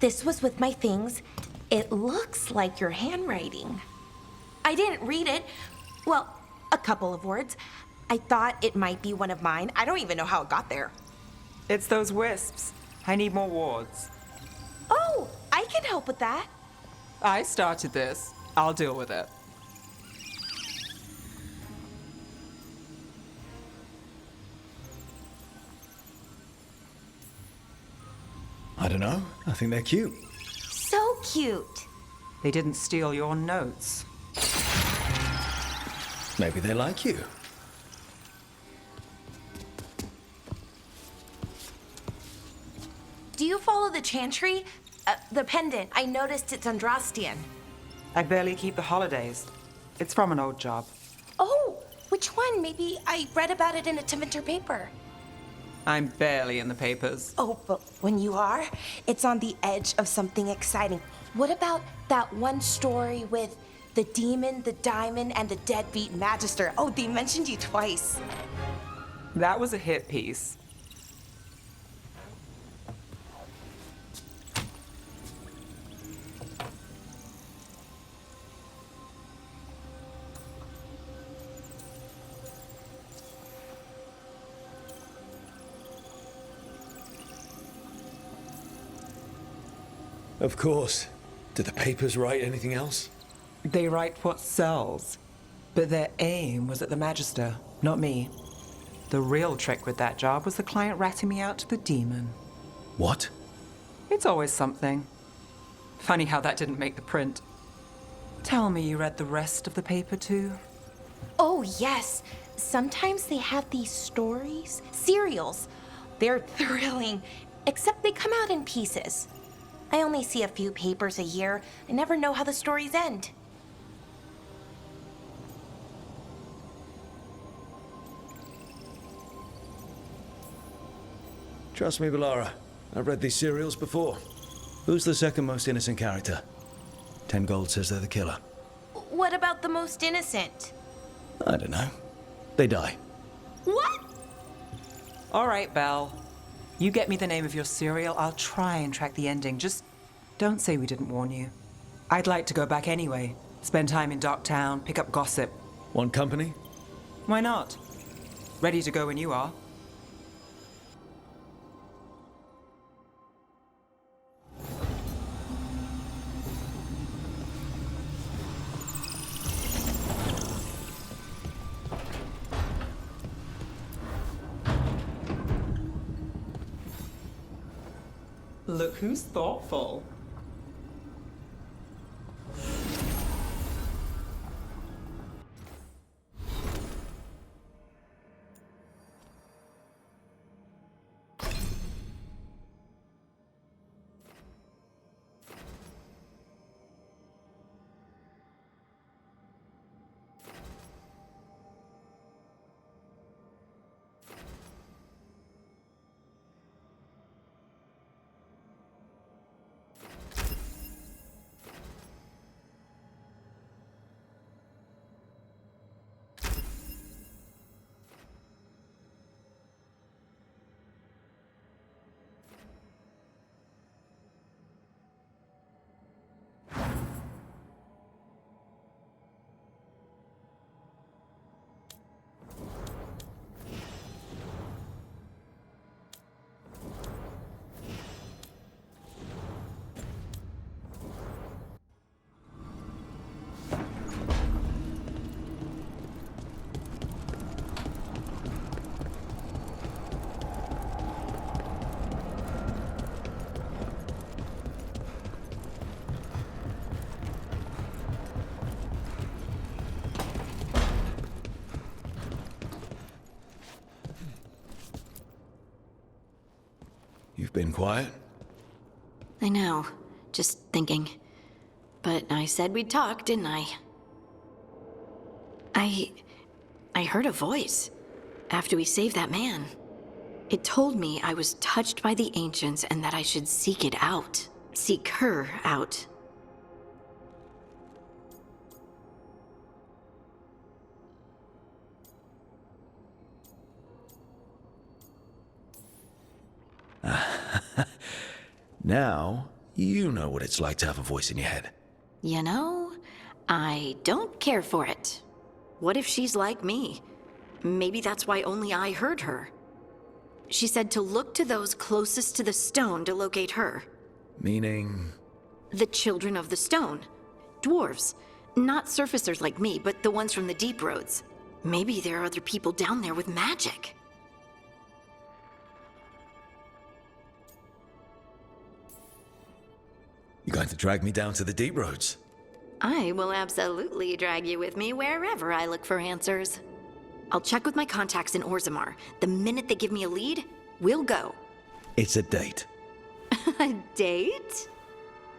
This was with my things. It looks like your handwriting. I didn't read it. Well, a couple of words. I thought it might be one of mine. I don't even know how it got there. It's those wisps. I need more wards. Oh, I can help with that. I started this. I'll deal with it. I don't know. I think they're cute. So cute. They didn't steal your notes. Maybe they like you. Do you follow the chantry? The pendant. I noticed it's Andrastian. I barely keep the holidays. It's from an old job. Oh, which one? Maybe I read about it in a Tevinter paper. I'm barely in the papers. Oh, but when you are, it's on the edge of something exciting. What about that one story with the demon, the diamond, and the deadbeat magister? Oh, they mentioned you twice. That was a hit piece. Of course. Did the papers write anything else? They write what sells. But their aim was at the Magister, not me. The real trick with that job was the client ratting me out to the demon. What? It's always something. Funny how that didn't make the print. Tell me you read the rest of the paper too? Oh, yes. Sometimes they have these stories, serials. They're thrilling, except they come out in pieces. I only see a few papers a year. I never know how the stories end. Trust me, Valara. I've read these serials before. Who's the second most innocent character? 10 gold says they're the killer. What about the most innocent? I don't know. They die. What? All right, Belle. You get me the name of your serial, I'll try and track the ending. Just don't say we didn't warn you. I'd like to go back anyway. Spend time in Docktown, pick up gossip. Want company? Why not? Ready to go when you are. Look who's thoughtful. You've been quiet? I know. Just thinking. But I said we'd talk, didn't I? I heard a voice after we saved that man. It told me I was touched by the ancients and that I should seek it out. Seek her out. Now, you know what it's like to have a voice in your head. You know, I don't care for it. What if she's like me? Maybe that's why only I heard her. She said to look to those closest to the stone to locate her. Meaning? The children of the stone. Dwarves. Not surfacers like me, but the ones from the deep roads. Maybe there are other people down there with magic. You're going to drag me down to the deep roads? I will absolutely drag you with me wherever I look for answers. I'll check with my contacts in Orzammar. The minute they give me a lead, we'll go. It's a date. A date?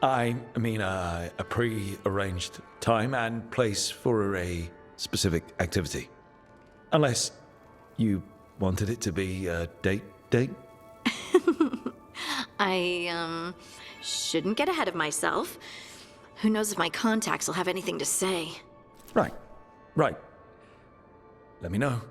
I mean, a pre-arranged time and place for a specific activity. Unless you wanted it to be a date? I, shouldn't get ahead of myself. Who knows if my contacts will have anything to say. Right. Let me know.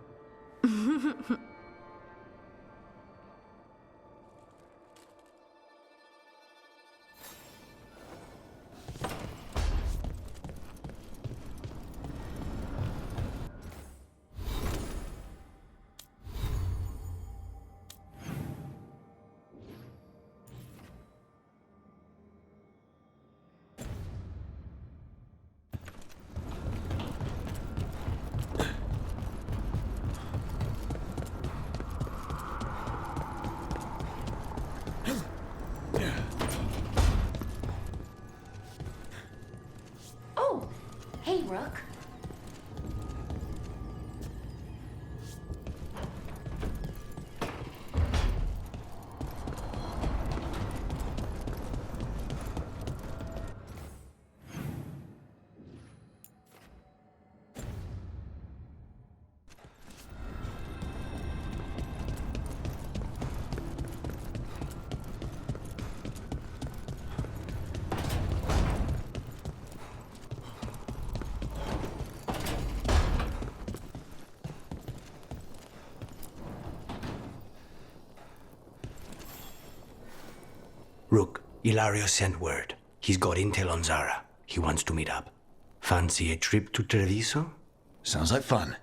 Oh, hey, Rook. Rook, Ilario sent word. He's got intel on Zara. He wants to meet up. Fancy a trip to Treviso? Sounds like fun.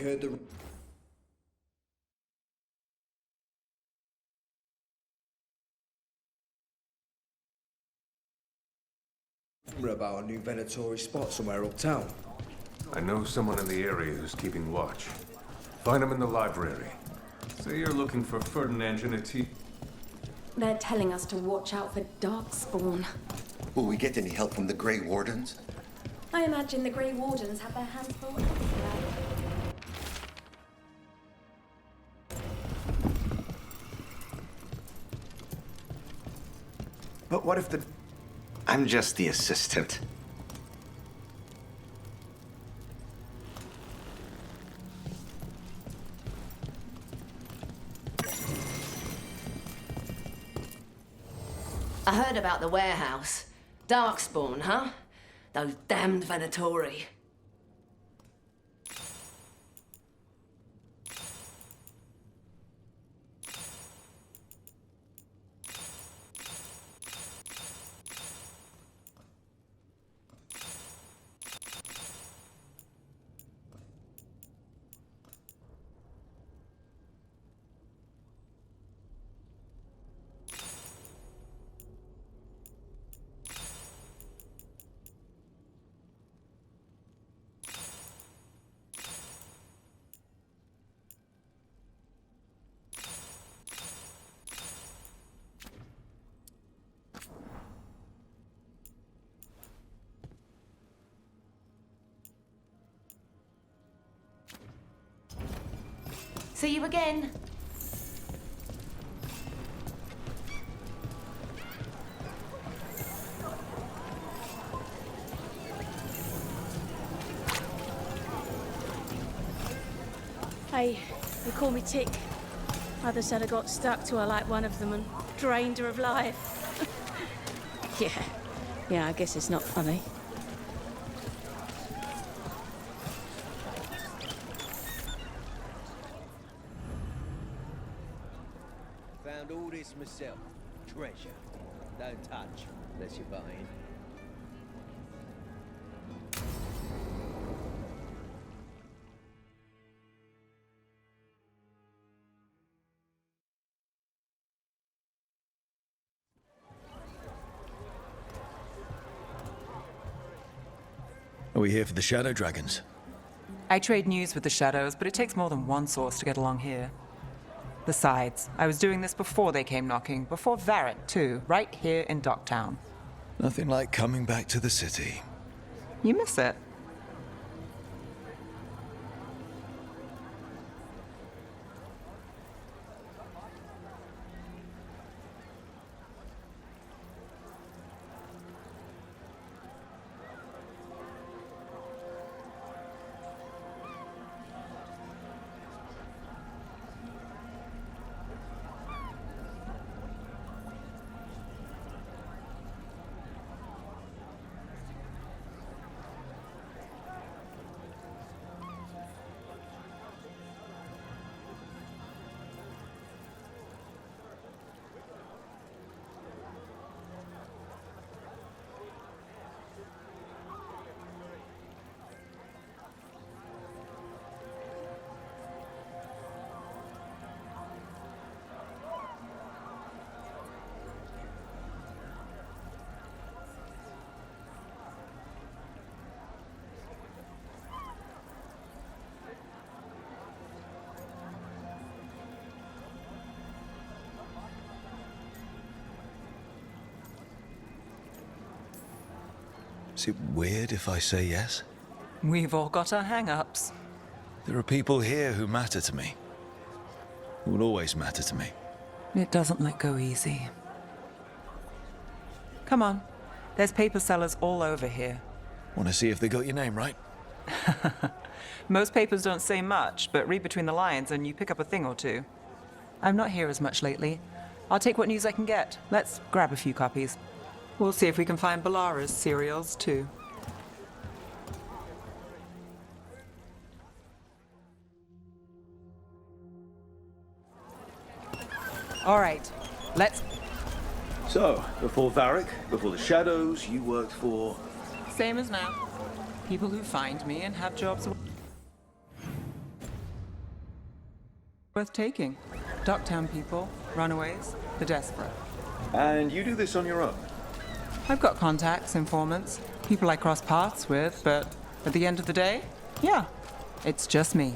heard the rumor about a new Venatori spot somewhere uptown. I know someone in the area who's keeping watch. Find him in the library. Say you're looking for Ferdinand Geneti. They're telling us to watch out for Darkspawn. Will we get any help from the Grey Wardens? I imagine the Grey Wardens have their hands full elsewhere. But what if the... I'm just the assistant. I heard about the warehouse. Darkspawn, huh? Those damned Venatori. See you again. Hey, they call me Tick. Mother said I got stuck to her like one of them and drained her of life. Yeah, I guess it's not funny. Found all this myself. Treasure. Don't touch unless you're buying. Are we here for the Shadow Dragons? I trade news with the Shadows, but it takes more than one source to get along here. Besides, I was doing this before they came knocking, before Varric, too, right here in Docktown. Nothing like coming back to the city. You miss it. Is it weird if I say yes? We've all got our hang-ups. There are people here who matter to me. Who will always matter to me. It doesn't let go easy. Come on. There's paper sellers all over here. Want to see if they got your name right? Most papers don't say much, but read between the lines and you pick up a thing or two. I'm not here as much lately. I'll take what news I can get. Let's grab a few copies. We'll see if we can find Balara's cereals, too. All right, let's... So, before Varric, before the Shadows, you worked for... Same as now. People who find me and have jobs... Worth taking. Docktown people, runaways, the desperate. And you do this on your own? I've got contacts, informants, people I cross paths with, but at the end of the day, yeah, it's just me.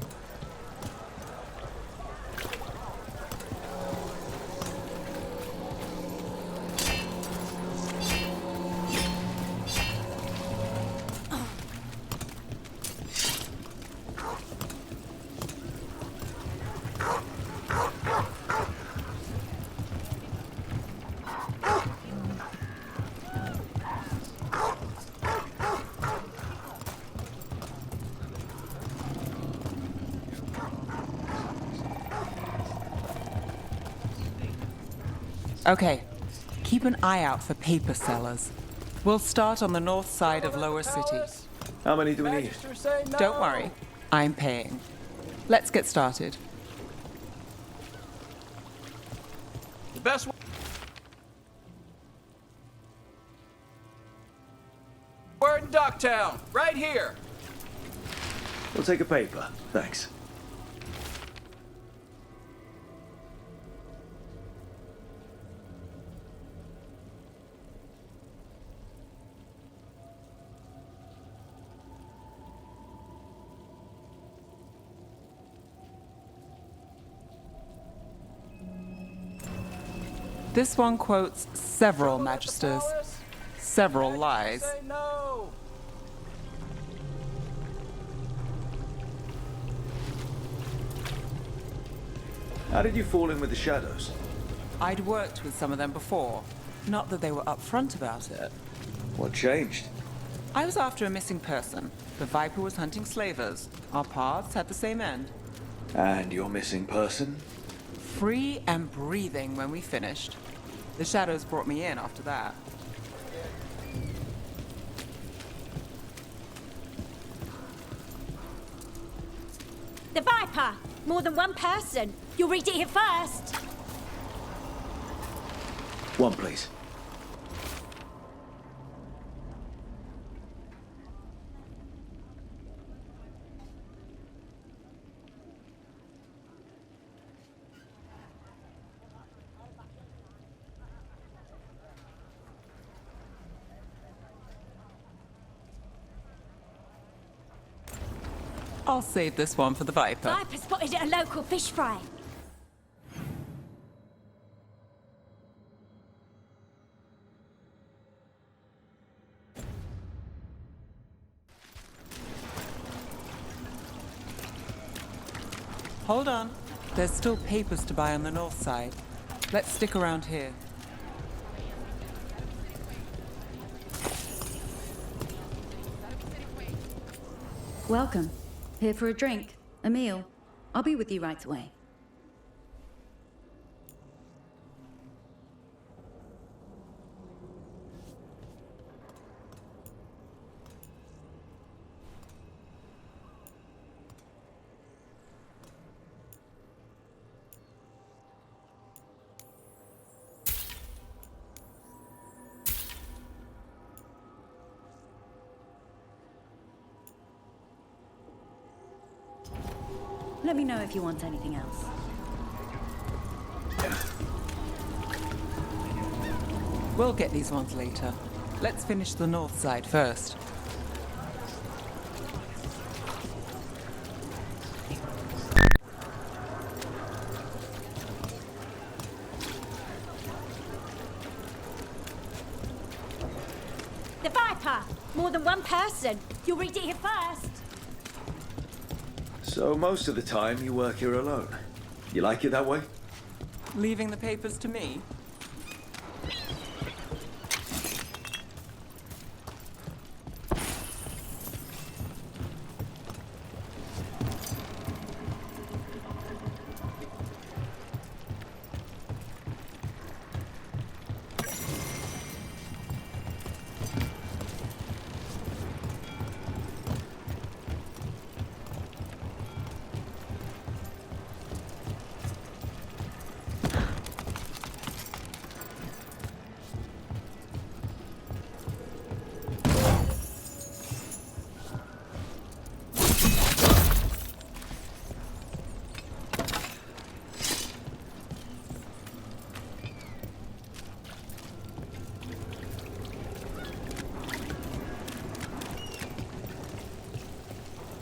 Okay, keep an eye out for paper sellers. We'll start on the north side of Lower City. How many do we need? Don't worry, I'm paying. Let's get started. The best We're in Docktown, right here. We'll take a paper, thanks. This one quotes several magisters, several lies. Say no. How did you fall in with the shadows? I'd worked with some of them before. Not that they were upfront about it. What changed? I was after a missing person. The Viper was hunting slavers. Our paths had the same end. And your missing person? Free and breathing when we finished. The shadows brought me in after that. The Viper! More than one person. You'll read it here first. One, please. I'll save this one for the Viper. Viper spotted at a local fish fry. Hold on. There's still papers to buy on the north side. Let's stick around here. Welcome. Here for a drink, a meal. I'll be with you right away. Let me know if you want anything else. We'll get these ones later. Let's finish the north side first. The Viper! More than one person. You'll read it here first. So most of the time you work here alone. You like it that way? Leaving the papers to me?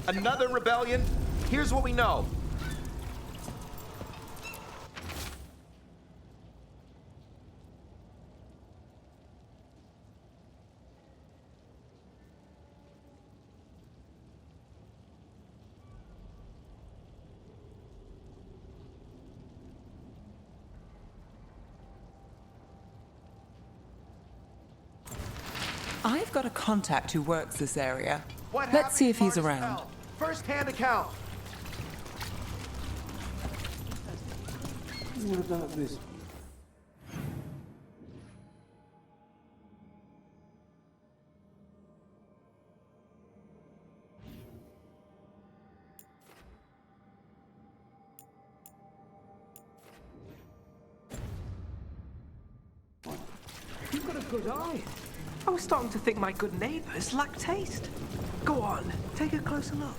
Another rebellion? Here's what we know. I've got a contact who works this area. What Let's see if he's happened, around. Marcel? First-hand account. What about this? You've got a good eye. I was starting to think my good neighbors lack taste. Go on, take a closer look.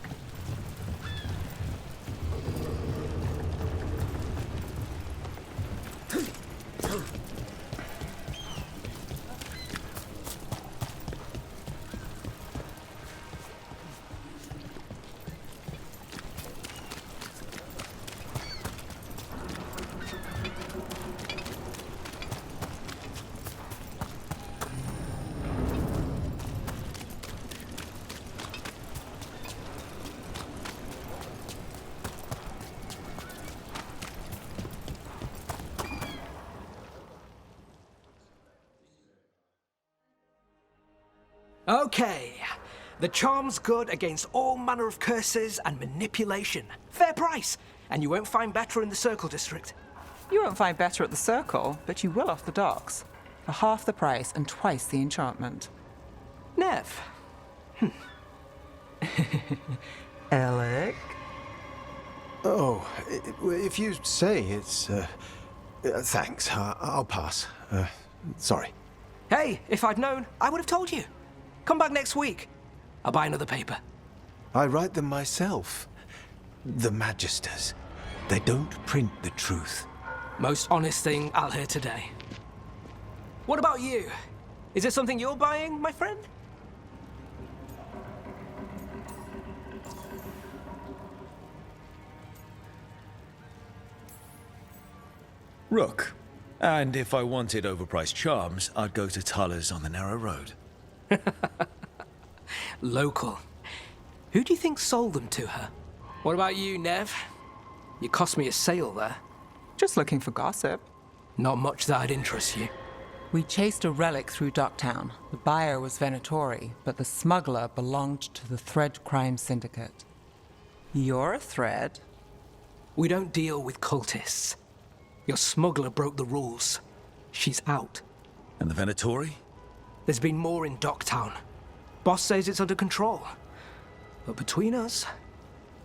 Okay. The charm's good against all manner of curses and manipulation. Fair price. And you won't find better in the Circle District. You won't find better at the Circle, but you will off the docks. For half the price and twice the enchantment. Nev. Alec? Oh, if you say it's... thanks. I'll pass. Sorry. Hey, if I'd known, I would have told you. Come back next week. I'll buy another paper. I write them myself. The Magisters. They don't print the truth. Most honest thing I'll hear today. What about you? Is it something you're buying, my friend? Rook. And if I wanted overpriced charms, I'd go to Tuller's on the narrow road. Local. Who do you think sold them to her? What about you, Nev? You cost me a sale there. Just looking for gossip. Not much that'd interest you. We chased a relic through Docktown. The buyer was Venatori, but the smuggler belonged to the Thread Crime Syndicate. You're a Thread? We don't deal with cultists. Your smuggler broke the rules. She's out. And the Venatori? There's been more in Docktown. Boss says it's under control. But between us,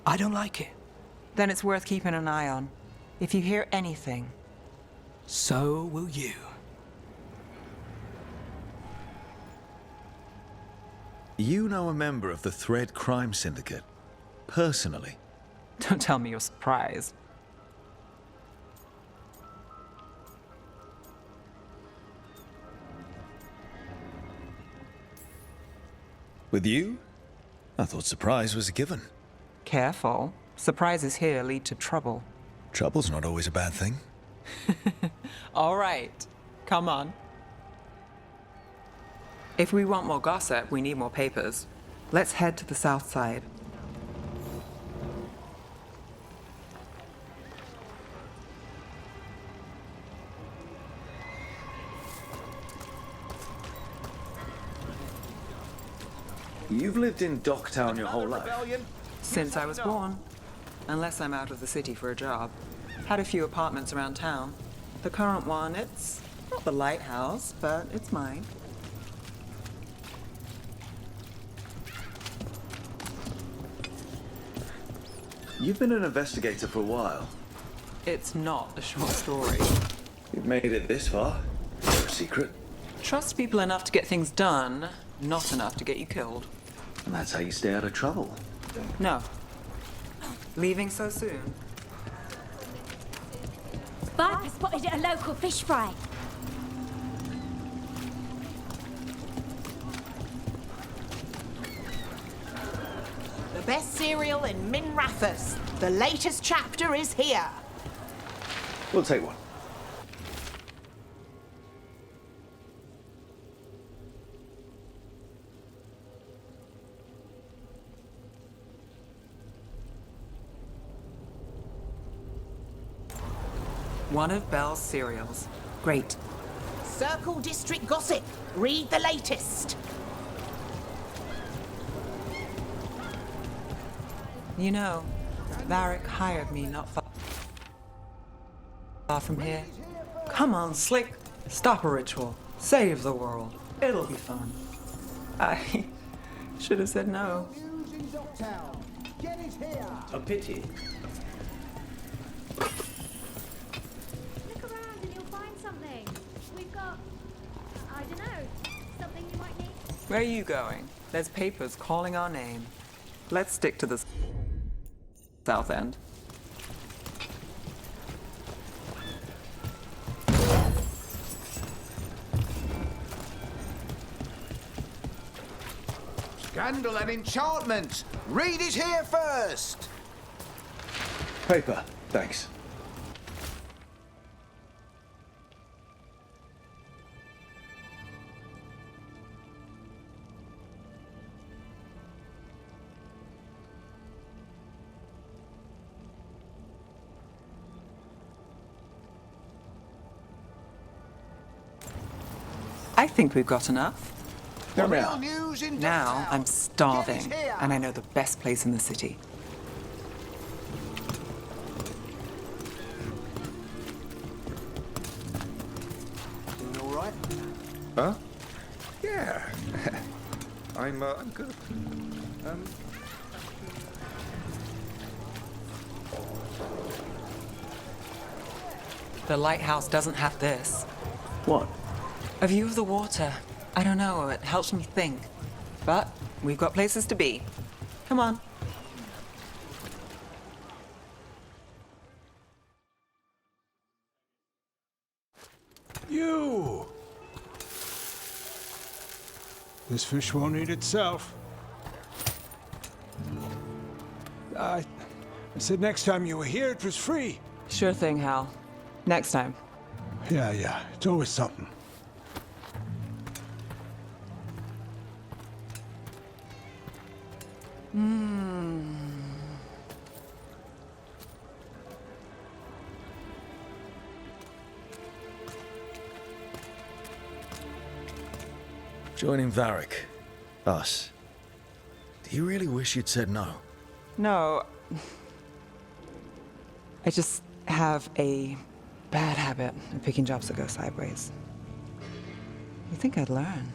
I don't like it. Then it's worth keeping an eye on. If you hear anything. So will you. You know a member of the Thread Crime Syndicate? Personally? Don't tell me you're surprised. With you? I thought surprise was a given. Careful. Surprises here lead to trouble. Trouble's not always a bad thing. All right. Come on. If we want more gossip, we need more papers. Let's head to the south side. You've lived in Docktown your whole life? Since I was born. Unless I'm out of the city for a job. Had a few apartments around town. The current one, it's not the lighthouse, but it's mine. You've been an investigator for a while. It's not a short story. You've made it this far. No secret. Trust people enough to get things done, not enough to get you killed. And that's how you stay out of trouble. No. Leaving so soon? Viper spotted at a local fish fry. The best cereal in Minrathous. The latest chapter is here. We'll take one. One of Belle's cereals. Great. Circle District Gossip. Read the latest. You know, Varric hired me not far from here. Come on, Slick. Stop a ritual. Save the world. It'll be fun. I should have said no. A pity. Look around and you'll find something. We've got, I don't know, something you might need. Where are you going? There's papers calling our name. Let's stick to the south end. Scandal and enchantment! Read it here first! Paper, thanks. I think we've got enough. Real news in Now I'm starving, and I know the best place in the city. Doing all right? Huh? Yeah. I'm good. The lighthouse doesn't have this. What? A view of the water. I don't know, it helps me think. But we've got places to be. Come on. You! This fish won't eat itself. I said next time you were here, it was free. Sure thing, Hal. Next time. Yeah, it's always something. Joining Varric. Us. Do you really wish you'd said no? No. I just have a bad habit of picking jobs that go sideways. You think I'd learn?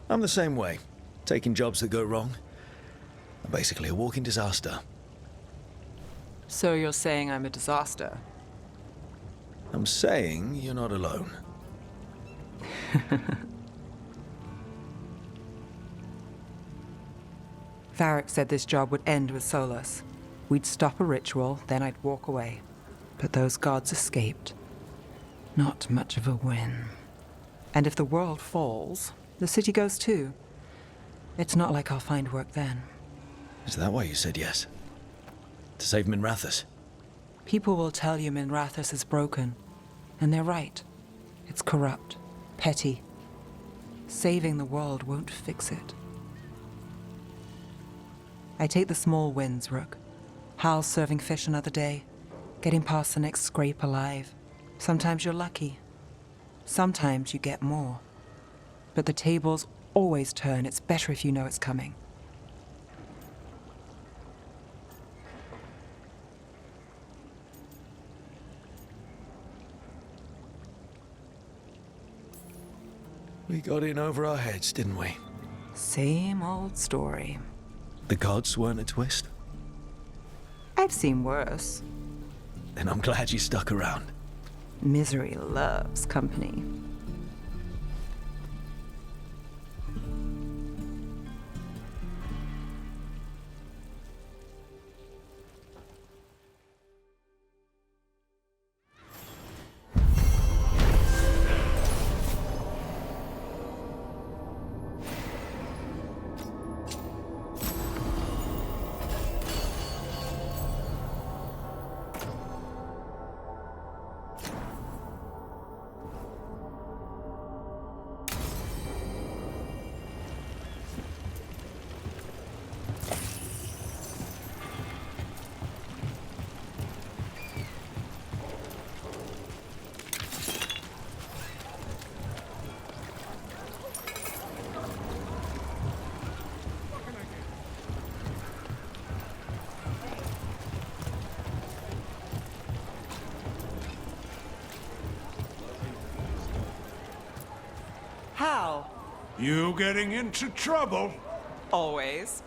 I'm the same way. Taking jobs that go wrong. I'm basically a walking disaster. So you're saying I'm a disaster? I'm saying you're not alone. Varric said this job would end with Solus. We'd stop a ritual, then I'd walk away. But those gods escaped. Not much of a win. And if the world falls, the city goes too. It's not like I'll find work then. Is that why you said yes? To save Minrathous? People will tell you Minrathous is broken. And they're right. It's corrupt, petty. Saving the world won't fix it. I take the small wins, Rook. Hal's serving fish another day. Getting past the next scrape alive. Sometimes you're lucky. Sometimes you get more. But the tables always turn. It's better if you know it's coming. We got in over our heads, didn't we? Same old story. The gods weren't a twist? I've seen worse. Then I'm glad you stuck around. Misery loves company. How? You getting into trouble? Always.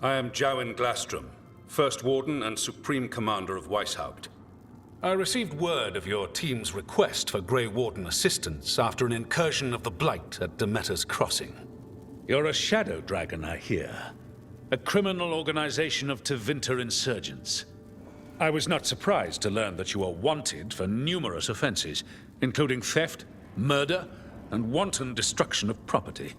I am Jowin Glastrom, First Warden and Supreme Commander of Weishaupt. I received word of your team's request for Grey Warden assistance after an incursion of the Blight at Demeter's Crossing. You're a Shadow Dragon, I hear. A criminal organization of Tevinter insurgents. I was not surprised to learn that you are wanted for numerous offenses, including theft, murder, and wanton destruction of property.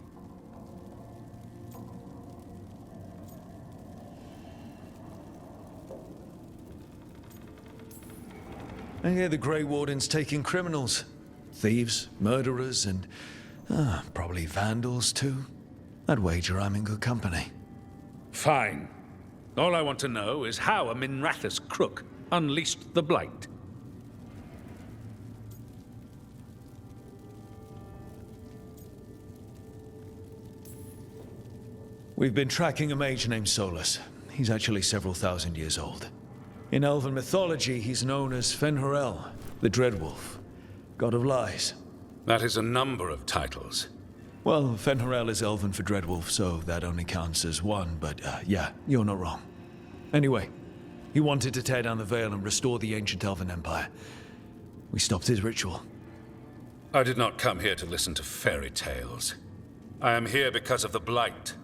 I hear the Grey Warden's taking criminals. Thieves, murderers, and probably vandals too. I'd wager I'm in good company. Fine. All I want to know is how a Minrathous crook unleashed the Blight. We've been tracking a mage named Solus. he's actually several thousand years old. In elven mythology, he's known as Fen'Harel, the Dreadwolf, god of lies. That is a number of titles. Well, Fen'Harel is elven for Dreadwolf, so that only counts as one, but yeah, you're not wrong. Anyway, he wanted to tear down the Veil and restore the ancient elven empire. We stopped his ritual. I did not come here to listen to fairy tales. I am here because of the Blight.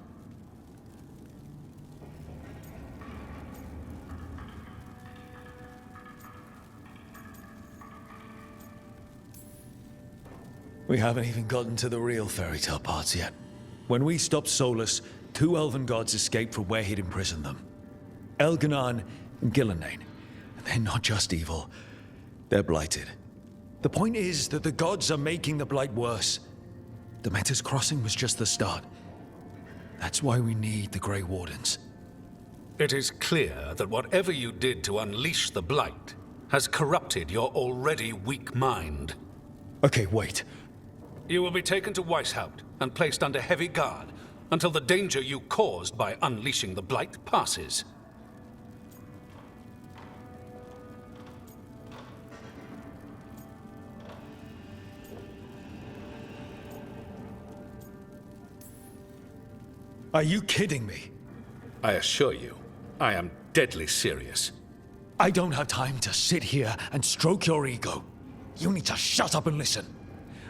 We haven't even gotten to the real fairy tale parts yet. When we stopped Solus, 2 elven gods escaped from where he'd imprisoned them. Elganan and Gillenane. And they're not just evil, they're blighted. The point is that the gods are making the Blight worse. The Metas Crossing was just the start. That's why we need the Grey Wardens. It is clear that whatever you did to unleash the Blight has corrupted your already weak mind. Okay, wait. You will be taken to Weishaupt and placed under heavy guard until the danger you caused by unleashing the Blight passes. Are you kidding me? I assure you, I am deadly serious. I don't have time to sit here and stroke your ego. You need to shut up and listen.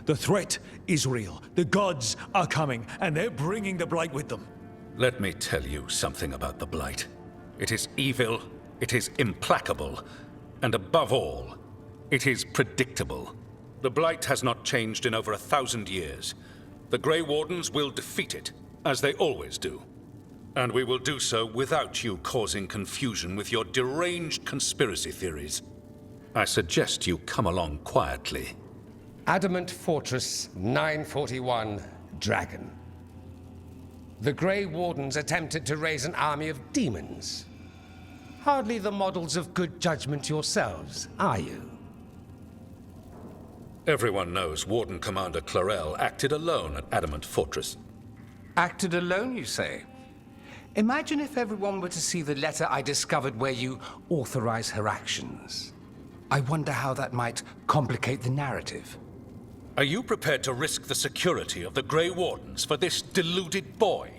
The threat is real. The gods are coming, and they're bringing the Blight with them. Let me tell you something about the Blight. It is evil, it is implacable, and above all, it is predictable. The Blight has not changed in over 1,000 years. The Grey Wardens will defeat it, as they always do. And we will do so without you causing confusion with your deranged conspiracy theories. I suggest you come along quietly. Adamant Fortress 941, Dragon. The Grey Wardens attempted to raise an army of demons. Hardly the models of good judgment yourselves, are you? Everyone knows Warden Commander Clarel acted alone at Adamant Fortress. Acted alone, you say? Imagine if everyone were to see the letter I discovered where you authorize her actions. I wonder how that might complicate the narrative. Are you prepared to risk the security of the Grey Wardens for this deluded boy?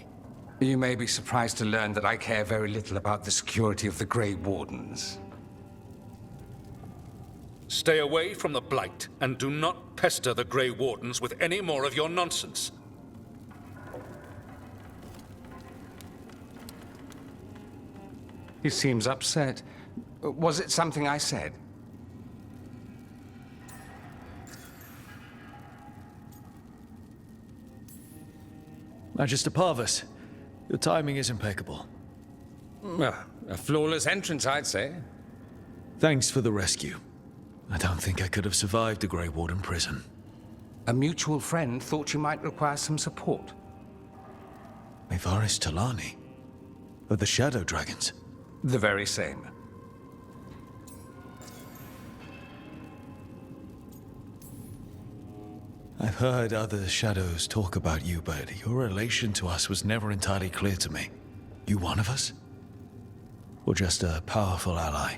You may be surprised to learn that I care very little about the security of the Grey Wardens. Stay away from the Blight, and do not pester the Grey Wardens with any more of your nonsense. He seems upset. Was it something I said? Magister Parvus, your timing is impeccable. Well, a flawless entrance, I'd say. Thanks for the rescue. I don't think I could have survived the Grey Warden prison. A mutual friend thought you might require some support. Maevaris Talani? Of the Shadow Dragons? The very same. I've heard other shadows talk about you, but your relation to us was never entirely clear to me. You one of us? Or just a powerful ally?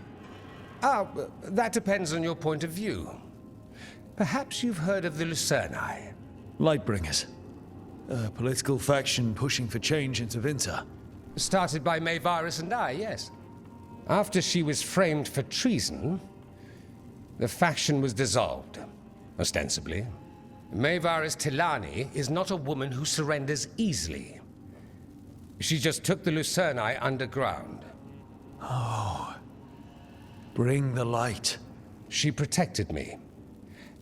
That depends on your point of view. Perhaps you've heard of the Lucerni. Lightbringers. A political faction pushing for change into Vinter. Started by Maevaris and I, yes. After she was framed for treason, the faction was dissolved, ostensibly. Maevaris Talani is not a woman who surrenders easily. She just took the Lucerni underground. Oh. Bring the light. She protected me.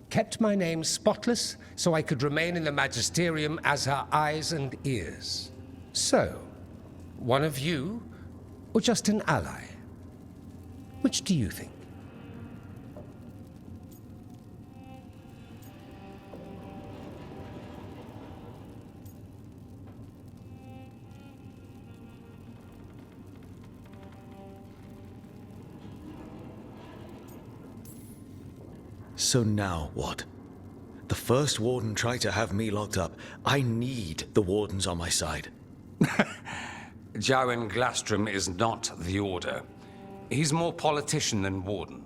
Kept my name spotless so I could remain in the Magisterium as her eyes and ears. So, one of you, or just an ally? Which do you think? So now what? The first warden tried to have me locked up. I need the wardens on my side. Jowen Glastrom is not the Order. He's more politician than Warden.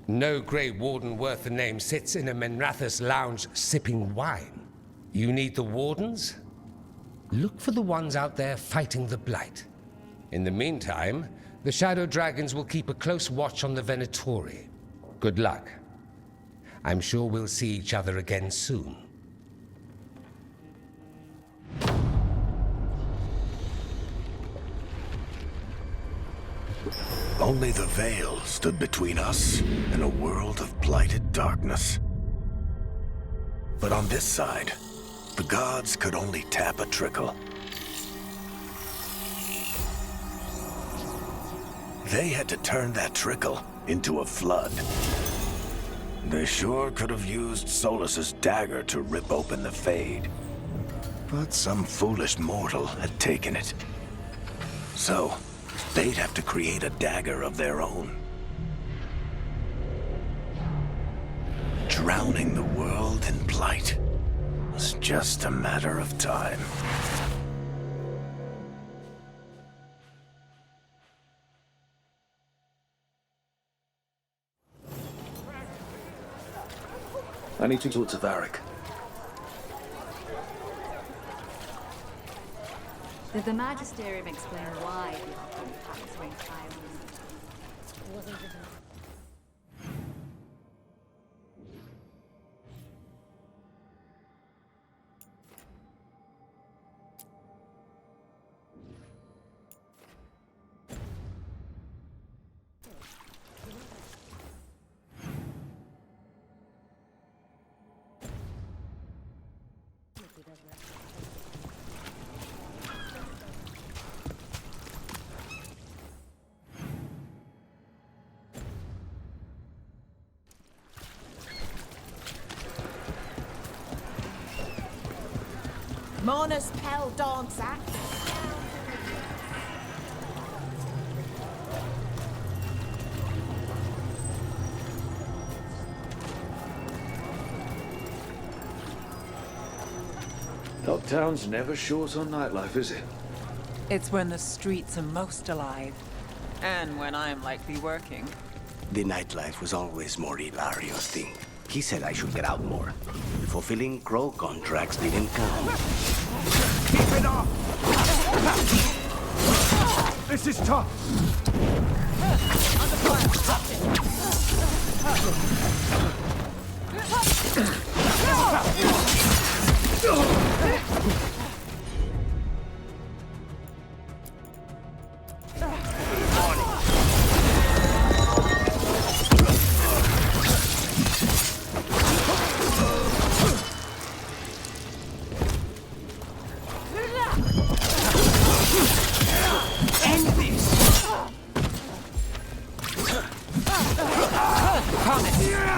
No Grey Warden worth the name sits in a Minrathous lounge sipping wine. You need the Wardens? Look for the ones out there fighting the Blight. In the meantime, the Shadow Dragons will keep a close watch on the Venatori. Good luck. I'm sure we'll see each other again soon. Only the veil stood between us and a world of blighted darkness. But on this side, the gods could only tap a trickle. They had to turn that trickle into a flood. They sure could have used Solus's dagger to rip open the Fade. But some foolish mortal had taken it. So, they'd have to create a dagger of their own. Drowning the world in blight was just a matter of time. I need to talk to Varric. Did the Magisterium explain why the Archon Pact swings high on Wasn't it? Mona's Pell Dance Act. Dogtown's never short on nightlife, is it? It's when the streets are most alive. And when I'm likely working. The nightlife was always more Hilario's thing. He said I should get out more. Fulfilling crow contracts didn't come. Keep it up! This is tough!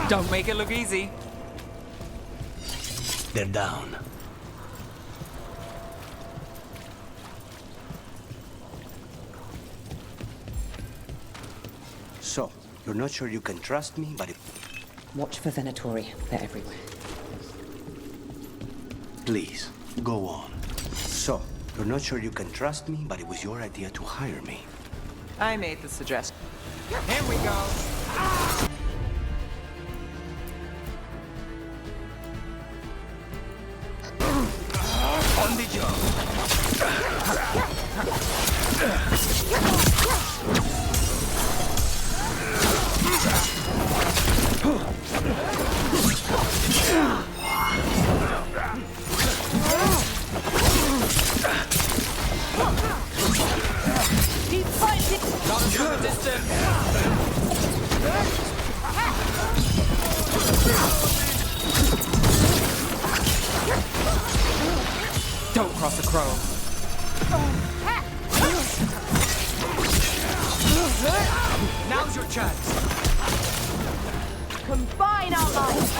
Don't make it look easy. They're down. So, you're not sure you can trust me, but Watch for Venatori. They're everywhere. please, go on. So, you're not sure you can trust me, but it was your idea to hire me. I made the suggestion. Here we go. On the job. Keep fighting! Not as good a distance! Don't cross a crow. Now's your chance. Combine our lives.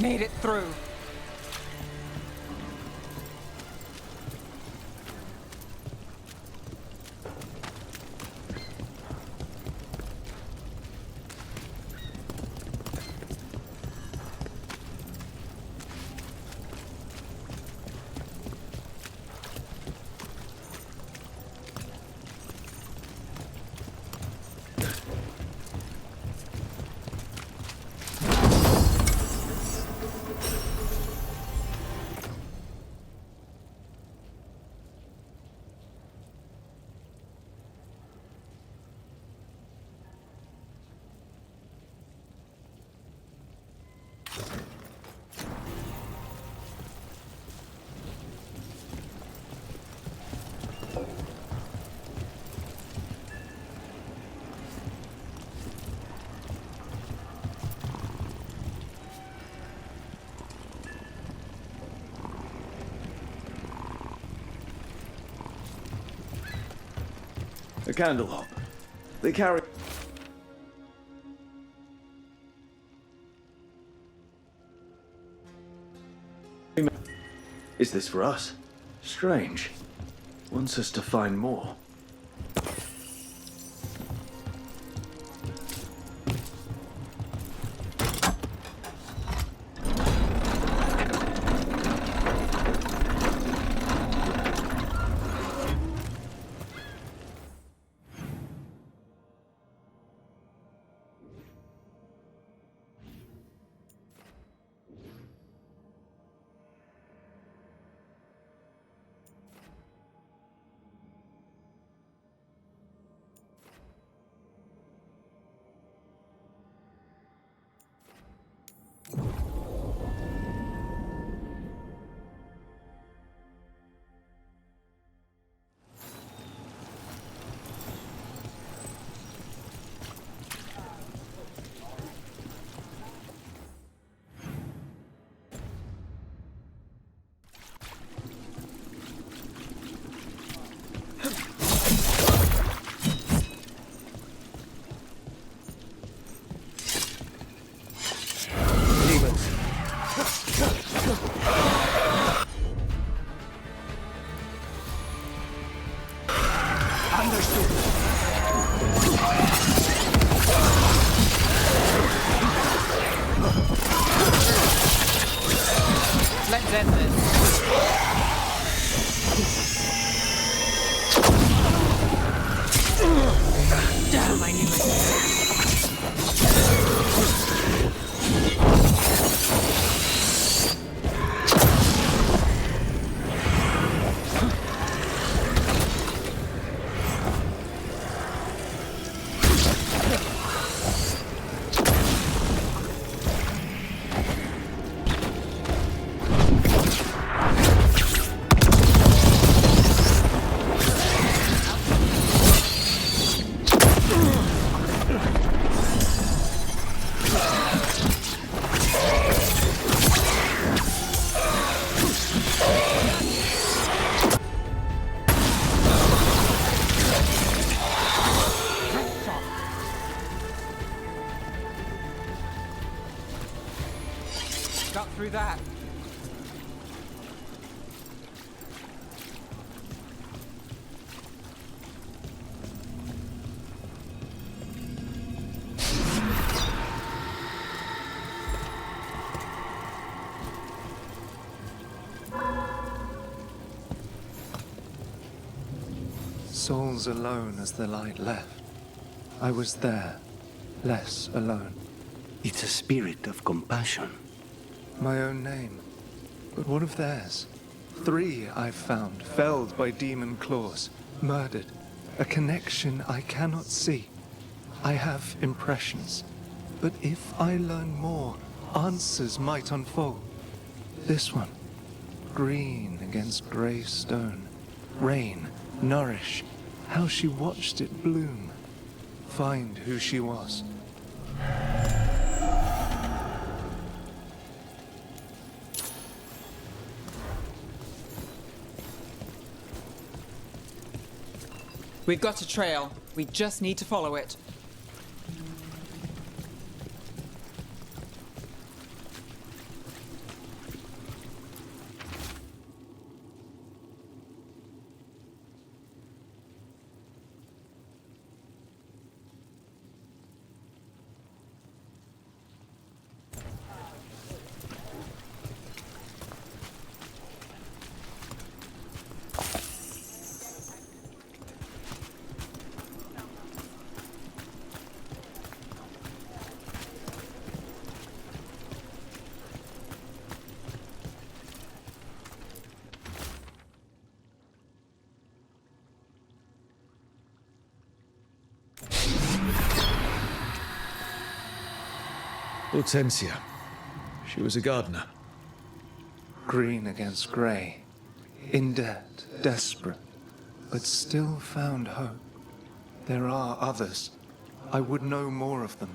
Made it through. A candle hop. They carry... Is this for us? Strange. Wants us to find more. Let's end this. Damn, I knew it. Got through that. Souls alone as the light left. I was there, less alone. It's a spirit of compassion. My own name. But what of theirs? 3 I've found, felled by demon claws, murdered. A connection I cannot see. I have impressions. But if I learn more, answers might unfold. This one, green against grey stone. Rain, nourish, how she watched it bloom. Find who she was. We've got a trail. We just need to follow it. Hortensia. She was a gardener. Green against grey. In debt, desperate, but still found hope. There are others. I would know more of them.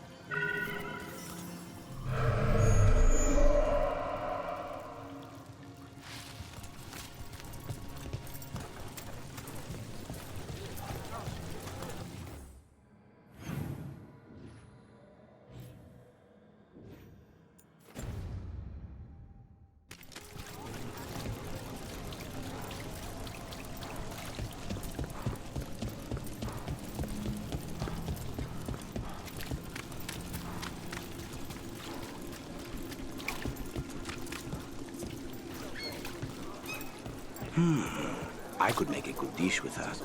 I could make a good dish with that.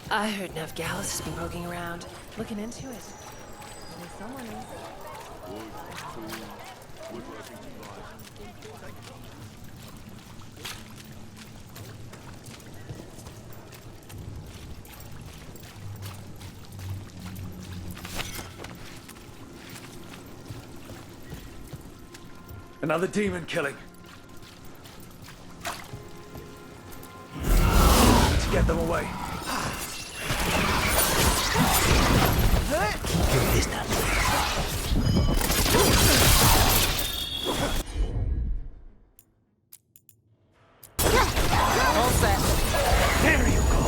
I heard Navgalis has been poking around, looking into it. There's someone is. Another demon killing. Let's get them away. Keep distance. All set. There you go.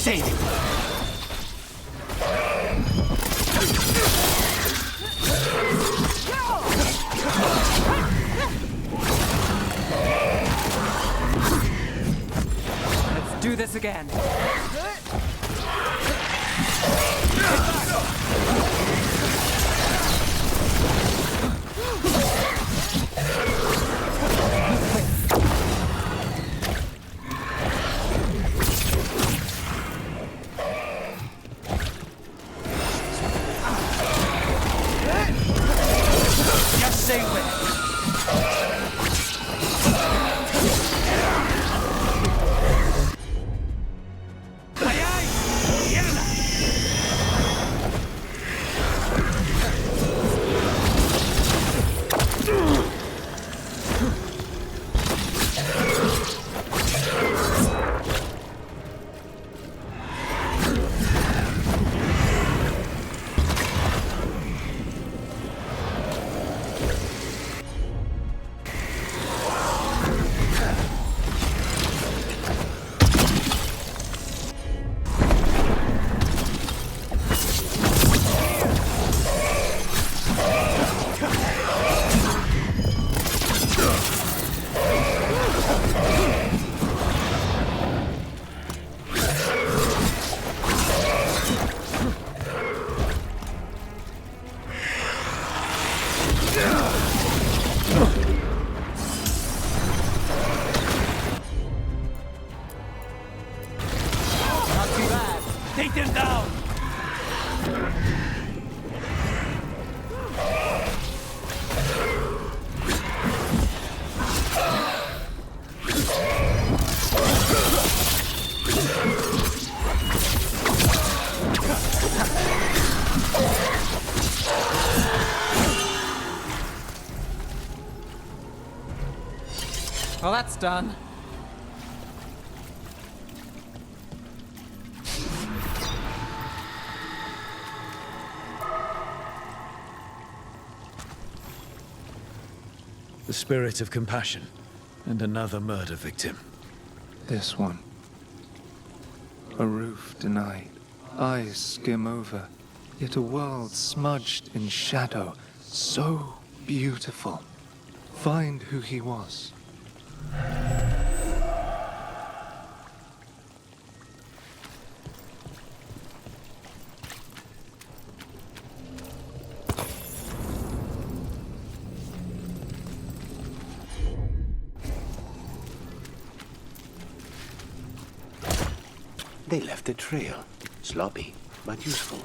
Save it. Let's do this again. Just say when. Take them down! Well, that's done. The spirit of compassion, and another murder victim. This one. A roof denied, eyes skim over, yet a world smudged in shadow, so beautiful. Find who he was. They left a trail. Sloppy, but useful.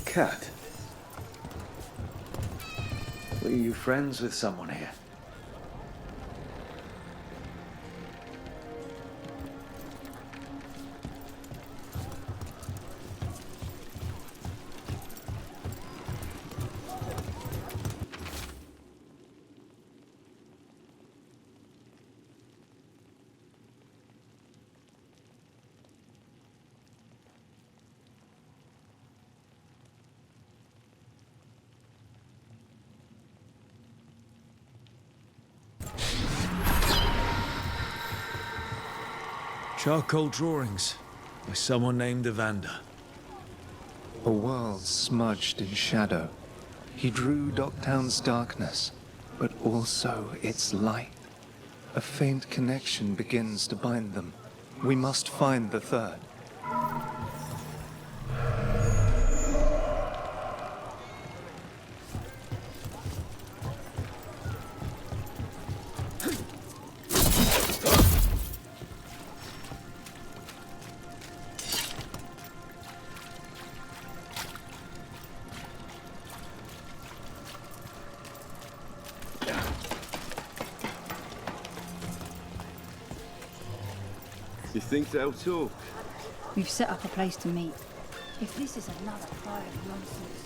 Cat. Were you friends with someone here? Charcoal drawings by someone named Evander. A world smudged in shadow. He drew Docktown's darkness, but also its light. A faint connection begins to bind them. We must find the third. You think they'll talk? We've set up a place to meet. If this is another pile of nonsense.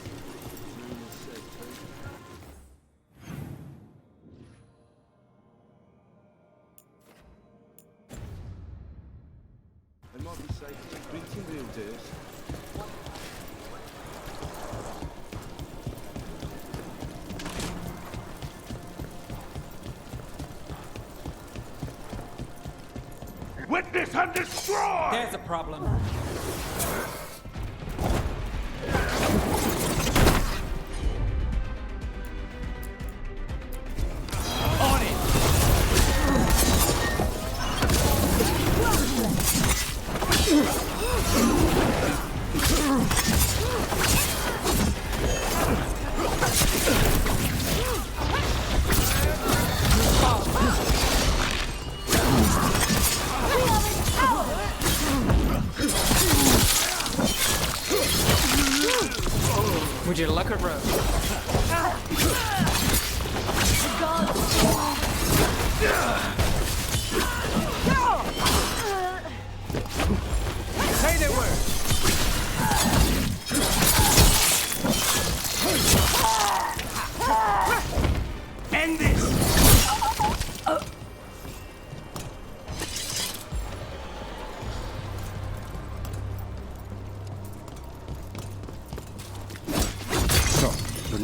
They might be safe to greeting real deals. Witness and destroy! There's a problem. On it! Would you like a rope? Say the word!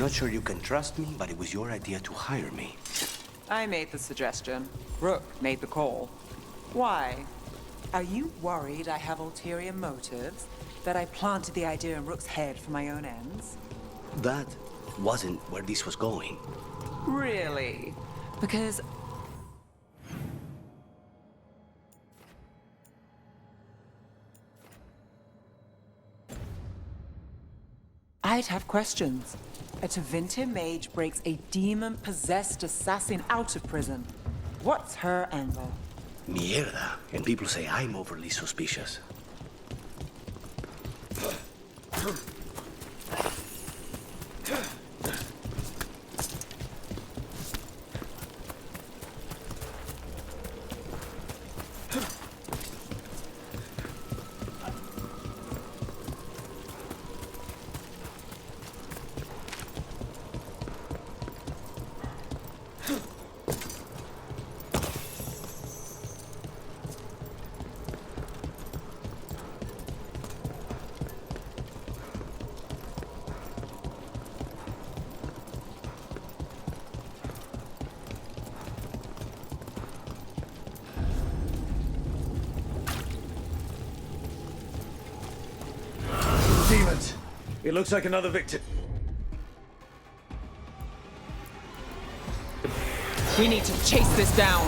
not sure you can trust me, but it was your idea to hire me. I made the suggestion. Rook made the call. Why? Are you worried I have ulterior motives? That I planted the idea in Rook's head for my own ends? That wasn't where this was going. Really? Because I'd have questions. A Tevinter mage breaks a demon-possessed assassin out of prison. What's her angle? Mierda. And people say I'm overly suspicious. Demons! It looks like another victim. We need to chase this down.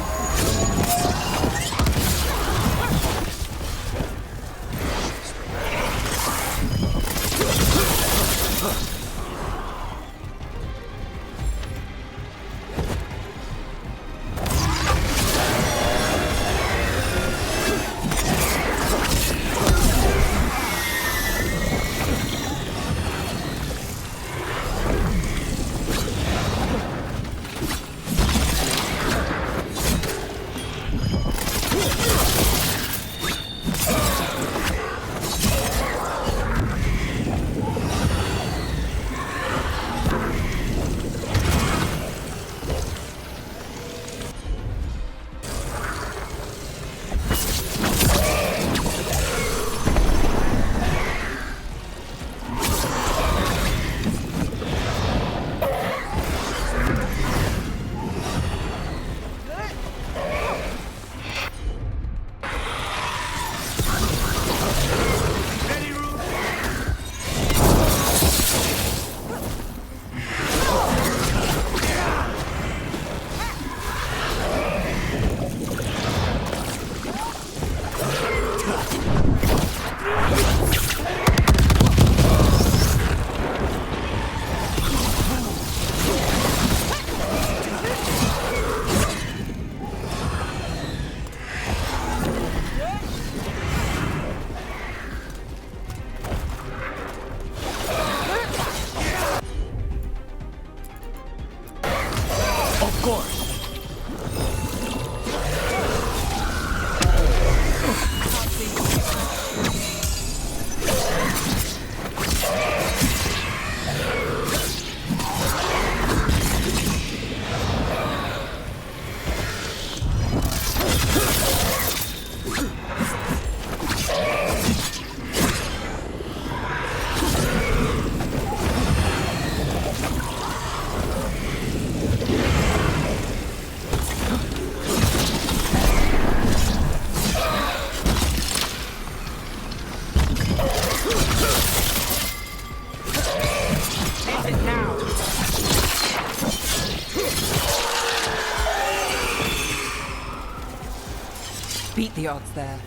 Beat the odds there.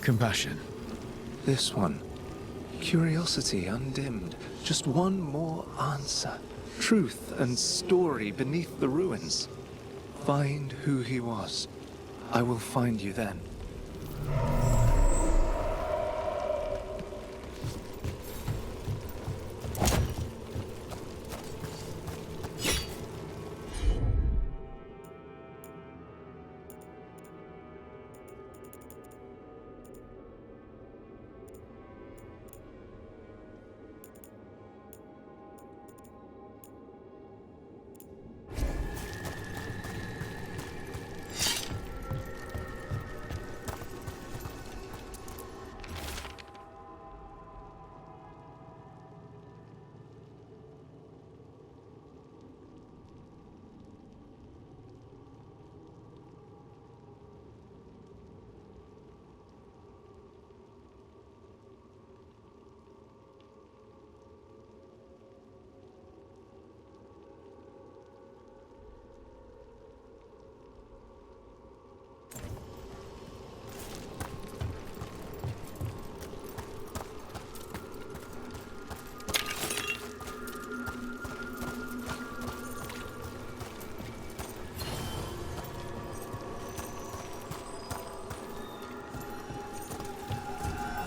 Compassion. This one. Curiosity undimmed. Just one more answer. Truth and story beneath the ruins. Find who he was. I will find you then.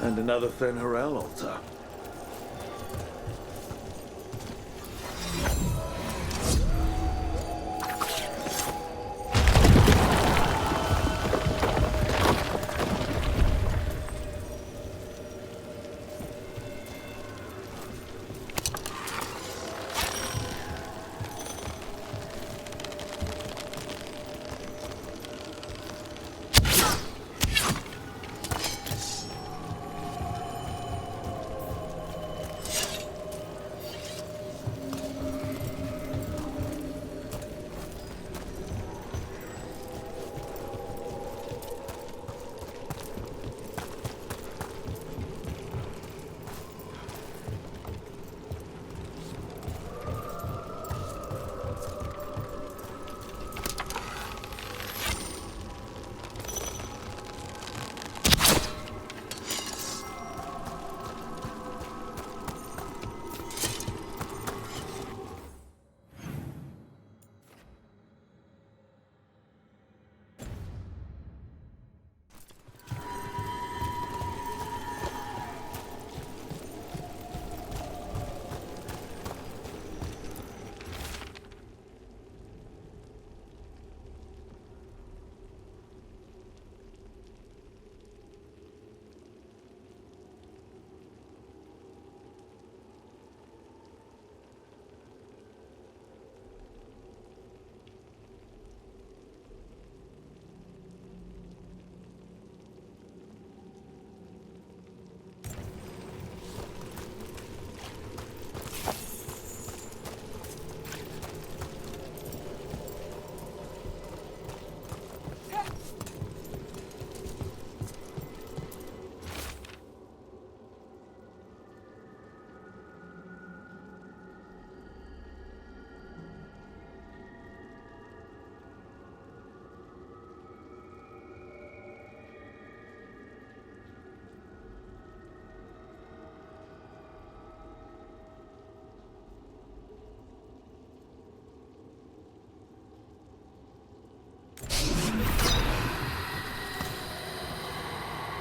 And another Fen'Harel altar.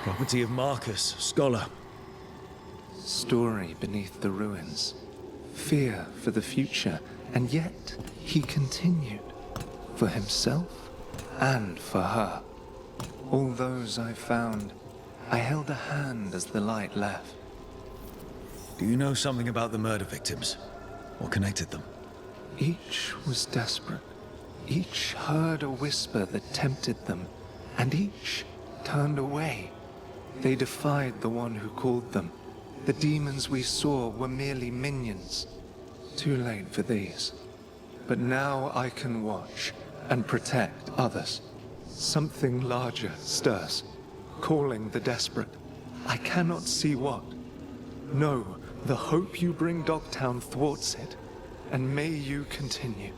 Property of Marcus, scholar. Story beneath the ruins. Fear for the future, and yet he continued. For himself and for her. All those I found, I held a hand as the light left. Do you know something about the murder victims? What connected them? Each was desperate. Each heard a whisper that tempted them, and each turned away. They defied the one who called them. The demons we saw were merely minions. Too late for these. But now I can watch and protect others. Something larger stirs, calling the desperate. I cannot see what. No, the hope you bring Dogtown thwarts it, and may you continue.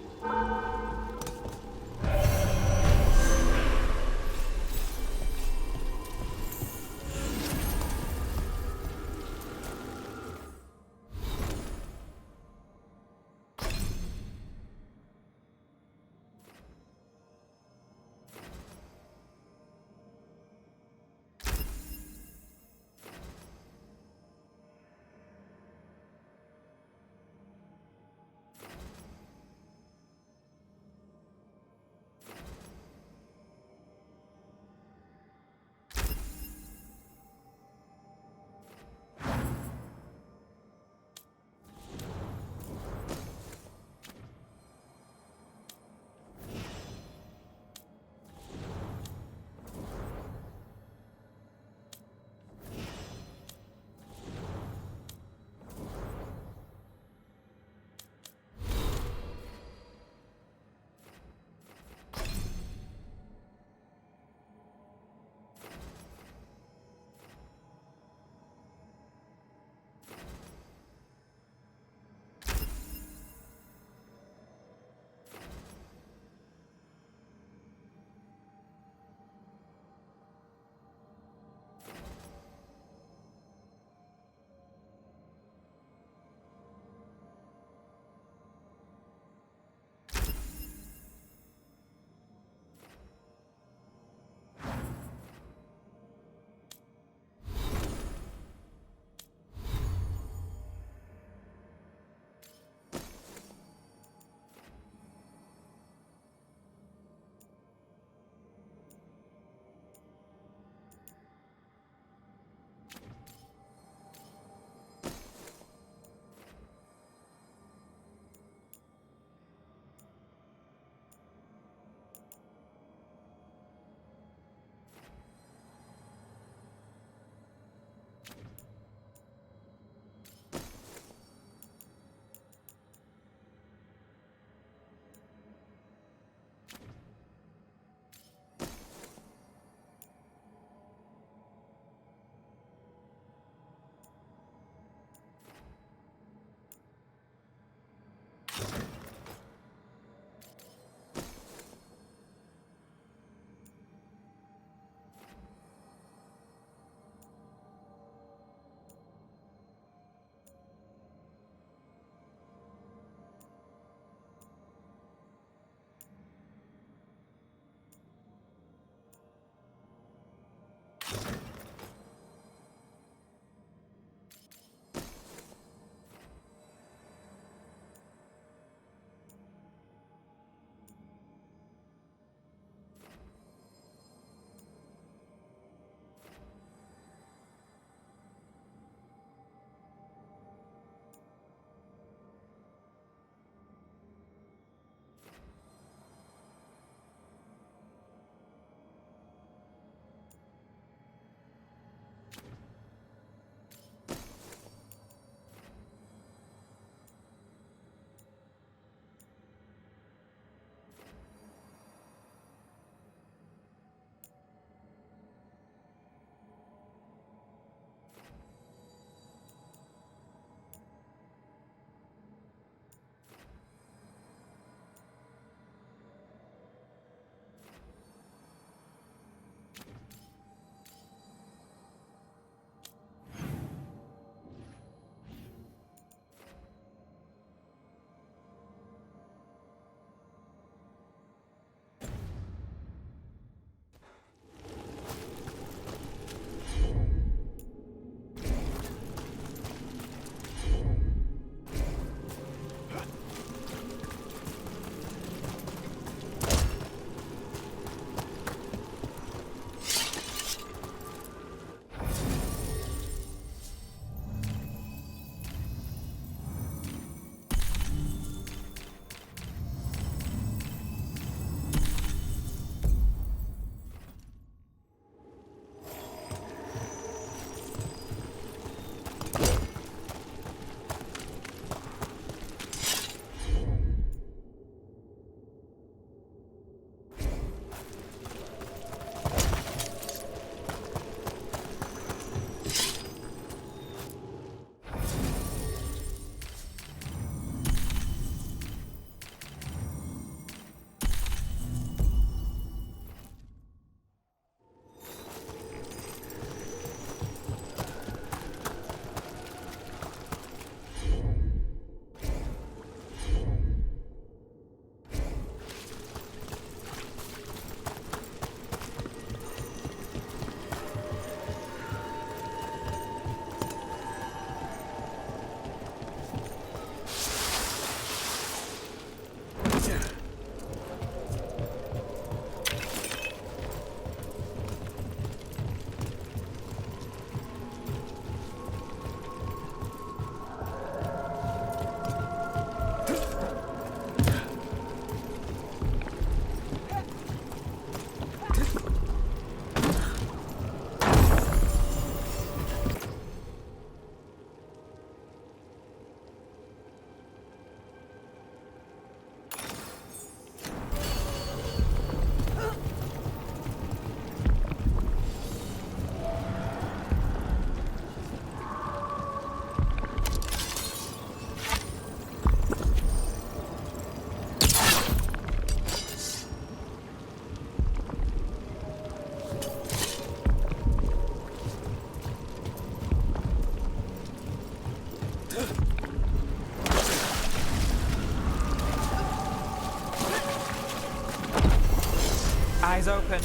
Eyes open.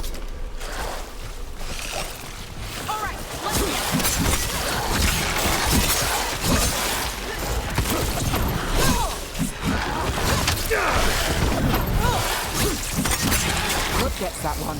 All right, let's get Rook gets that one.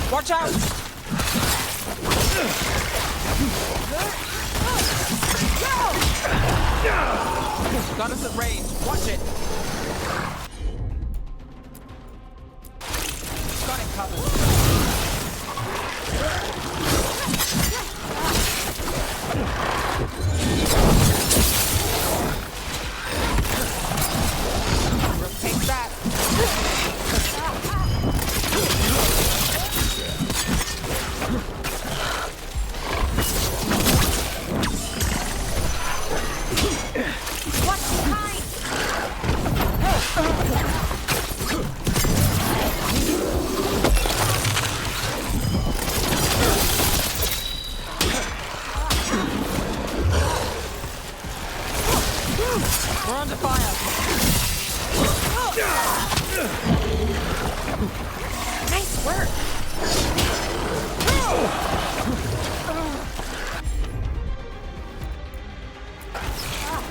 Watch out! Got us at range. Watch it. Got it covered. Take that. We're under fire. nice work.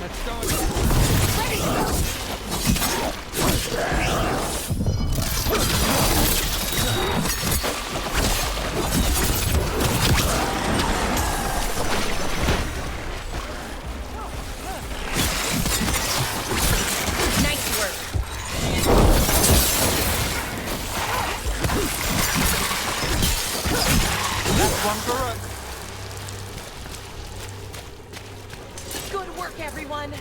Let's go. Ready to go. Nice work. That's one for Rook. Good work, everyone.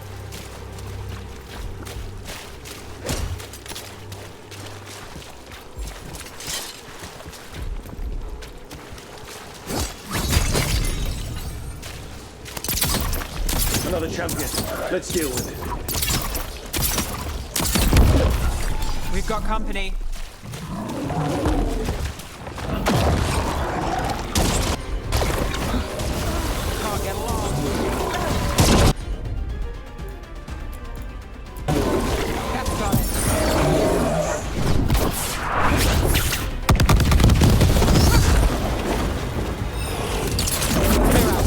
Another champion. Let's deal with it. We've got company. Can't get along. Cat's got it. Clear out.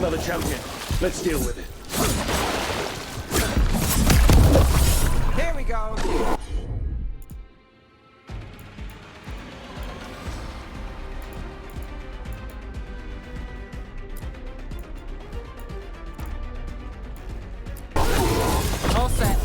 another champion. Let's deal with it. Here we go. All set.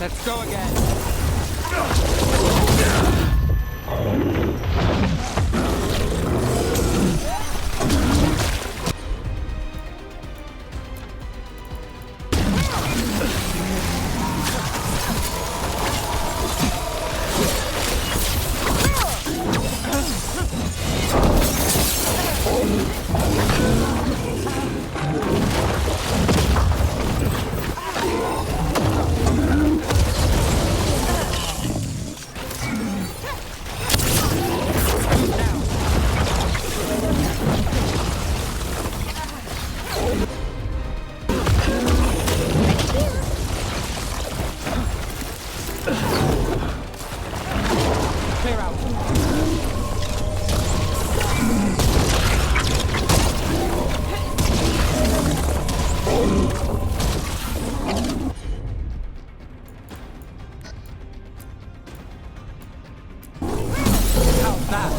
Let's go again. Clear out. How's that?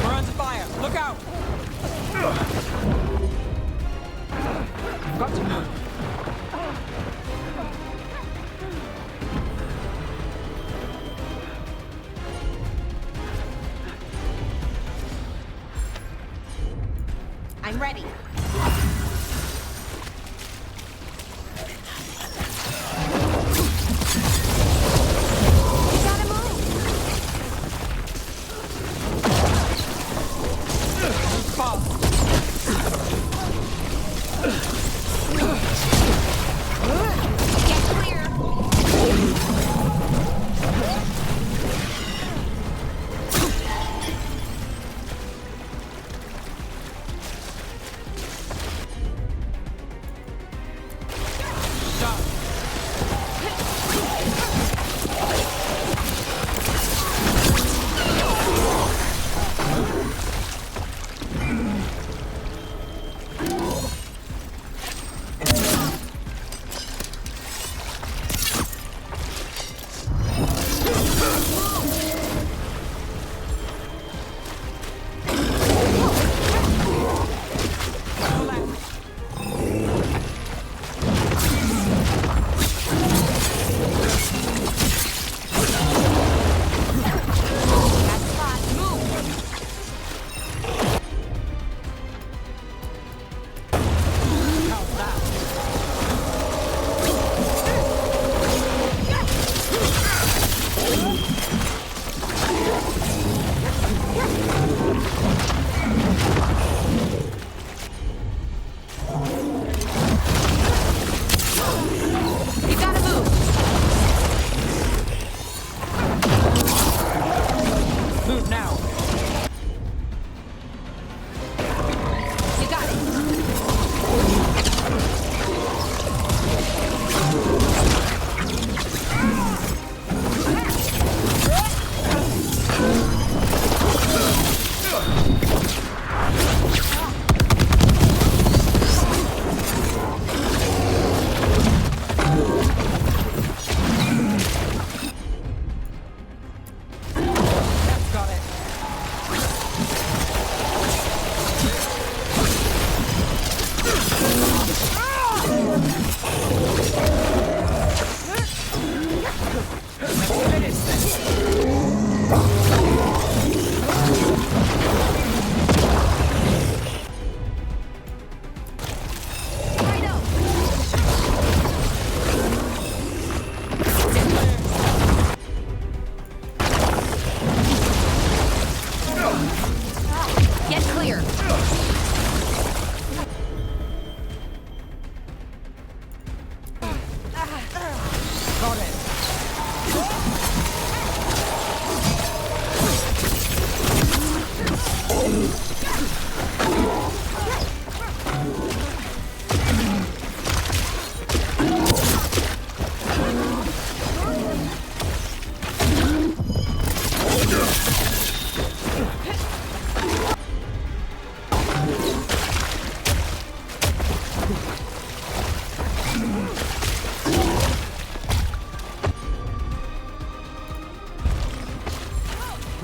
We're under fire. Look out! Got to. I'm ready.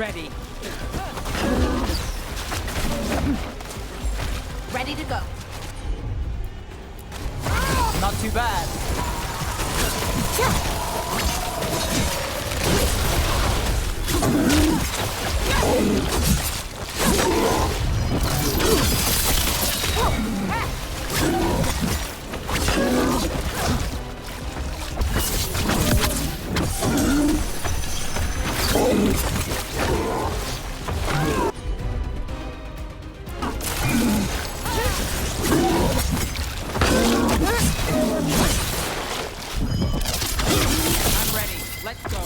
Ready. Ready to go. Not too bad. I'm ready. Let's go.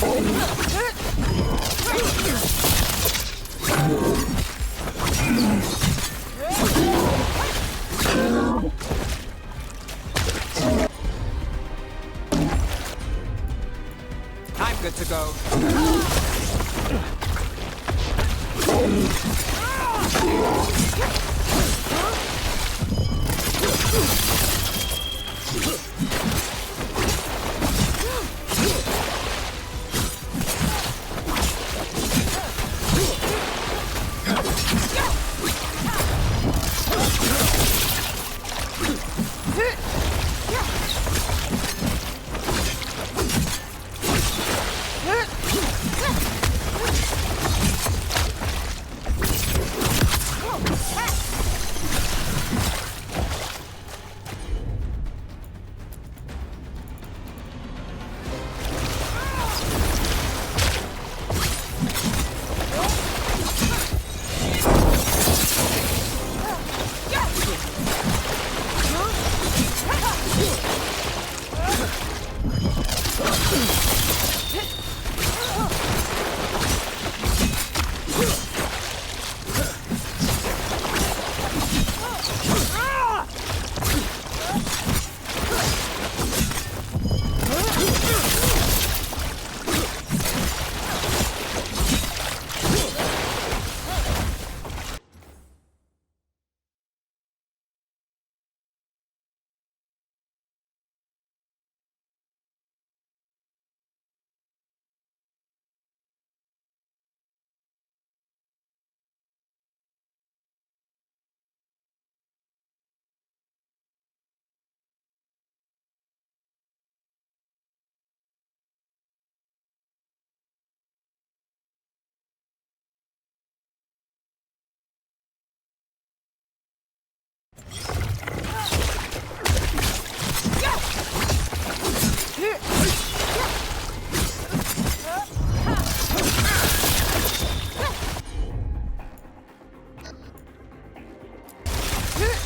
I'm good to go.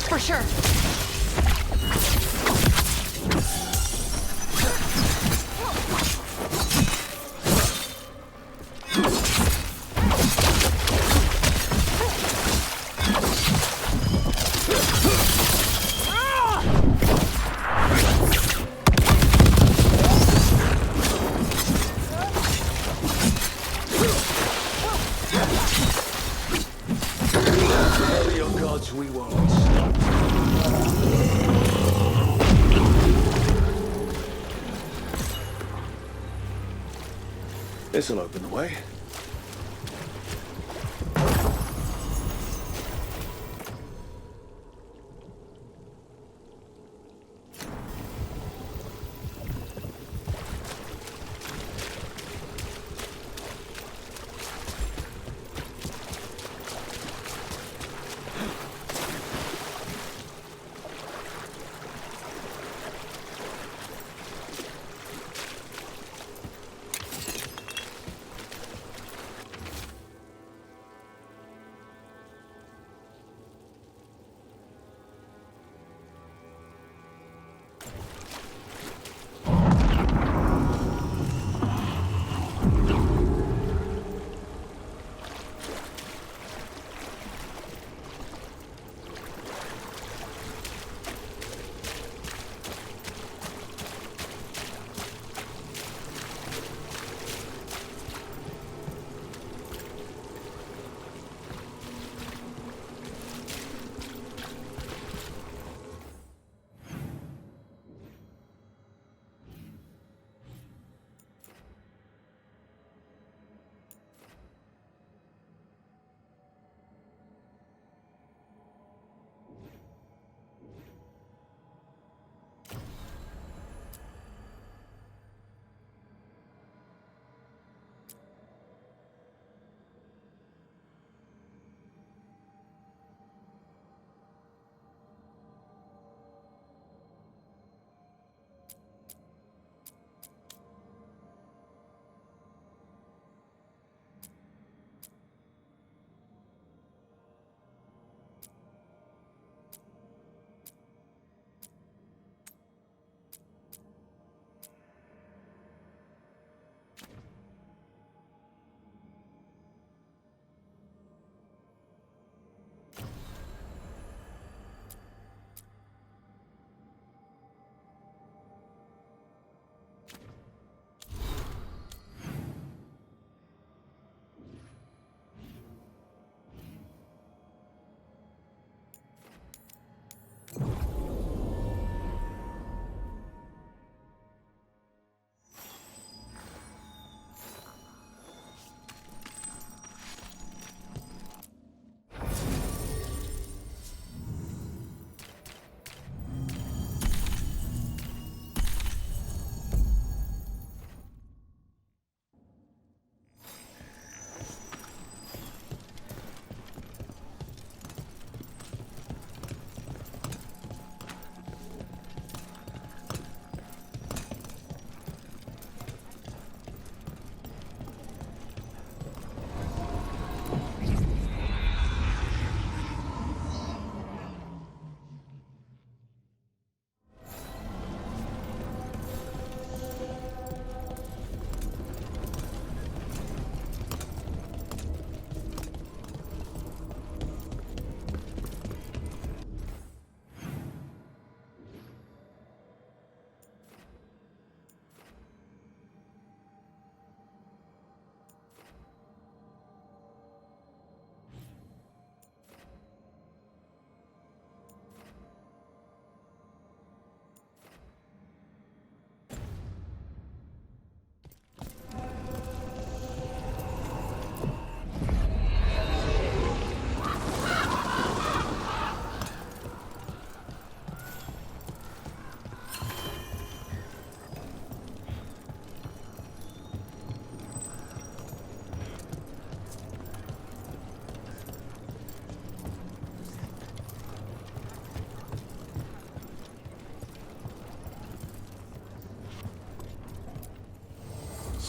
For sure. Tell your gods we won't be stopped. This'll open the way.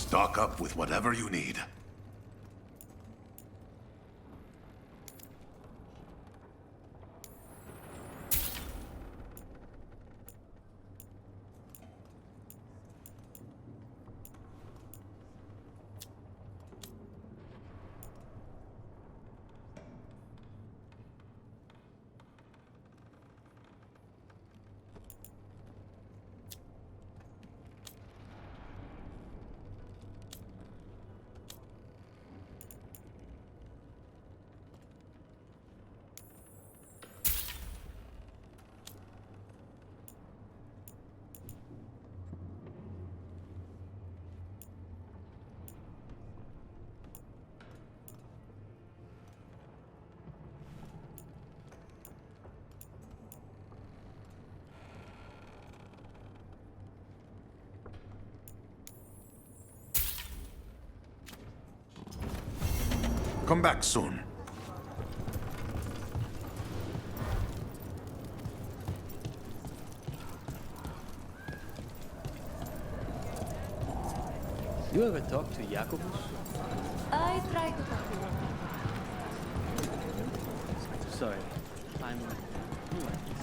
Stock up with whatever you need. Come back soon. You ever talk to Jacobus? I try to talk to him. Sorry, I'm new at this.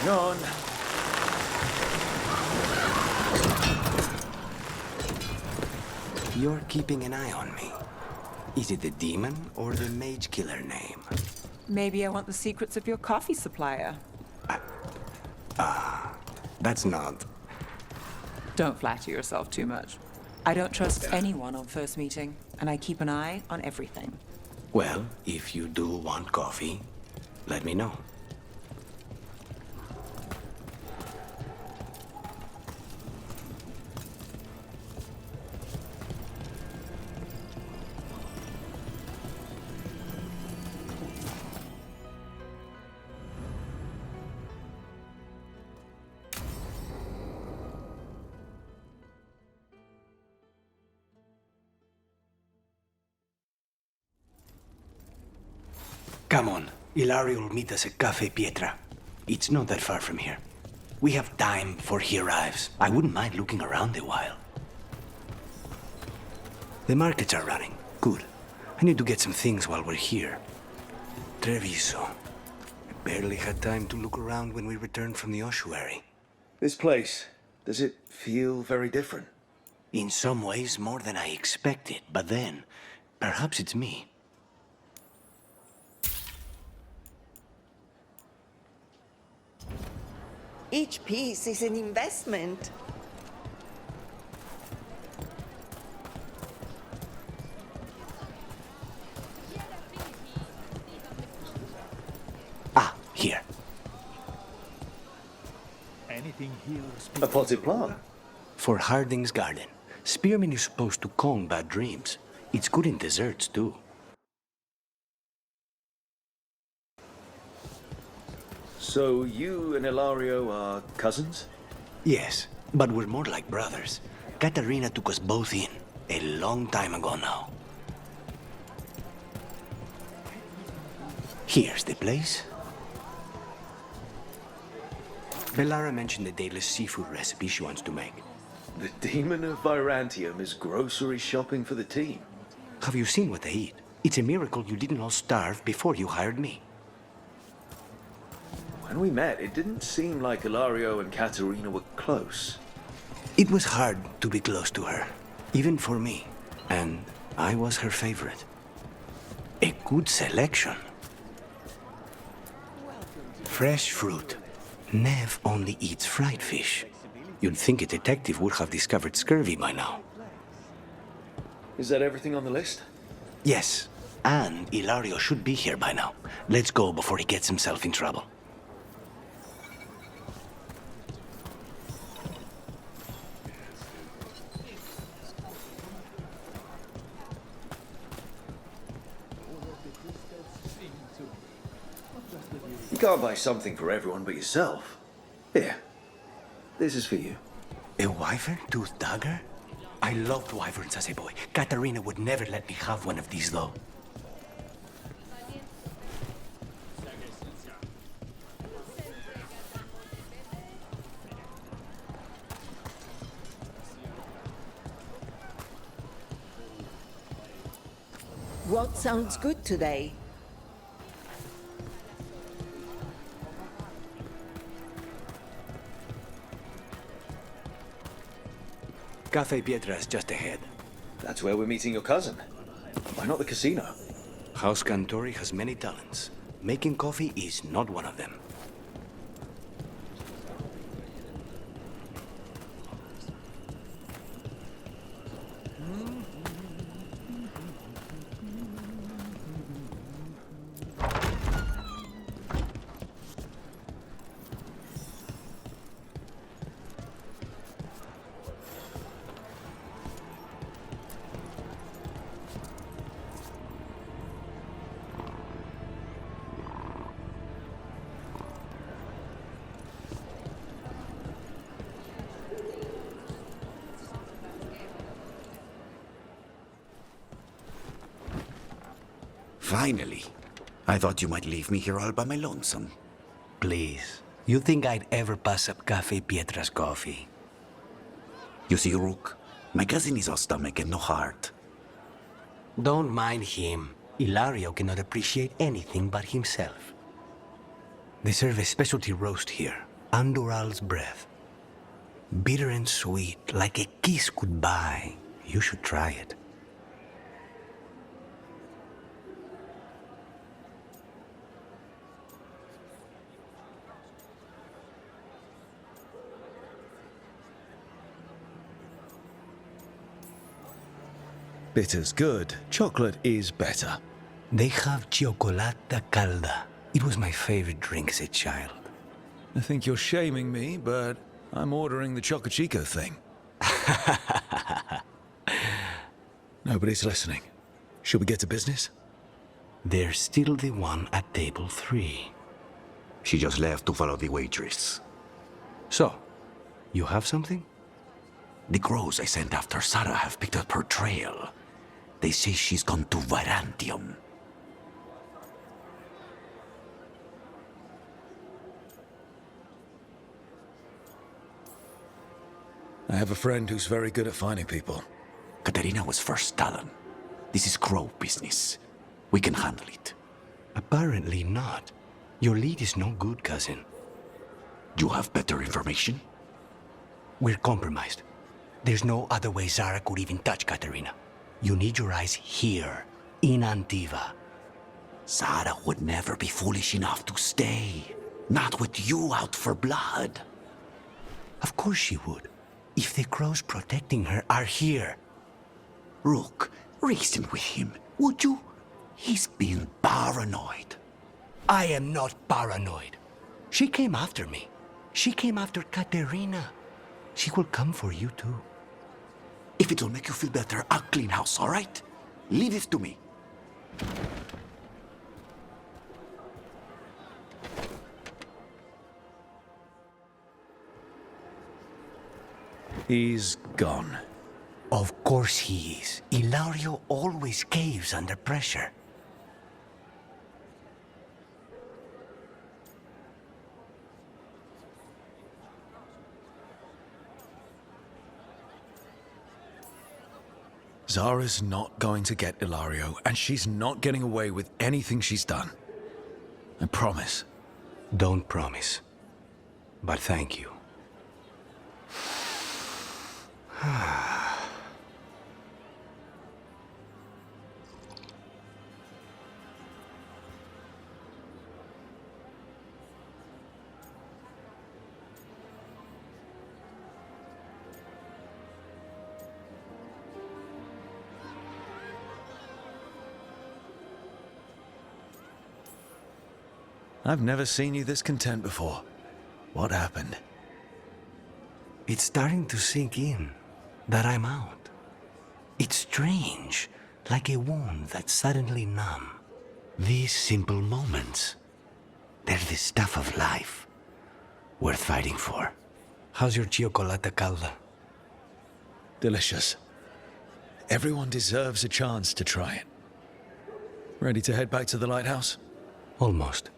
Yawn. You're keeping an eye on me. Is it the demon or the mage killer name? Maybe I want the secrets of your coffee supplier. That's not. Don't flatter yourself too much. I don't trust anyone on first meeting, and I keep an eye on everything. Well, if you do want coffee, let me know. Come on, Ilario will meet us at Cafe Pietra. It's not that far from here. We have time before he arrives. I wouldn't mind looking around a while. The markets are running. Good. I need to get some things while we're here. Treviso. I barely had time to look around when we returned from the ossuary. This place, does it feel very different? In some ways, more than I expected. But then, perhaps it's me. Each piece is an investment. Ah, here. Anything here? A potted plant? For Harding's garden. Spearmint is supposed to calm bad dreams. It's good in desserts, too. So you and Ilario are cousins? Yes, but we're more like brothers. Katarina took us both in, a long time ago now. Here's the place. Bellara mentioned the daedalus seafood recipe she wants to make. The demon of Virantium is grocery shopping for the team. Have you seen what they eat? It's a miracle you didn't all starve before you hired me. When we met, it didn't seem like Ilario and Katarina were close. It was hard to be close to her, even for me, and I was her favorite. A good selection. Fresh fruit. Nev only eats fried fish. You'd think a detective would have discovered scurvy by now. Is that everything on the list? Yes, and Ilario should be here by now. Let's go before he gets himself in trouble. You can't buy something for everyone but yourself. Here, this is for you. A wyvern-toothed dagger? I loved wyverns as a boy. Katarina would never let me have one of these, though. What sounds good today? Cafe Pietra's just ahead. That's where we're meeting your cousin. Why not the casino? House Cantori has many talents. Making coffee is not one of them. Finally. I thought you might leave me here all by my lonesome. Please. You think I'd ever pass up Cafe Pietra's coffee? You see, Rook, my cousin is all stomach and no heart. Don't mind him. Ilario cannot appreciate anything but himself. They serve a specialty roast here, Andoral's breath. Bitter and sweet, like a kiss goodbye. You should try it. Bitter's good. Chocolate is better. They have Chocolata Calda. It was my favorite drink as a child. I think you're shaming me, but I'm ordering the Choco Chico thing. Nobody's listening. Should we get to business? There's still the one at table 3. She just left to follow the waitress. So, you have something? The crows I sent after Sarah have picked up her trail. They say she's gone to Varantium. I have a friend who's very good at finding people. Katerina was first Talon. This is crow business. We can handle it. Apparently not. Your lead is no good, cousin. You have better information? We're compromised. There's no other way Zara could even touch Katerina. You need your eyes here, in Antiva. Zara would never be foolish enough to stay. Not with you out for blood. Of course she would. If the crows protecting her are here. Rook, reason with him, would you? He's being paranoid. I am not paranoid. She came after me. She came after Katerina. She will come for you too. If it'll make you feel better, I'll clean house, all right? Leave it to me. He's gone. Of course he is. Ilario always caves under pressure. Zara's not going to get Ilario, and she's not getting away with anything she's done. I promise. Don't promise. But thank you. I've never seen you this content before. What happened? It's starting to sink in that I'm out. It's strange, like a wound that's suddenly numb. These simple moments, they're the stuff of life, worth fighting for. How's your chocolate calda? Delicious. Everyone deserves a chance to try it. Ready to head back to the lighthouse? Almost.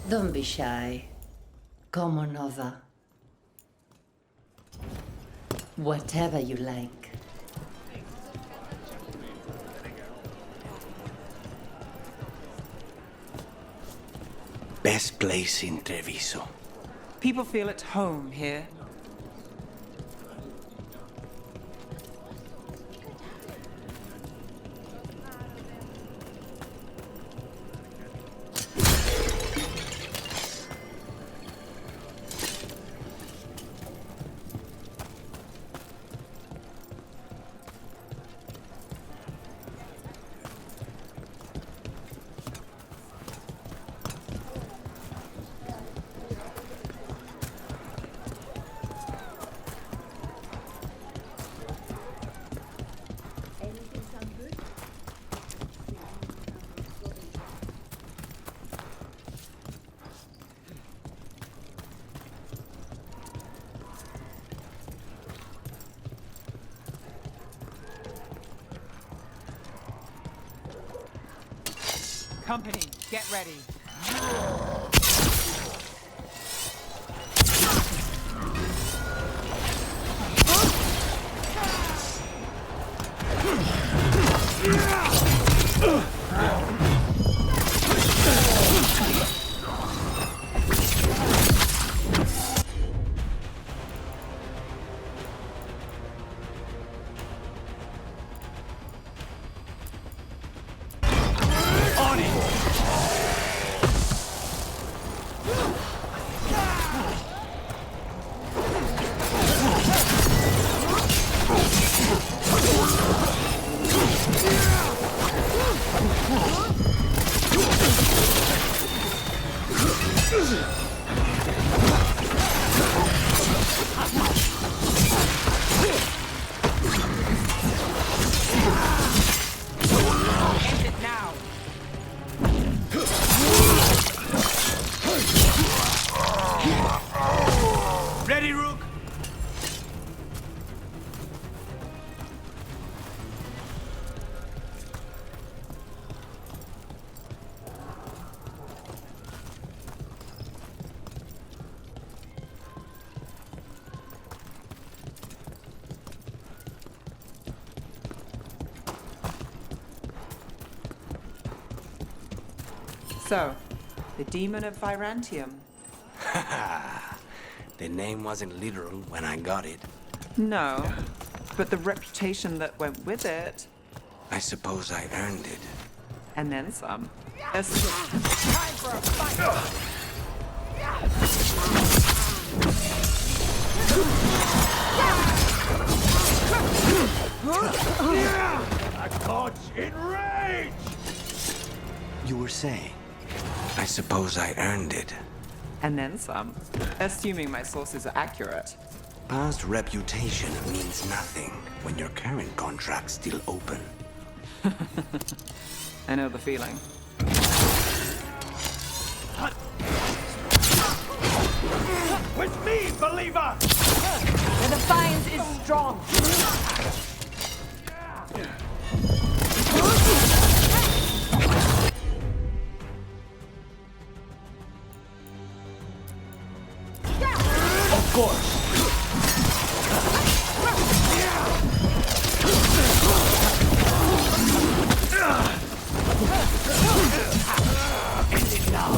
Don't be shy. Come on over. Whatever you like. Best place in Treviso. People feel at home here. company. Get ready. Ready, Rook? So, the Demon of Virantium. The name wasn't literal when I got it. No, but the reputation that went with it. I suppose I earned it. And then some. Time for a fight! A god's enraged! You were saying? I suppose I earned it. And then some. Assuming my sources are accurate. Past reputation means nothing when your current contract's still open. I know the feeling. With me, believer! The defiance is strong. Of course. End it now.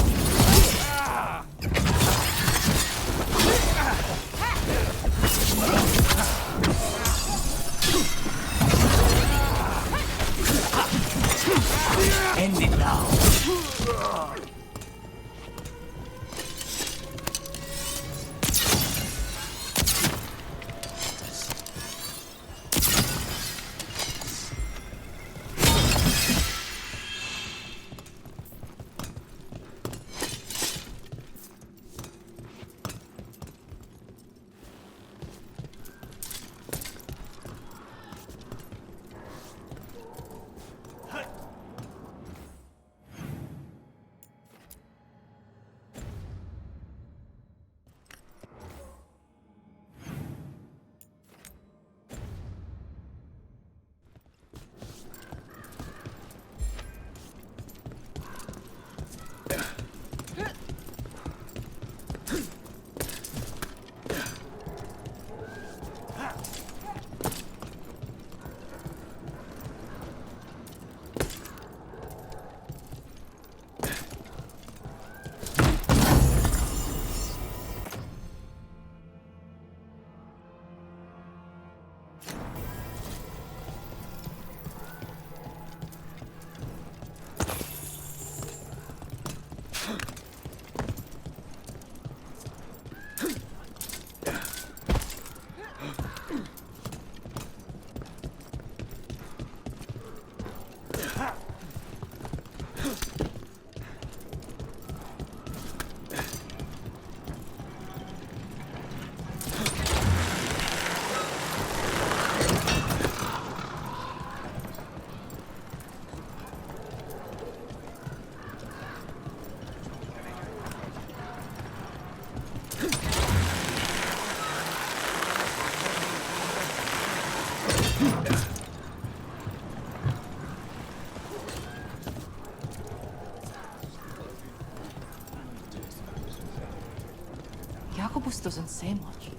Albus doesn't say much.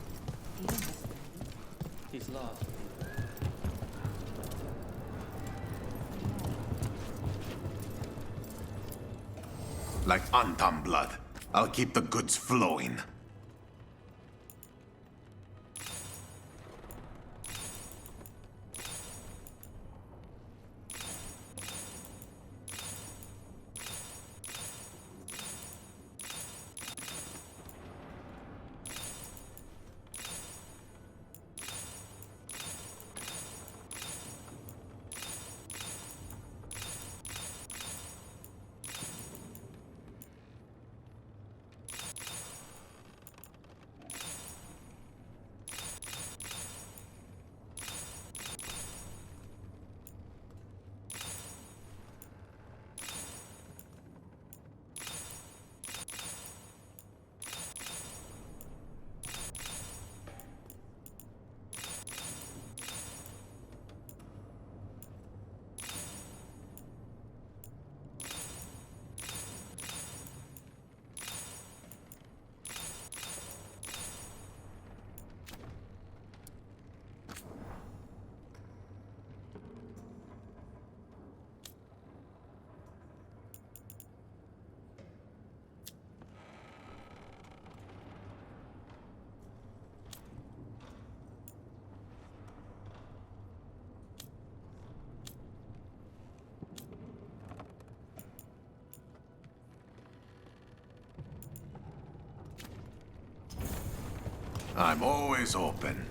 He's lost. Like Antam blood. I'll keep the goods flowing. I'm always open.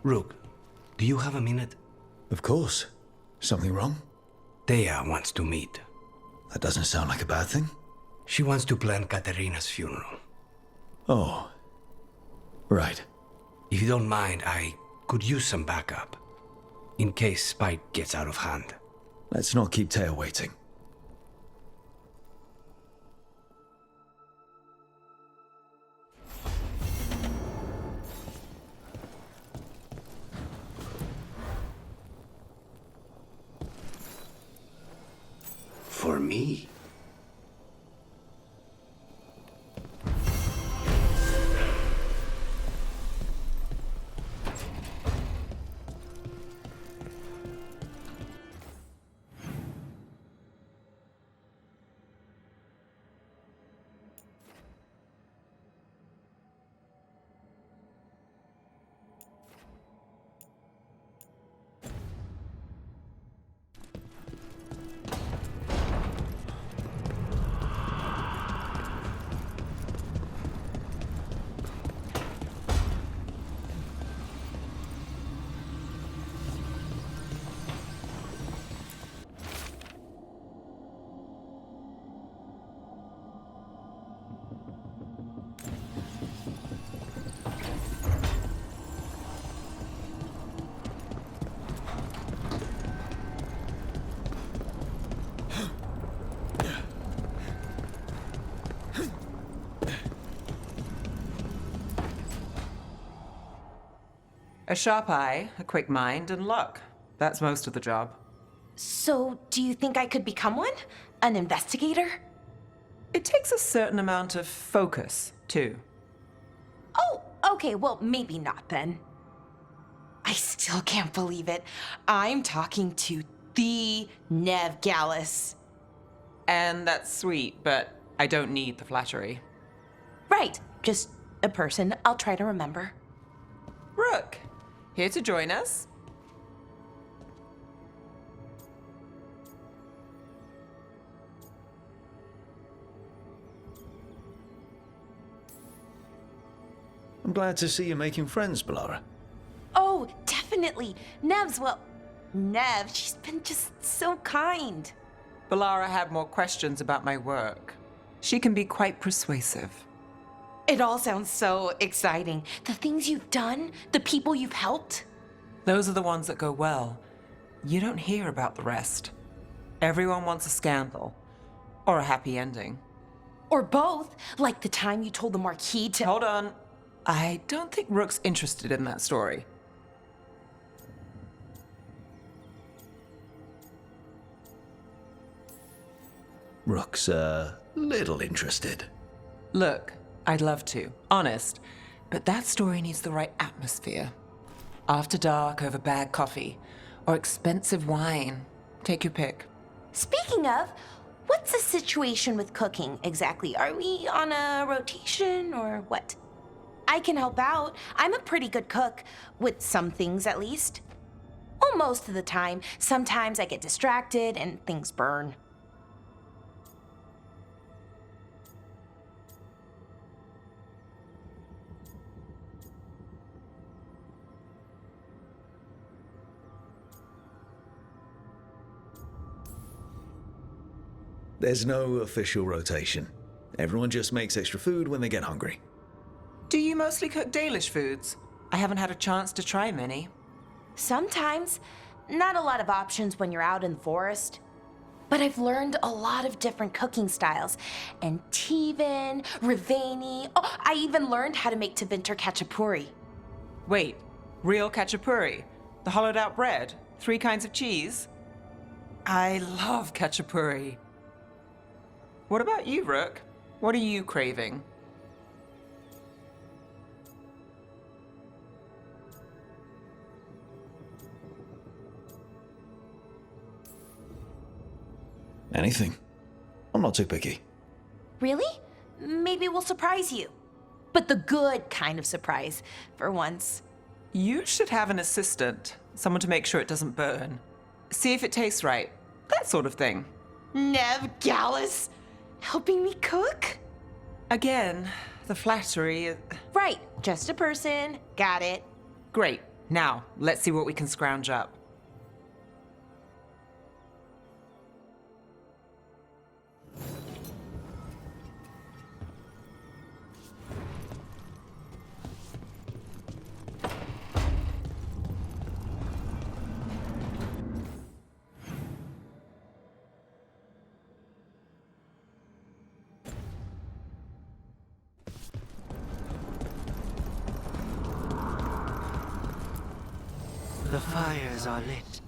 Rook, do you have a minute? Of course. Something wrong? Thea wants to meet. That doesn't sound like a bad thing. She wants to plan Katerina's funeral. Oh. Right. If you don't mind, I could use some backup. In case Spike gets out of hand. Let's not keep Taya waiting. For me? A sharp eye, a quick mind, and luck. That's most of the job. So, do you think I could become one? An investigator? It takes a certain amount of focus, too. Oh, okay, well, maybe not then. I still can't believe it. I'm talking to the Nev Gallus. And that's sweet, but I don't need the flattery. Right, just a person I'll try to remember. Rook, here to join us? I'm glad to see you making friends, Bellara. Oh, definitely. Nev, she's been just so kind. Bellara had more questions about my work. She can be quite persuasive. It all sounds so exciting. The things you've done, the people you've helped. Those are the ones that go well. You don't hear about the rest. Everyone wants a scandal. Or a happy ending. Or both, like the time you told the Marquis to— Hold on. I don't think Rook's interested in that story. Rook's a little interested. Look, I'd love to, honest, but that story needs the right atmosphere. After dark over bad coffee, or expensive wine. Take your pick. Speaking of, what's the situation with cooking exactly? Are we on a rotation or what? I can help out. I'm a pretty good cook, with some things at least. Well, most of the time. Sometimes I get distracted and things burn. There's no official rotation. Everyone just makes extra food when they get hungry. Do you mostly cook Dalish foods? I haven't had a chance to try many. Sometimes. Not a lot of options when you're out in the forest. But I've learned a lot of different cooking styles. Antivan, Rivani. Oh, I even learned how to make Tevinter Khachapuri. Wait, real khachapuri? The hollowed out bread? 3 kinds of cheese? I love khachapuri. What about you, Rook? What are you craving? Anything. I'm not too picky. Really? Maybe we'll surprise you. But the good kind of surprise, for once. You should have an assistant. Someone to make sure it doesn't burn. See if it tastes right. That sort of thing. Nev Gallus, helping me cook? Again, the flattery. Right, just a person. Got it. Great. Now, let's see what we can scrounge up. The fires are lit.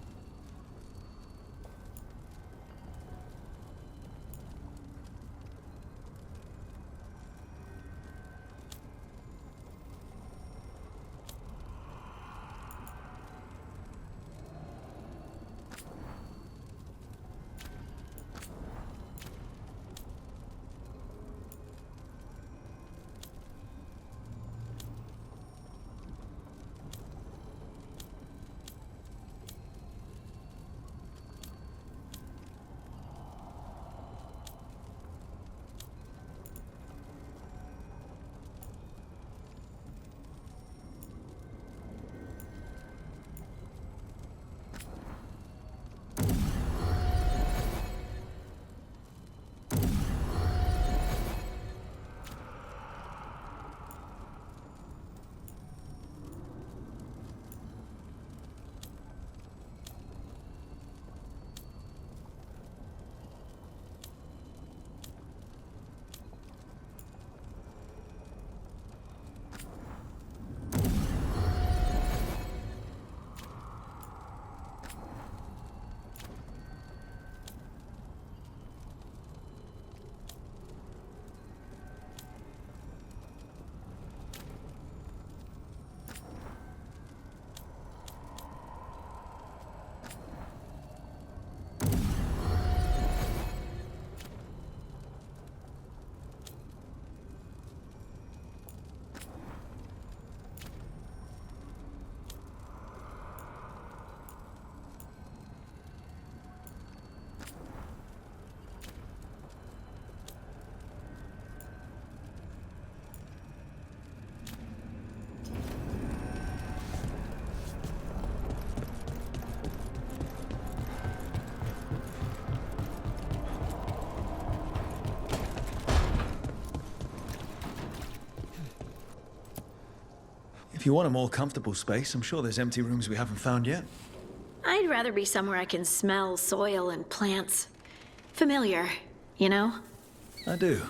If you want a more comfortable space, I'm sure there's empty rooms we haven't found yet. I'd rather be somewhere I can smell soil and plants. Familiar, you know? I do.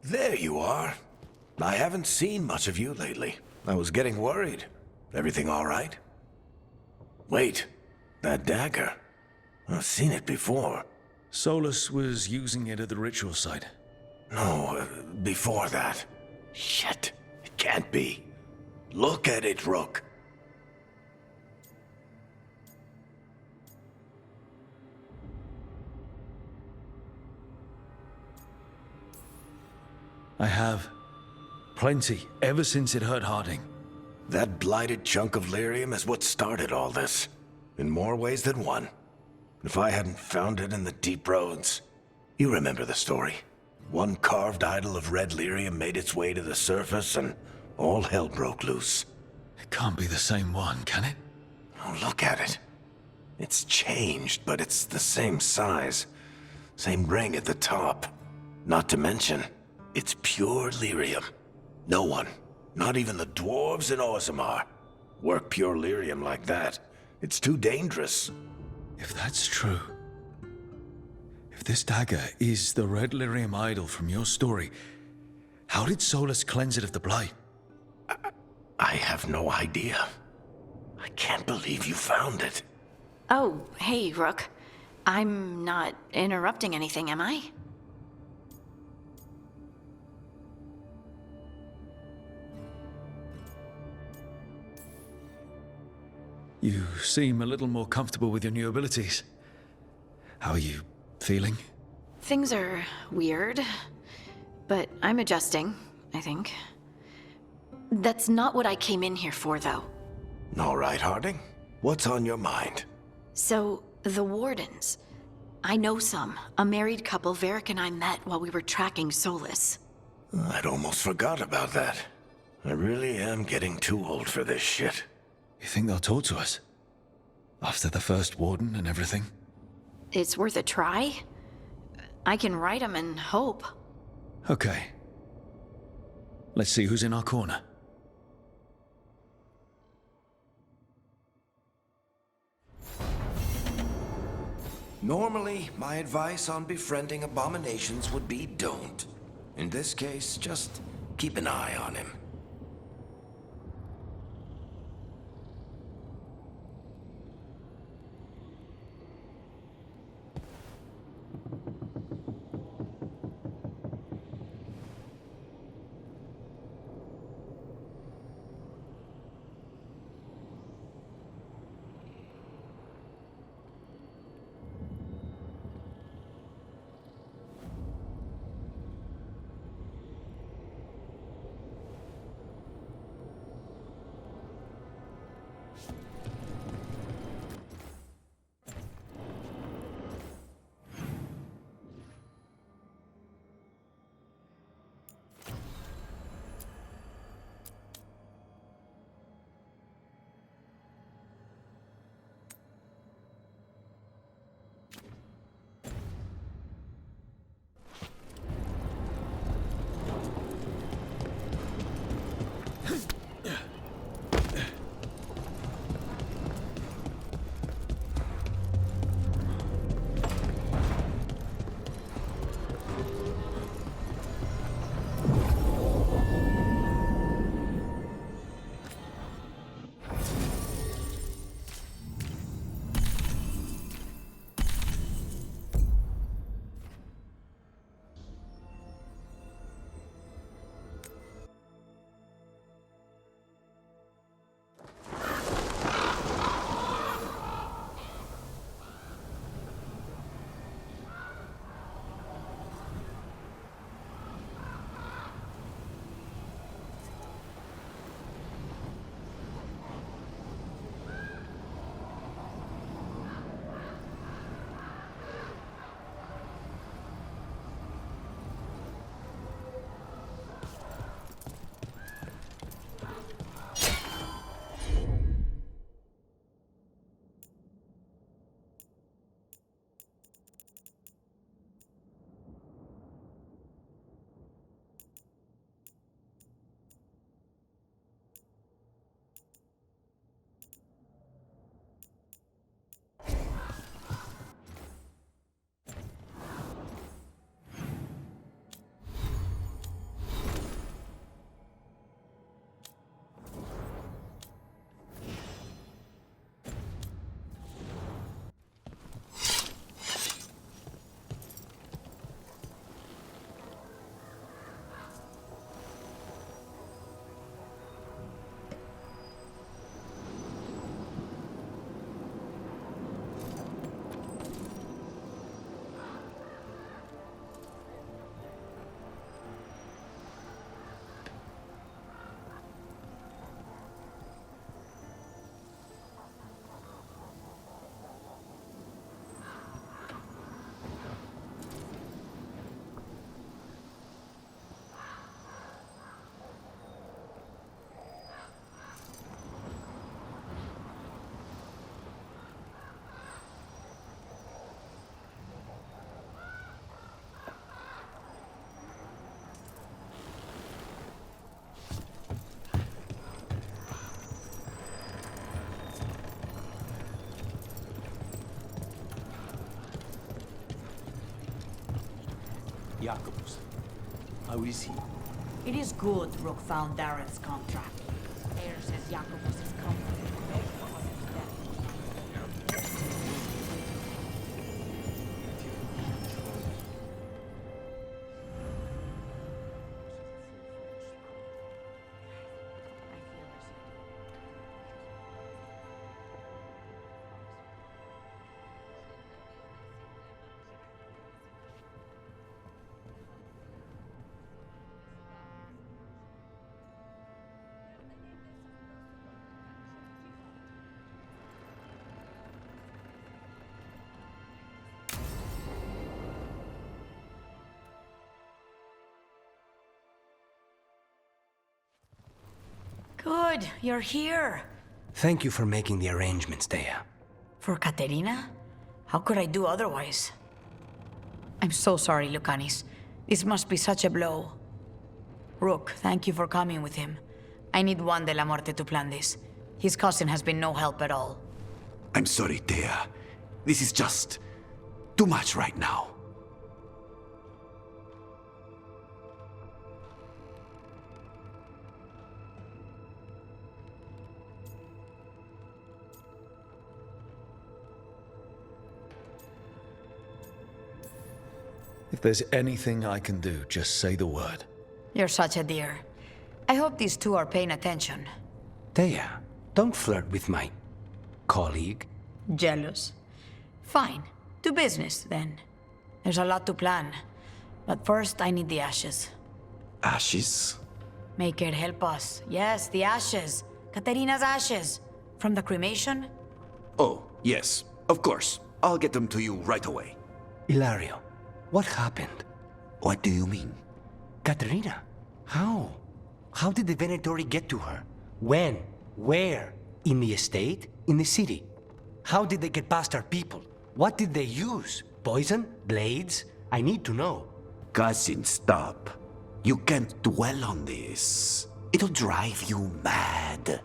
There you are. I haven't seen much of you lately. I was getting worried. Everything all right? Wait, that dagger. I've seen it before. Solus was using it at the ritual site. No, before that. Shit, it can't be. Look at it, Rook. I have. Plenty, ever since it hurt Harding. That blighted chunk of lyrium is what started all this. In more ways than one. If I hadn't found it in the deep roads... You remember the story. One carved idol of red lyrium made its way to the surface and all hell broke loose. It can't be the same one, can it? Oh, look at it. It's changed, but it's the same size. Same ring at the top. Not to mention, it's pure lyrium. No one, not even the dwarves in Orzammar, work pure lyrium like that. It's too dangerous. If that's true... If this dagger is the red lyrium idol from your story, how did Solus cleanse it of the blight? I have no idea. I can't believe you found it. Oh, hey, Rook. I'm not interrupting anything, am I? You seem a little more comfortable with your new abilities. How are you feeling? Things are weird, but I'm adjusting, I think. That's not what I came in here for, though. All right, Harding. What's on your mind? So, the Wardens. I know some. A married couple Varric and I met while we were tracking Solus. I'd almost forgot about that. I really am getting too old for this shit. You think they'll talk to us? After the first Warden and everything? It's worth a try. I can write them and hope. Okay. Let's see who's in our corner. Normally, my advice on befriending abominations would be don't. In this case, just keep an eye on him. Jacobus. How is he? It is good Rook found Darren's contract. Air says Jacobus is comforted to beg for his death. Good, you're here. Thank you for making the arrangements, Dea. For Katerina? How could I do otherwise? I'm so sorry, Lucanis. This must be such a blow. Rook, thank you for coming with him. I need Juan de la Muerte to plan this. His cousin has been no help at all. I'm sorry, Dea. This is just too much right now. If there's anything I can do, just say the word. You're such a dear. I hope these two are paying attention. Dea, don't flirt with my colleague. Jealous. Fine. To business, then. There's a lot to plan. But first, I need the ashes. Ashes? Make it help us. Yes, the ashes. Katerina's ashes. From the cremation? Oh, yes, of course. I'll get them to you right away. Ilario, what happened? What do you mean? Katerina, how? How did the Venatori get to her? When? Where? In the estate? In the city? How did they get past our people? What did they use? Poison? Blades? I need to know. Cousin, stop. You can't dwell on this. It'll drive you mad.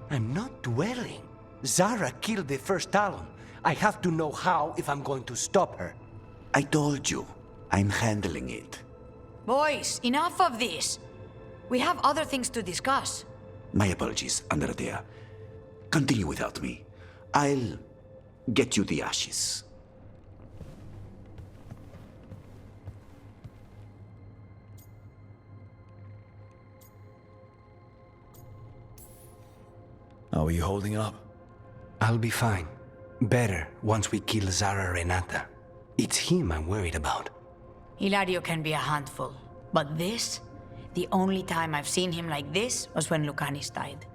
I'm not dwelling. Zara killed the first Talon. I have to know how if I'm going to stop her. I told you, I'm handling it. Boys, enough of this. We have other things to discuss. My apologies, Andradea. Continue without me. I'll get you the ashes. How are you holding up? I'll be fine. Better once we kill Zara Renata. It's him I'm worried about. Hilario can be a handful. But this? The only time I've seen him like this was when Lucanis died.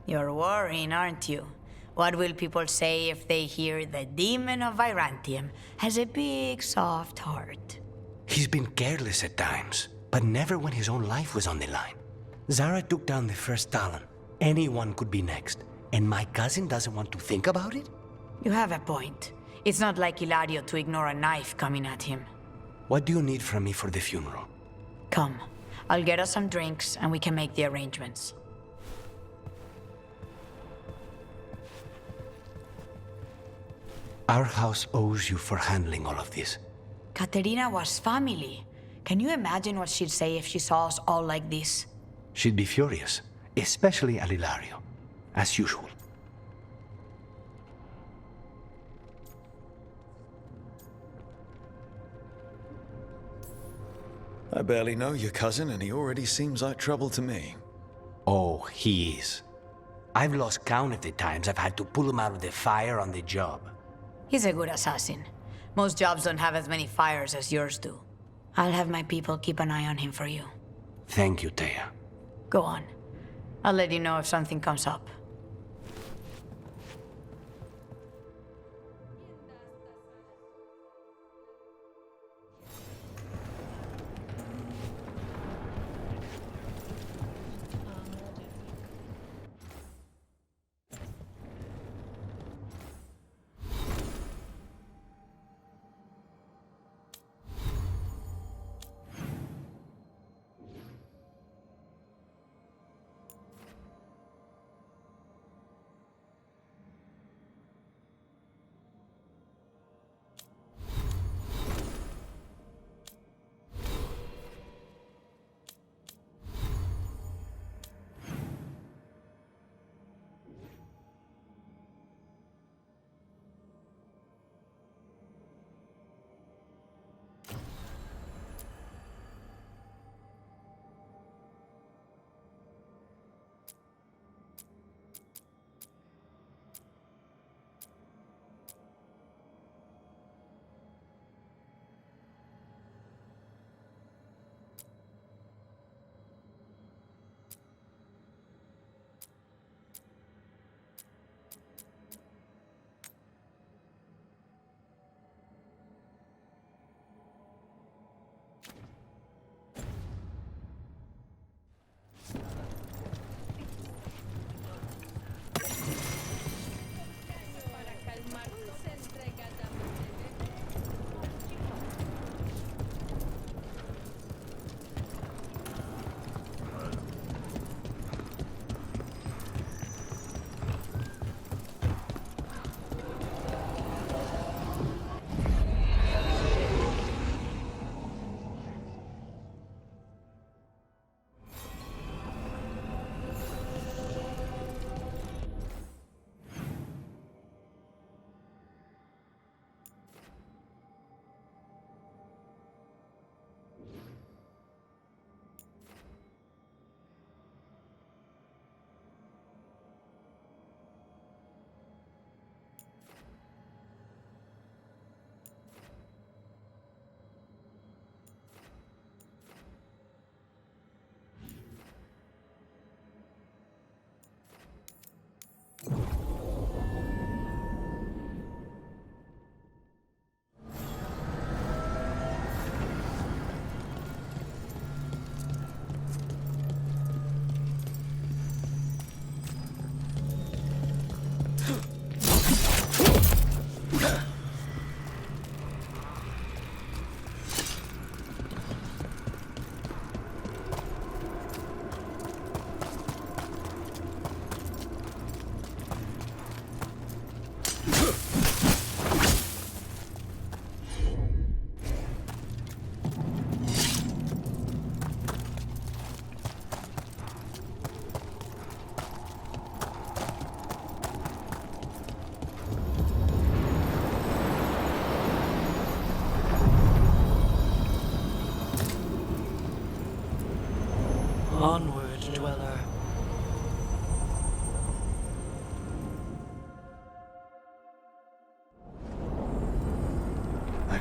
You're worrying, aren't you? What will people say if they hear the demon of Virantium has a big, soft heart? He's been careless at times, but never when his own life was on the line. Zara took down the first Talon. Anyone could be next. And my cousin doesn't want to think about it? You have a point. It's not like Hilario to ignore a knife coming at him. What do you need from me for the funeral? Come. I'll get us some drinks and we can make the arrangements. Our house owes you for handling all of this. Katerina was family. Can you imagine what she'd say if she saw us all like this? She'd be furious, especially at Hilario, as usual. I barely know your cousin, and he already seems like trouble to me. Oh, he is. I've lost count of the times I've had to pull him out of the fire on the job. He's a good assassin. Most jobs don't have as many fires as yours do. I'll have my people keep an eye on him for you. Thank you, Dea. Go on. I'll let you know if something comes up.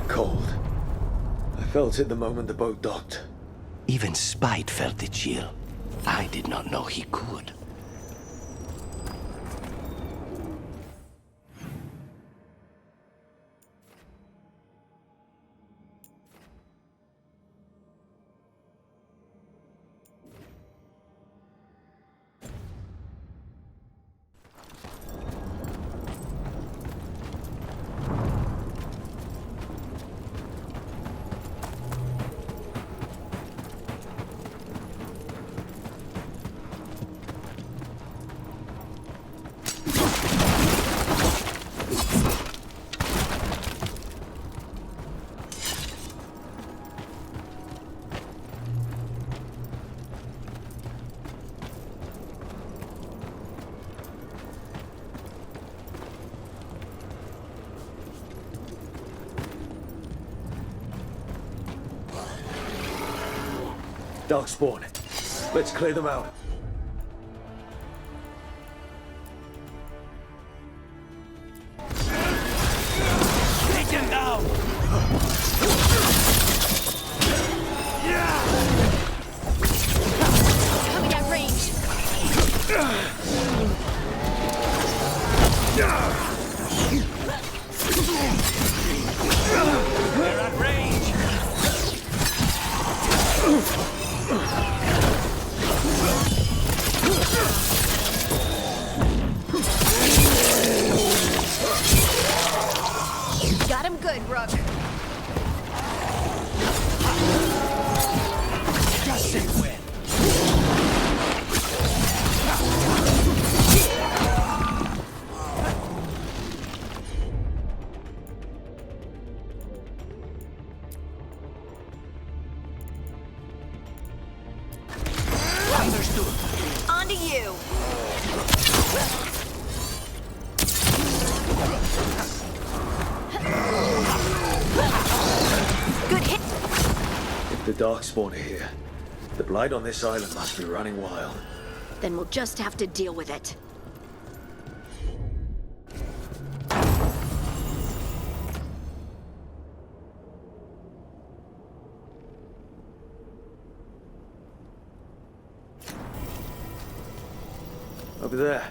Cold. I felt it the moment the boat docked. Even Spite felt the chill. I did not know he could. Darkspawn. Let's clear them out. Take him down! Coming at range. They're at range! Got him good, Rook. Just say when. Understood. On to you. Good hit. If the Darkspawn are here, the blight on this island must be running wild. Then we'll just have to deal with it. Over there.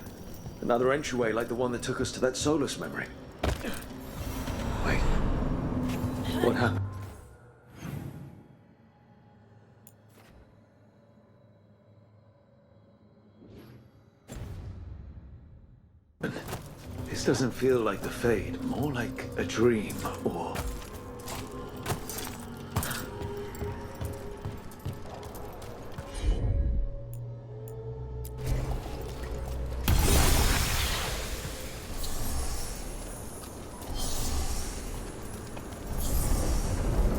Another entryway like the one that took us to that Solus memory. Wait. What happened? This doesn't feel like the Fade, more like a dream, or...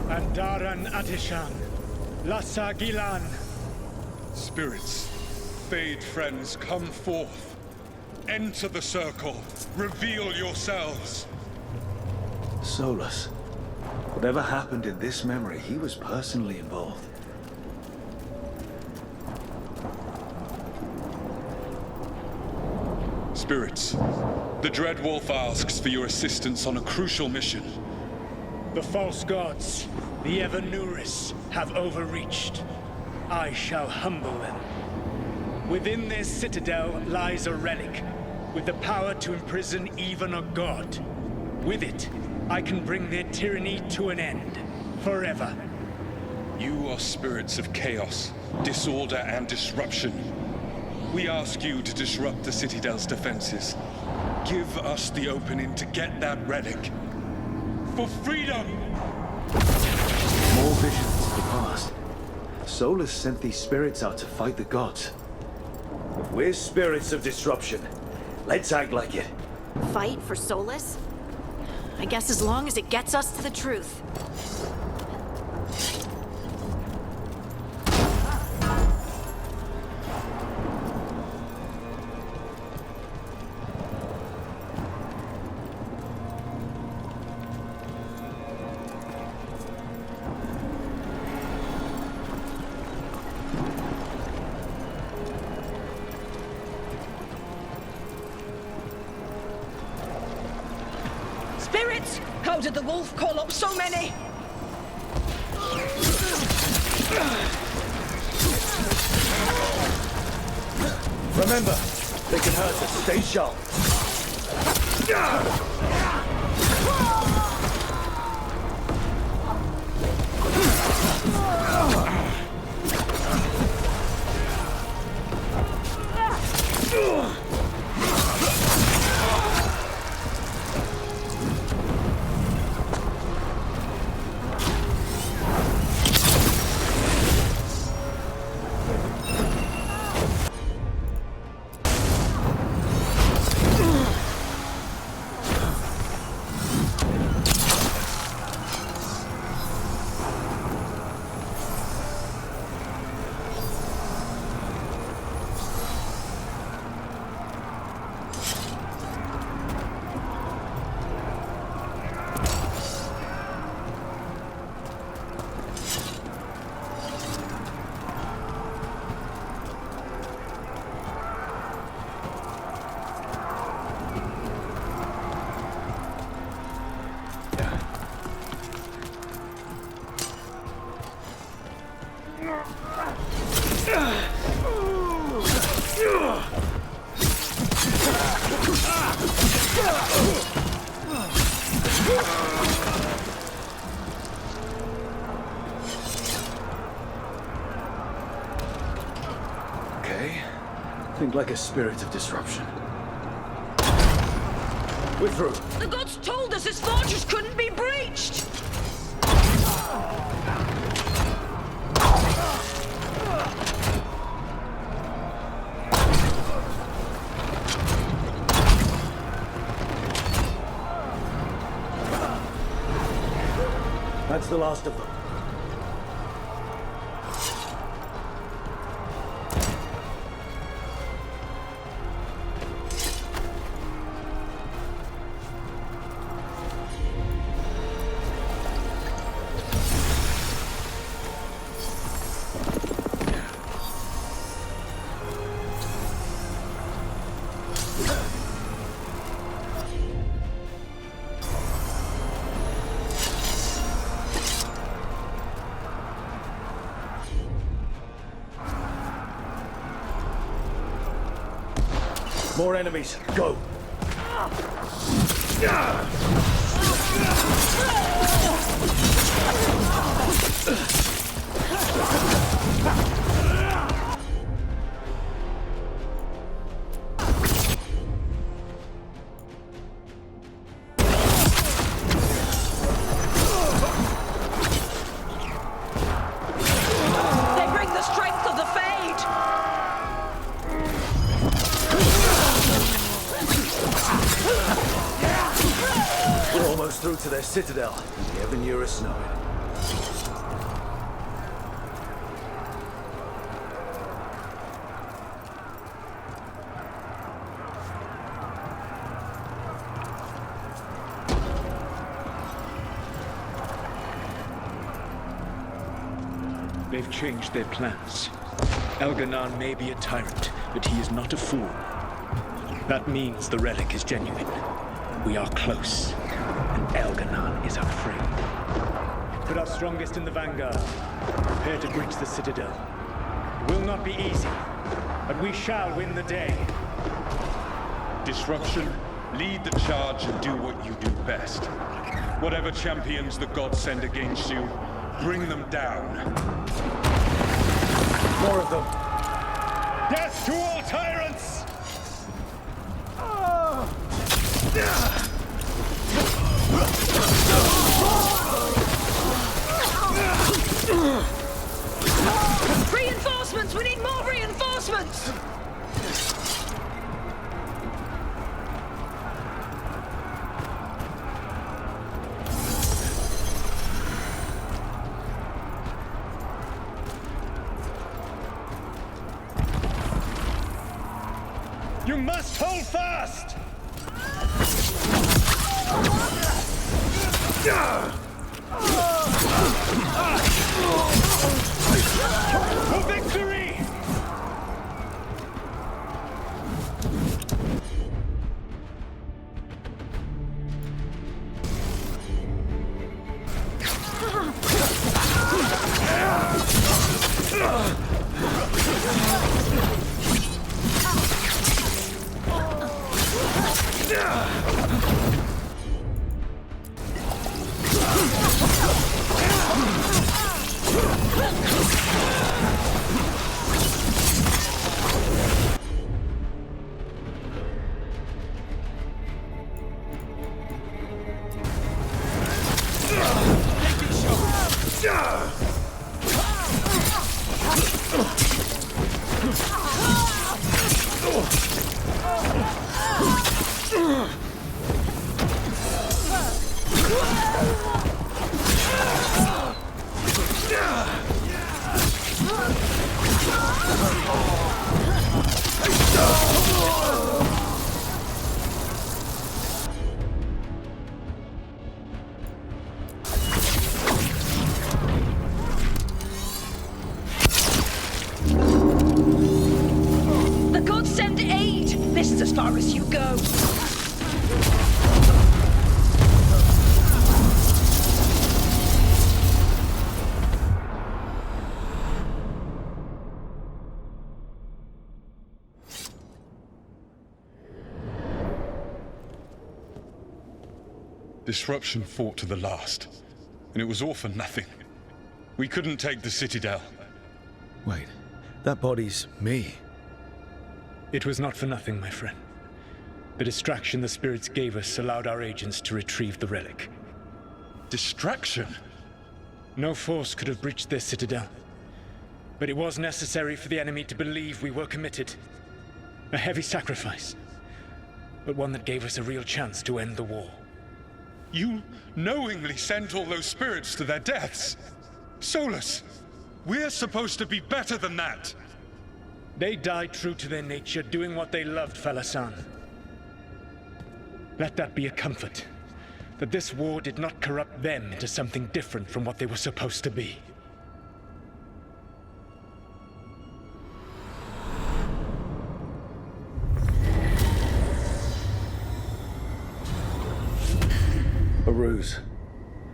Andaran Atishan, Lassa Gilan. Spirits, Fade friends, come forth. Enter the circle. Reveal yourselves. Solus. Whatever happened in this memory, he was personally involved. Spirits, the Dread Wolf asks for your assistance on a crucial mission. The false gods, the Evanuris, have overreached. I shall humble them. Within this citadel lies a relic, with the power to imprison even a god. With it, I can bring their tyranny to an end, forever. You are spirits of chaos, disorder, and disruption. We ask you to disrupt the Citadel's defenses. Give us the opening to get that relic. For freedom! More visions of the past. Solus sent these spirits out to fight the gods. We're spirits of disruption. Let's act like it. Fight for Solus? I guess as long as it gets us to the truth. Spirits! How did the wolf call up so many? Remember, they can hurt us. Stay sharp. Okay. Think like a spirit of disruption. We're through. The gods told us this fortress couldn't be breached! That's the last of them. More enemies. Go. They bring the strength of the Fade! We're almost through to their citadel, and the Evanurus know it. They've changed their plans. Elganon may be a tyrant, but he is not a fool. That means the relic is genuine. We are close, and Elganon is afraid. Put our strongest in the vanguard. Prepare to breach the citadel. It will not be easy, but we shall win the day. Disruption, lead the charge and do what you do best. Whatever champions the gods send against you, bring them down. More of them. Death to all tyrants! Reinforcements! We need more reinforcements! You must hold fast! For victory! The gods send aid! This is as far as you go. Disruption fought to the last, and it was all for nothing. We couldn't take the Citadel. Wait, that body's me. It was not for nothing, my friend. The distraction the spirits gave us allowed our agents to retrieve the relic. Distraction? No force could have breached this Citadel. But it was necessary for the enemy to believe we were committed. A heavy sacrifice, but one that gave us a real chance to end the war. You knowingly sent all those spirits to their deaths. Solus, we're supposed to be better than that. They died true to their nature, doing what they loved, Falasan. Let that be a comfort, that this war did not corrupt them into something different from what they were supposed to be. A ruse.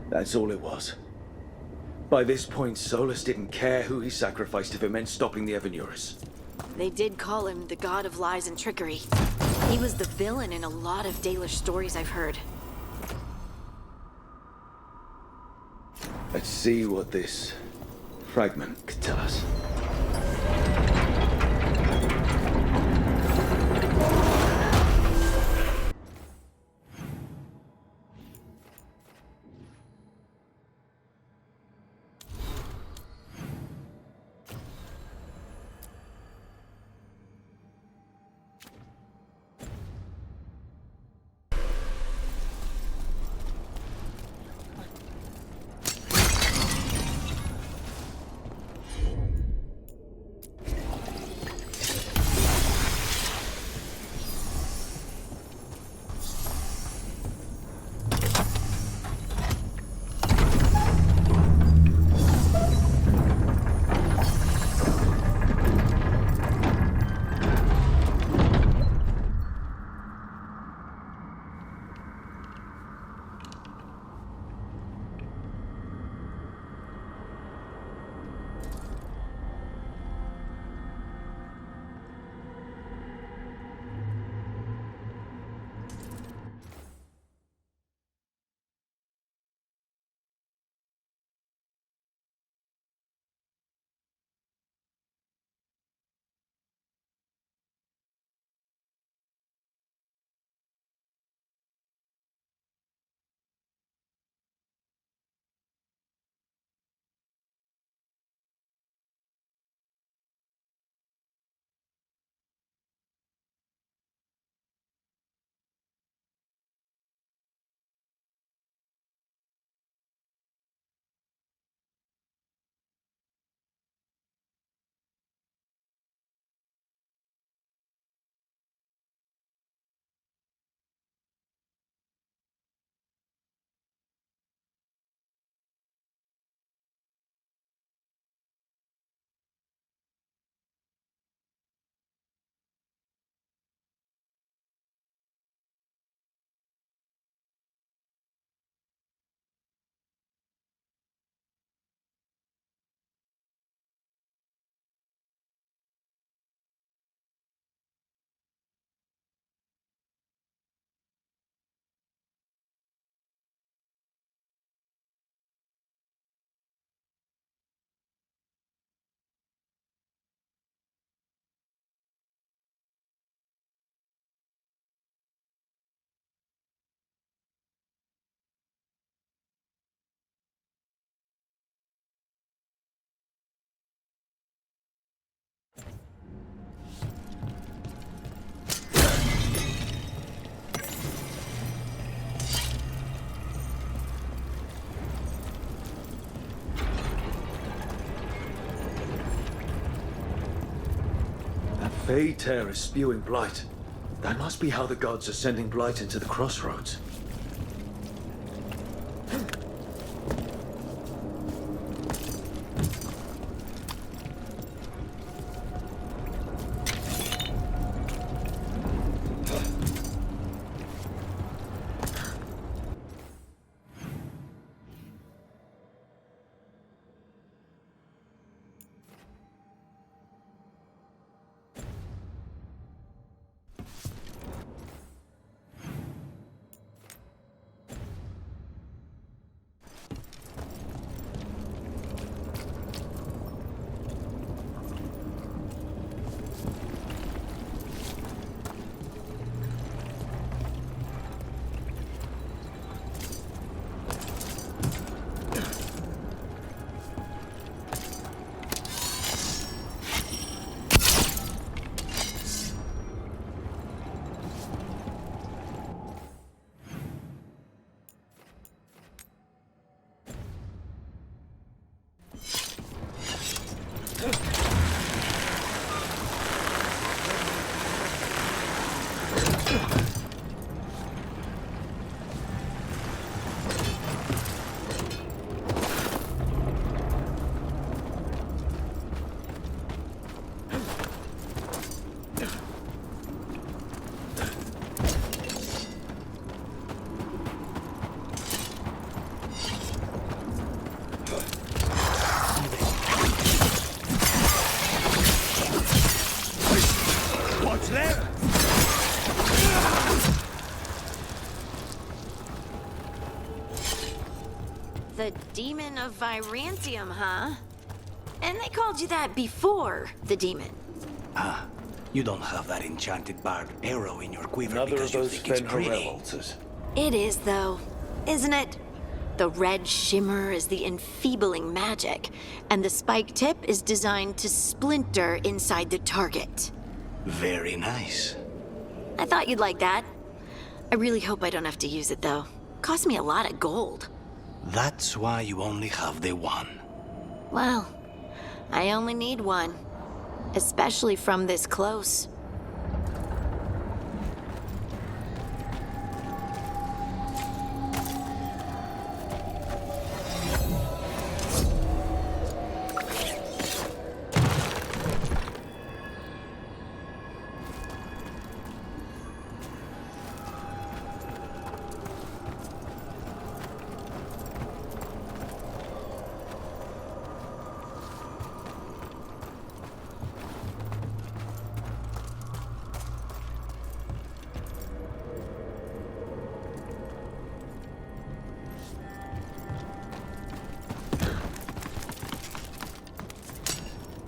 That's all it was. By this point, Solus didn't care who he sacrificed if it meant stopping the Evanurus. They did call him the god of lies and trickery. He was the villain in a lot of Dalish stories I've heard. Let's see what this fragment could tell us. Fey tear is spewing blight. That must be how the gods are sending blight into the crossroads. The Demon of Virantium, huh? And they called you that before the demon. Ah, you don't have that enchanted barbed arrow in your quiver Another because of you those think it's Fenrir pretty. altars. It is, though, isn't it? The red shimmer is the enfeebling magic, and the spike tip is designed to splinter inside the target. Very nice. I thought you'd like that. I really hope I don't have to use it, though. Cost me a lot of gold. That's why you only have the one. Well, I only need one. Especially from this close.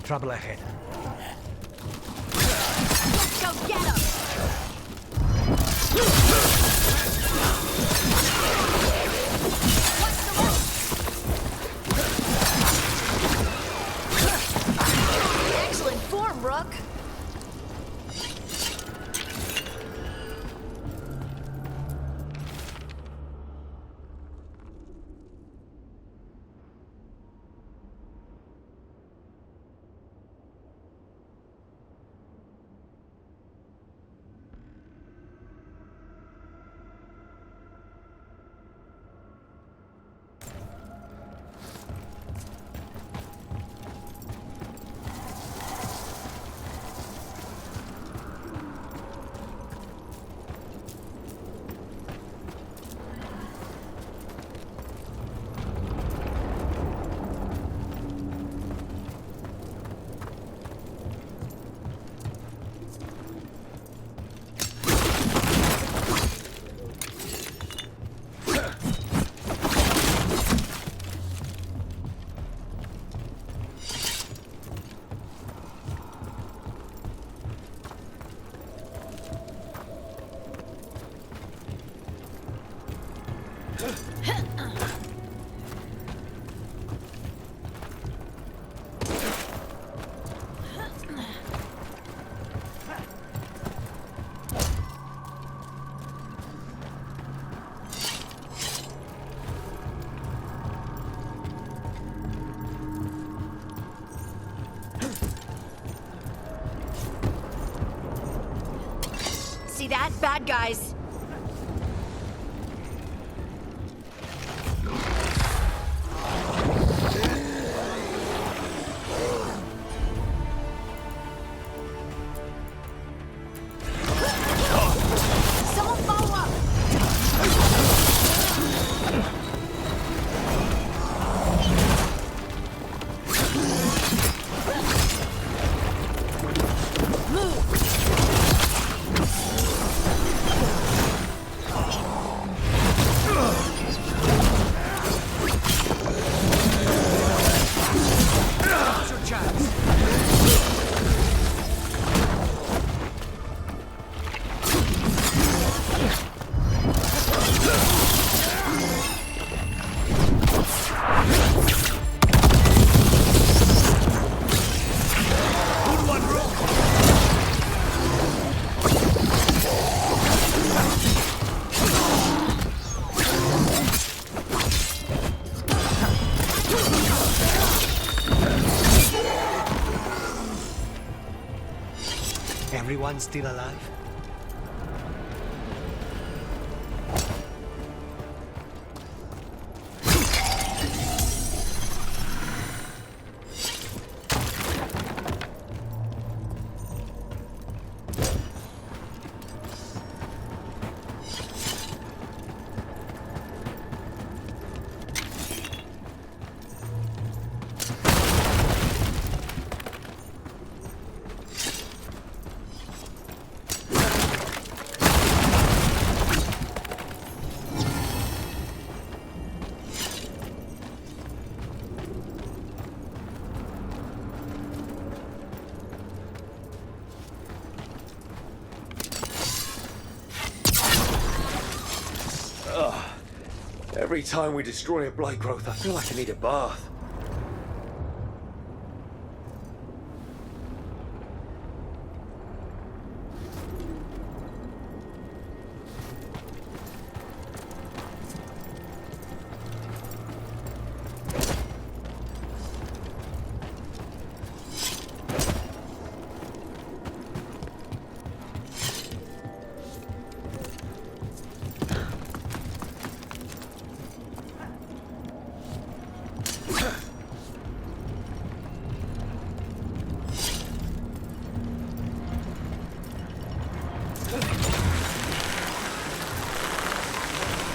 Trouble ahead. Let's go get him! Excellent form, Rook. past bad guys. Someone follow up! Everyone still alive? Every time we destroy a blight growth, I feel like I need a bath.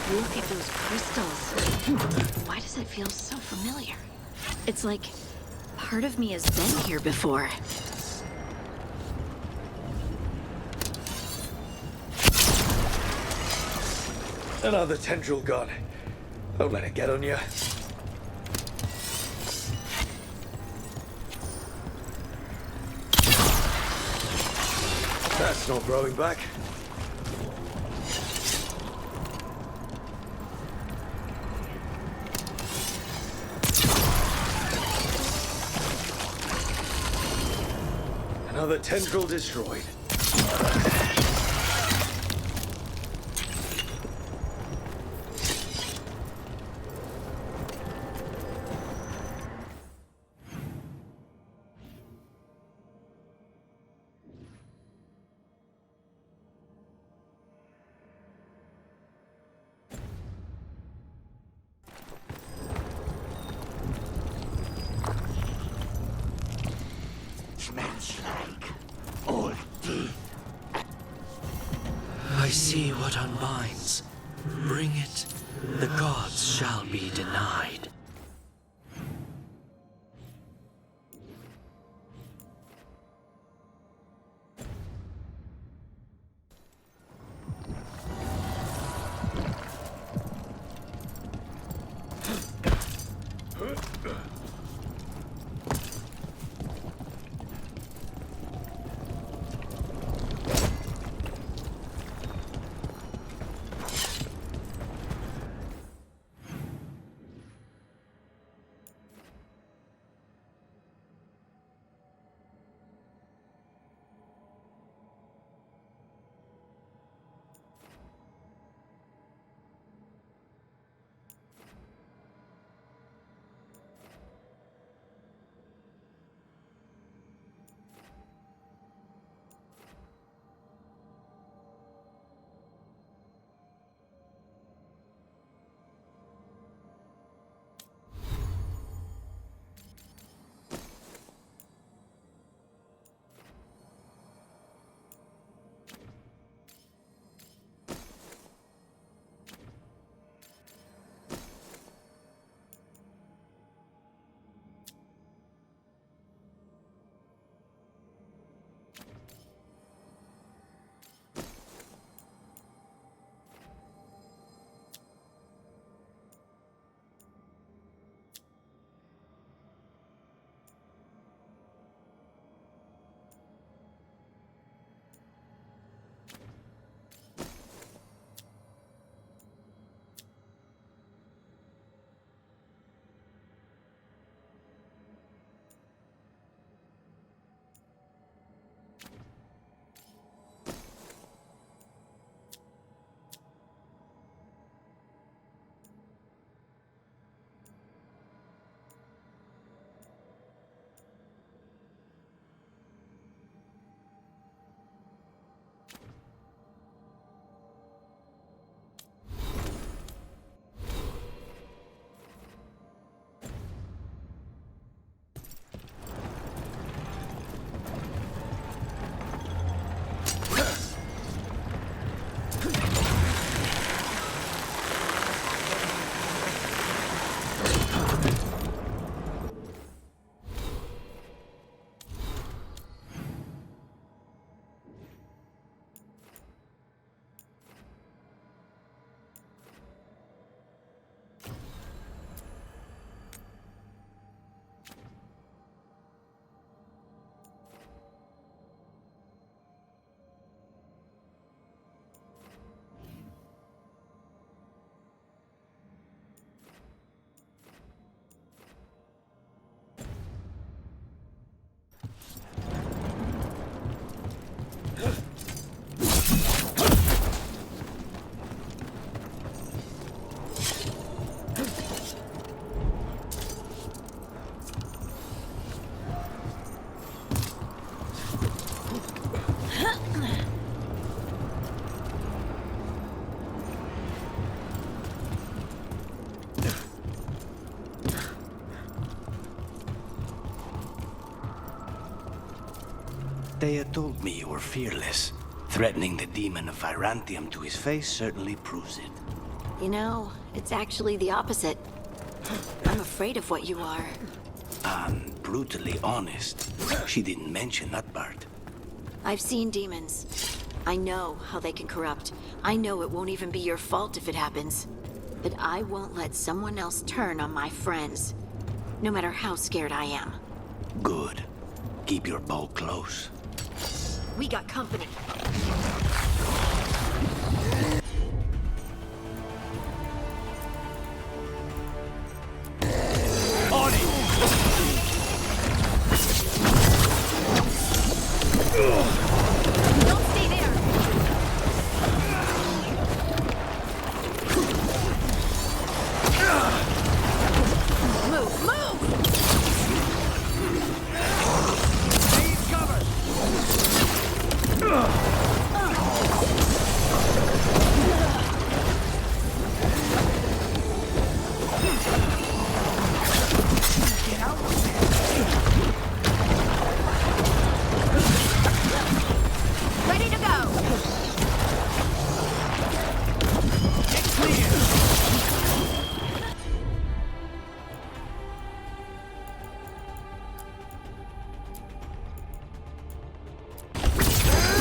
Look at those crystals. Why does it feel so familiar? It's like part of me has been here before. Another tendril gun. Don't let it get on you. That's not growing back. Another tendril destroyed. Smells like old tea. I see what unbinds. Bring it, the gods shall be denied. Aranthea told me you were fearless. Threatening the demon of Virantium to his face certainly proves it. You know, it's actually the opposite. I'm afraid of what you are. I'm brutally honest. She didn't mention that part. I've seen demons. I know how they can corrupt. I know it won't even be your fault if it happens. But I won't let someone else turn on my friends. No matter how scared I am. Good. Keep your bow close. We got company. On it! Don't stay there! Move, move! Take cover! Get out of Ready to go! Get clear!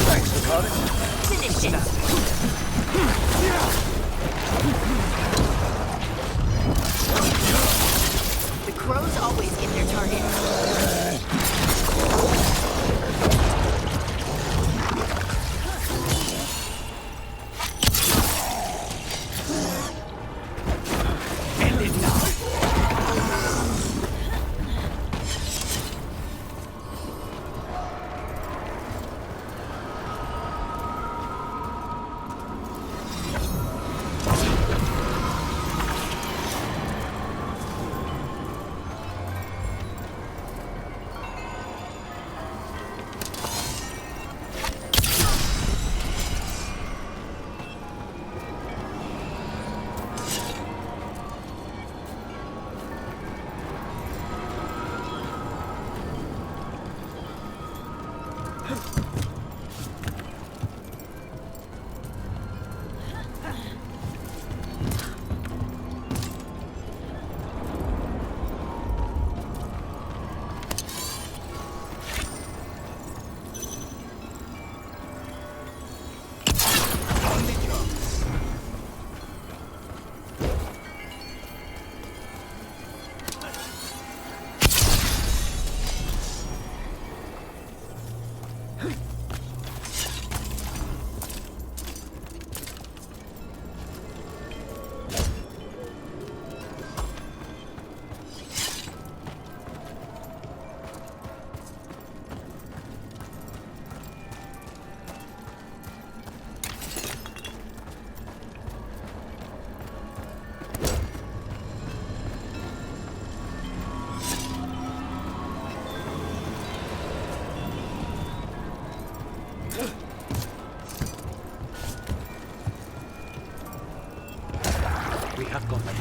Thanks for calling. Finish it! The crows always get their target. End it now! We have company.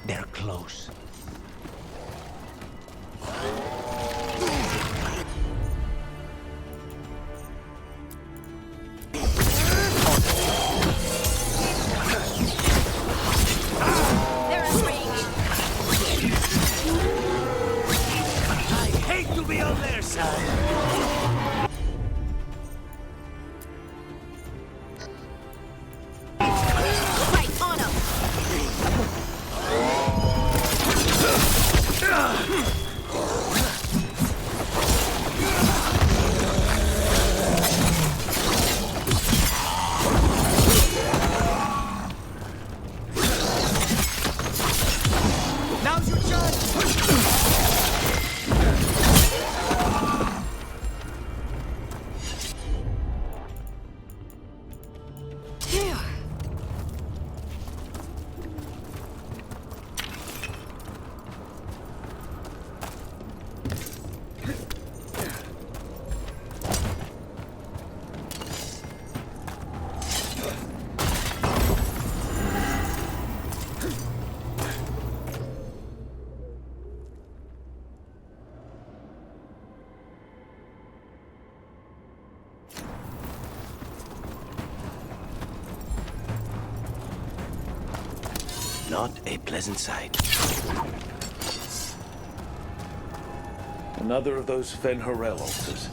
They're close. They're in range. I hate to be on their side. Right on them. Now's your chance. Phew. Not a pleasant sight. Another of those Fen-Harel altars.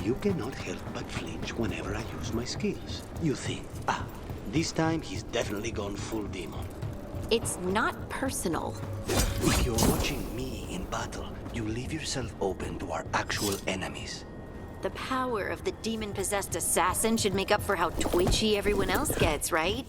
You cannot help but flinch whenever I use my skills. You think, this time he's definitely gone full demon. It's not personal. If you're watching me in battle, you leave yourself open to our actual enemies. The power of the demon-possessed assassin should make up for how twitchy everyone else gets, right?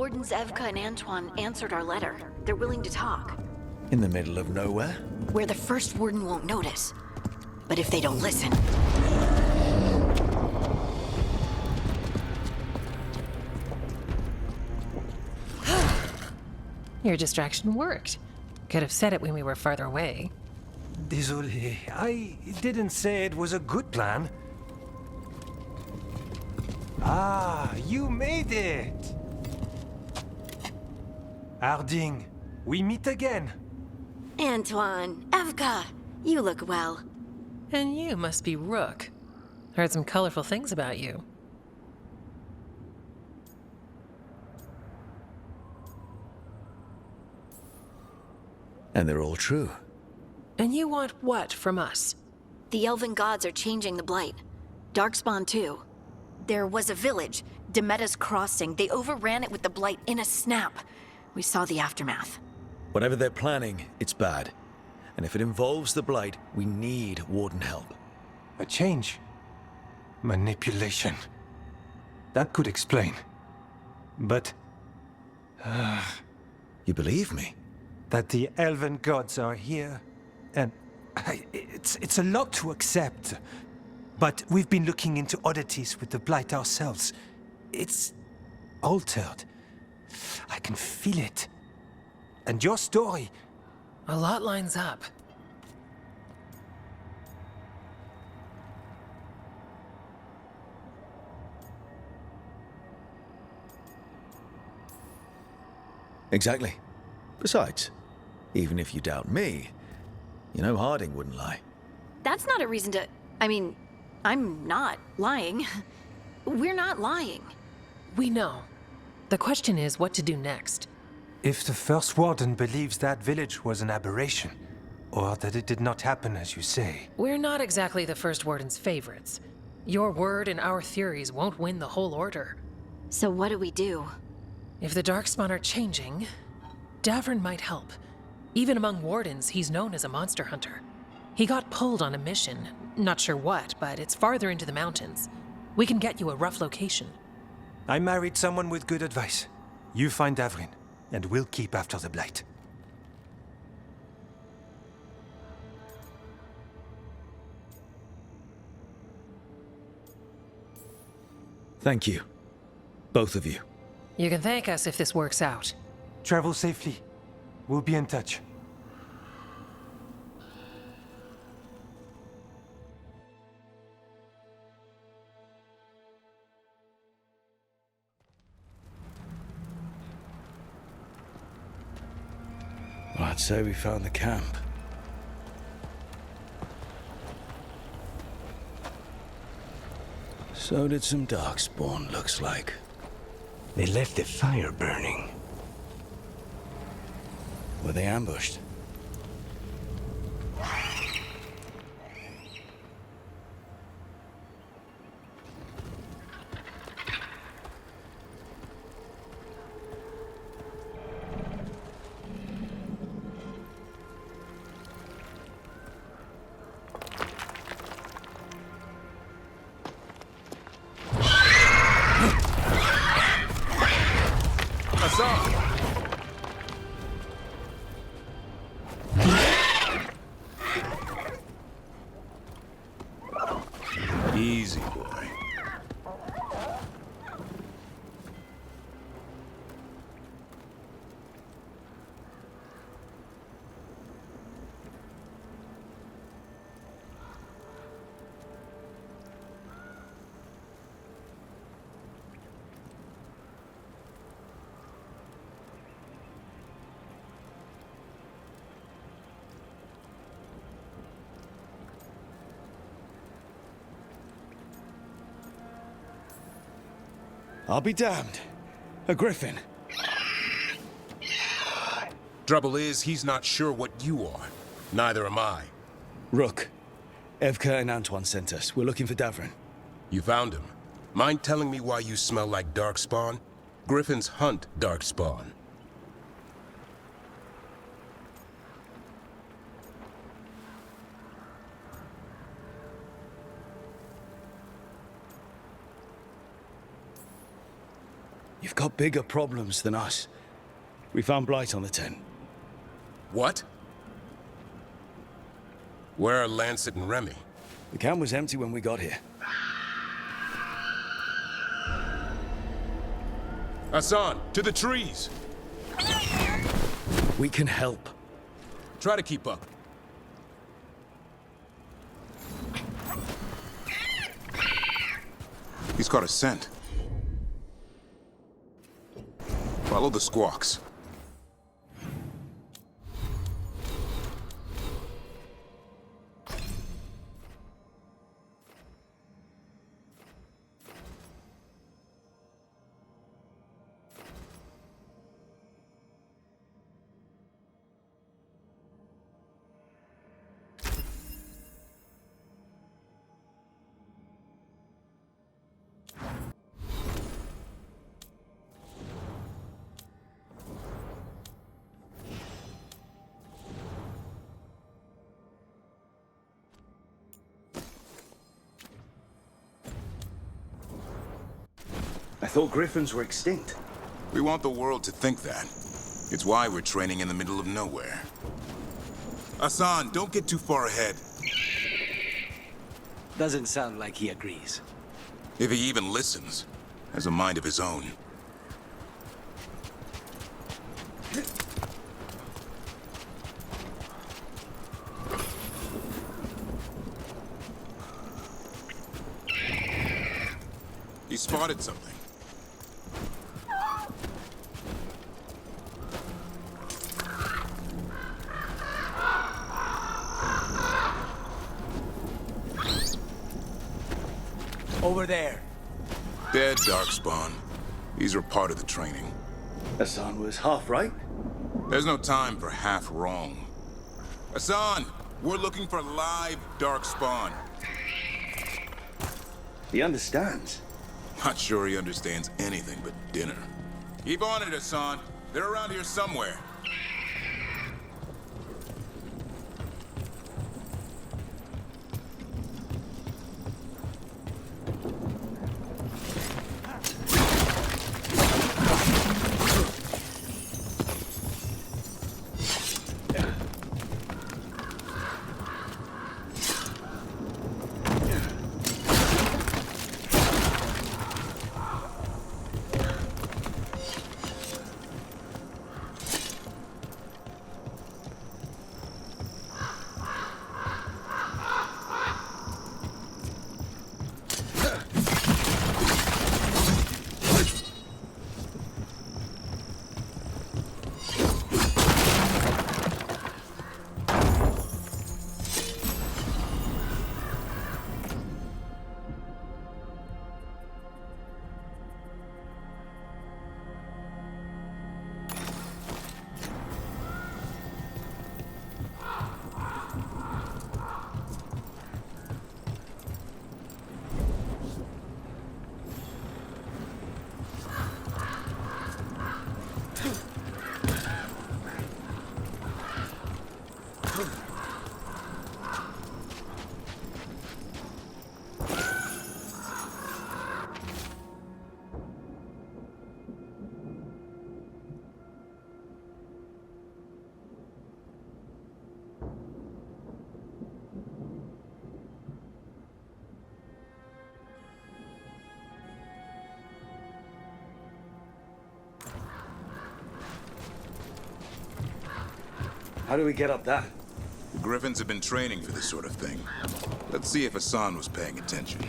Wardens Evka and Antoine answered our letter. They're willing to talk. In the middle of nowhere? Where the first Warden won't notice. But if they don't listen... Your distraction worked. Could have said it when we were farther away. Désolé, I didn't say it was a good plan. Ah, you made it! Harding, we meet again. Antoine, Evka, you look well. And you must be Rook. Heard some colorful things about you. And they're all true. And you want what from us? The Elven gods are changing the Blight. Darkspawn too. There was a village, Demeta's Crossing. They overran it with the Blight in a snap. We saw the aftermath. Whatever they're planning, it's bad. And if it involves the Blight, we need Warden help. A change. Manipulation. That could explain. But... You believe me? That the Elven gods are here, and it's a lot to accept. But we've been looking into oddities with the Blight ourselves. It's altered. I can feel it. And your story... A lot lines up. Exactly. Besides, even if you doubt me, you know Harding wouldn't lie. That's not a reason to... I mean, I'm not lying. We're not lying. We know. The question is what to do next. If the first Warden believes that village was an aberration, or that it did not happen as you say... We're not exactly the First Warden's favorites. Your word and our theories won't win the whole order. So what do we do? If the Darkspawn are changing, Davrin might help. Even among Wardens, he's known as a monster hunter. He got pulled on a mission. Not sure what, but it's farther into the mountains. We can get you a rough location. I married someone with good advice. You find Davrin, and we'll keep after the Blight. Thank you. Both of you. You can thank us if this works out. Travel safely. We'll be in touch. Well, I'd say we found the camp. So did some Darkspawn, looks like. They left the fire burning. Were they ambushed? Easy, boy. I'll be damned. A griffin. Trouble is, he's not sure what you are. Neither am I. Rook. Evka and Antoine sent us. We're looking for Davrin. You found him. Mind telling me why you smell like Darkspawn? Griffins hunt Darkspawn. You You've got bigger problems than us. We found Blight on the tent. What? Where are Lancet and Remy? The camp was empty when we got here. Hassan, to the trees! We can help. Try to keep up. He's caught a scent. Follow the squawks. I thought griffins were extinct. We want the world to think that. It's why we're training in the middle of nowhere. Hassan, don't get too far ahead. Doesn't sound like he agrees. If he even listens, has a mind of his own. He spotted something. Over there. Dead, Darkspawn. These are part of the training. Hassan was half right. There's no time for half wrong. Hassan, we're looking for live Darkspawn. He understands. Not sure he understands anything but dinner. Keep on it, Hassan. They're around here somewhere. How do we get up that? The Griffins have been training for this sort of thing. Let's see if Hassan was paying attention.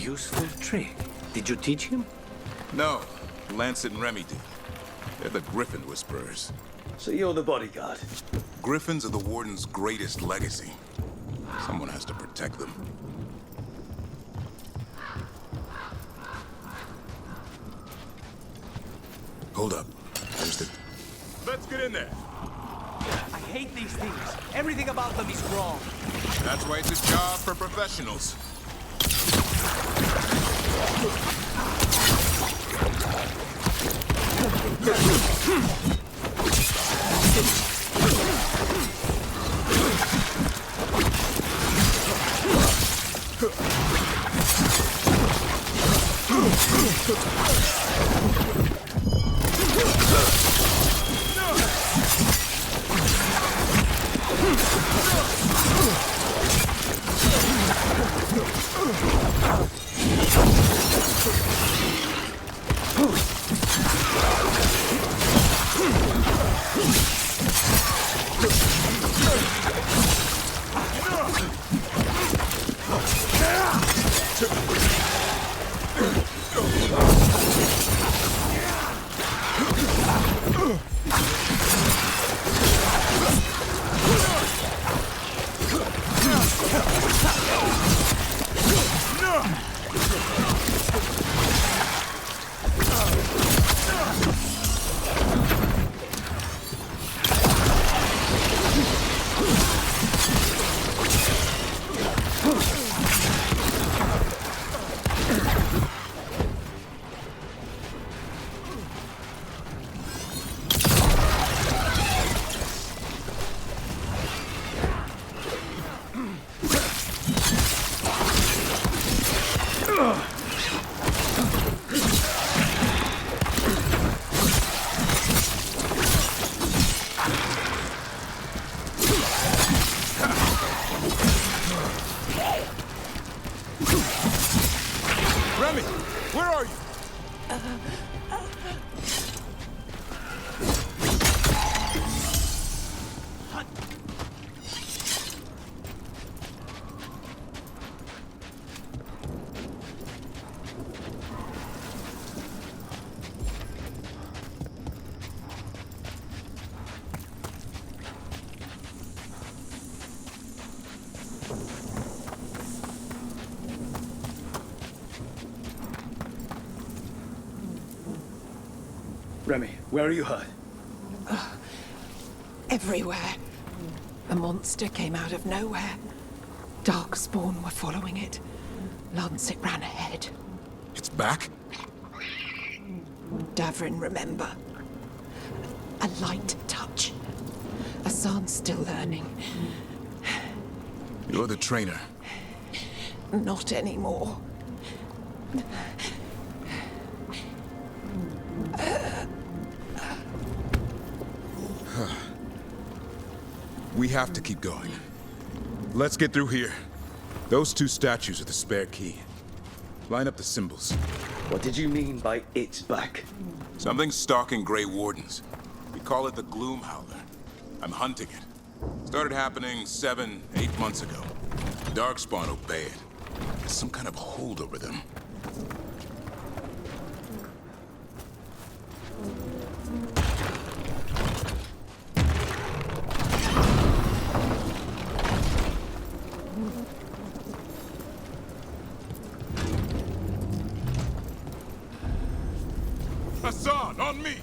useful trick. Did you teach him? No, Lancet and Remy did. They're the Griffin Whisperers. So you're the bodyguard? Griffins are the Warden's greatest legacy. Someone has to protect them. Hold up. There's the... Let's get in there. I hate these things. Everything about them is wrong. That's why it's a job for professionals. Remy, where are you? Remy, where are you hurt? Everywhere. A monster came out of nowhere. Darkspawn were following it. Lancet ran ahead. It's back? Davrin, remember. A light touch. Hassan's still learning. You're the trainer. Not anymore. We have to keep going. Let's get through here. Those two statues are the spare key. Line up the symbols. What did you mean by it's back? Something's stalking Grey Wardens. We call it the Gloom Howler. I'm hunting it. Started happening 7, 8 months ago. Darkspawn obey it. There's some kind of hold over them. Hassan, on me!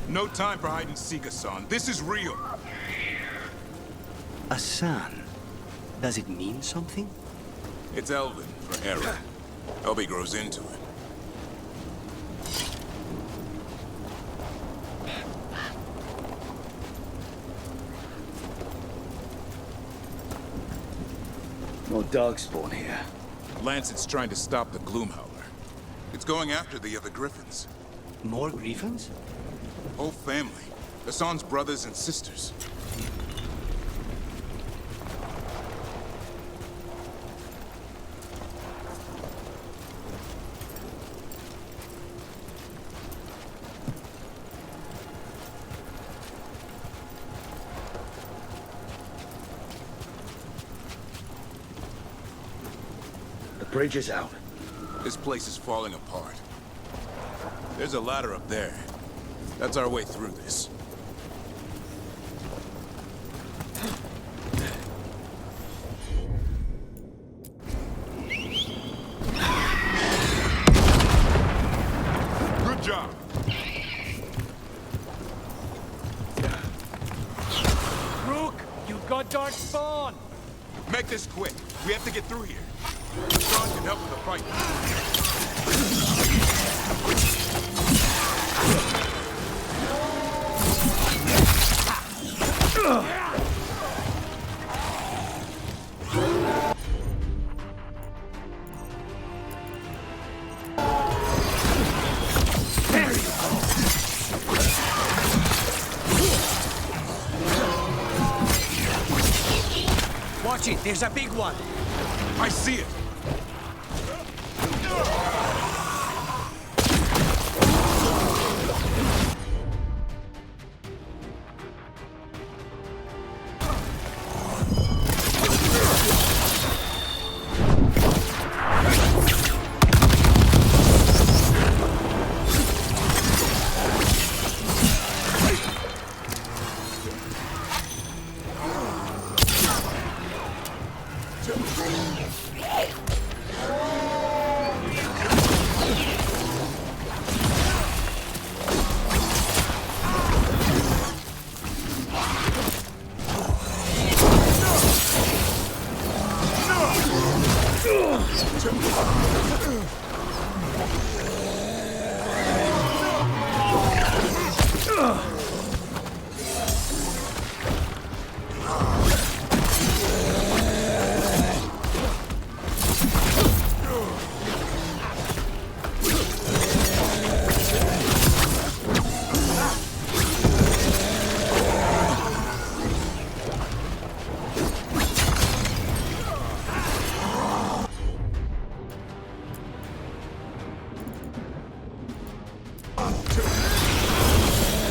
No time for hide and seek, Hassan. This is real. Hassan. Does it mean something? It's Elven for error. Elby grows into it. More Darkspawn here. Lancet's trying to stop the Gloom Howler. It's going after the other Griffins. More Griffins? Whole family. Hassan's brothers and sisters. The bridge is out. This place is falling apart. There's a ladder up there. That's our way through this. Good job. Rook, you got dark spawn. Make this quick. We have to get through here. Sean can help with the fight. There you go. Watch it, there's a big one. I see it.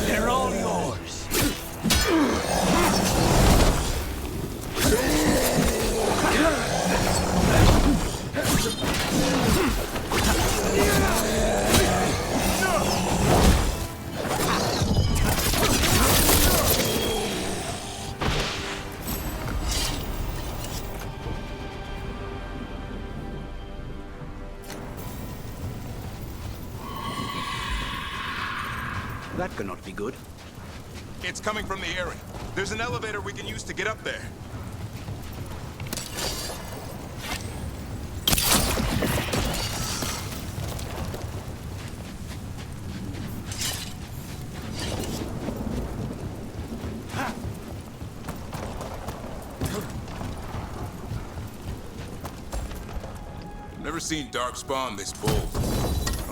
They're all yours. That cannot be good. It's coming from the area. There's an elevator we can use to get up there. Never seen Darkspawn this bold.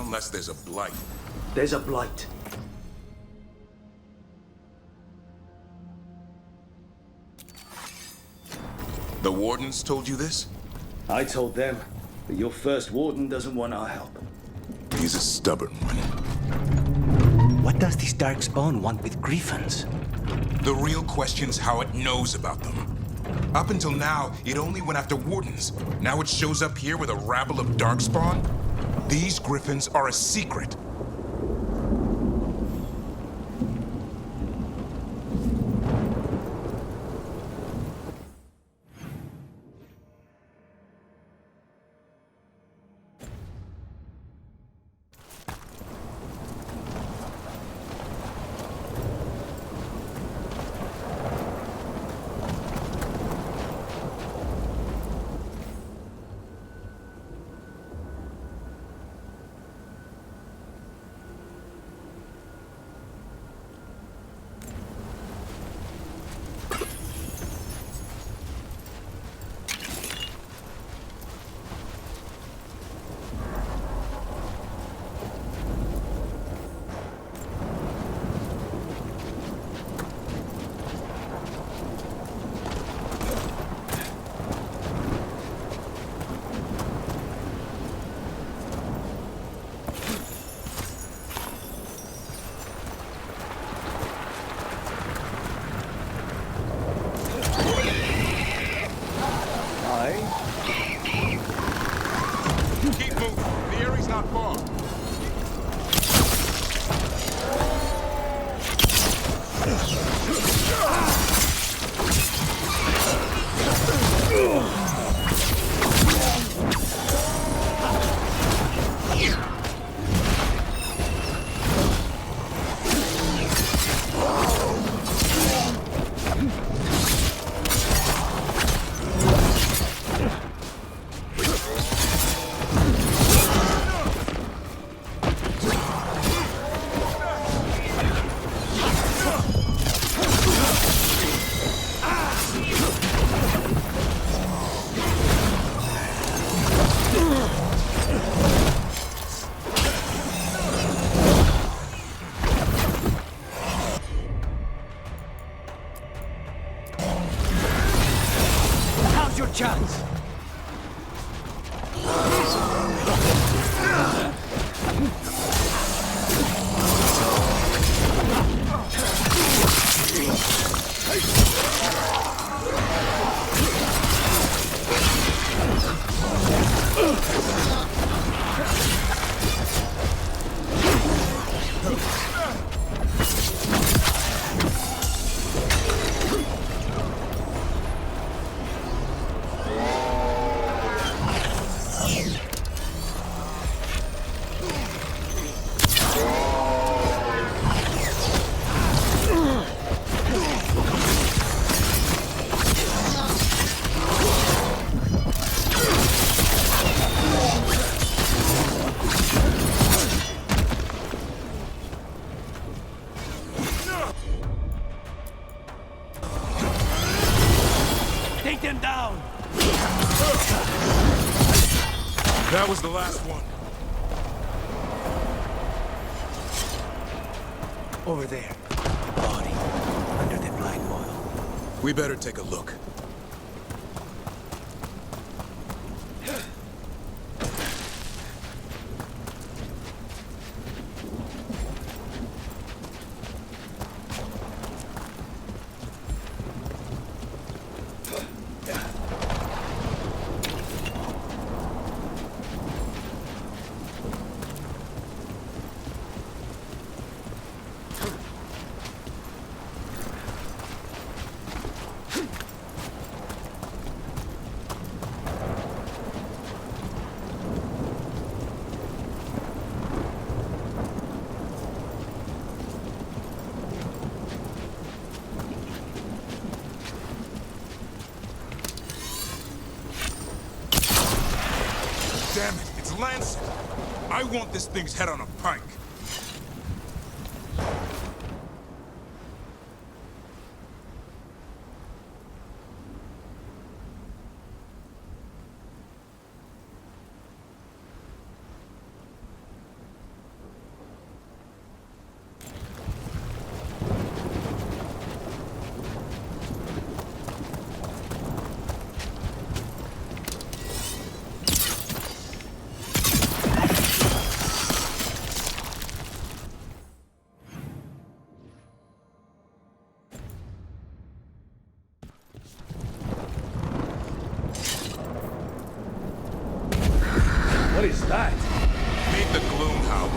Unless there's a blight. There's a blight. The Wardens told you this? I told them, but your first warden doesn't want our help. He's a stubborn one. What does this Darkspawn want with Griffins? The real question's how it knows about them. Up until now, it only went after Wardens. Now it shows up here with a rabble of Darkspawn? These Griffins are a secret. not far. Now's your chance. Take them down! That was the last one. Over there. Body. Under the black oil. We better take a look. Damn it, it's Lancet. I want this thing's head on a pike. What is that? Meet the Gloom Howler.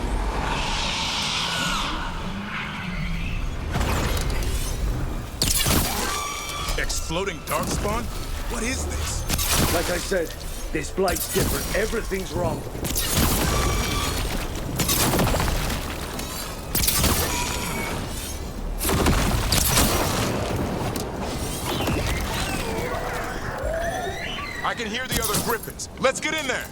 Exploding Darkspawn? What is this? Like I said, this blight's different. Everything's wrong. I can hear the other Griffins. Let's get in there.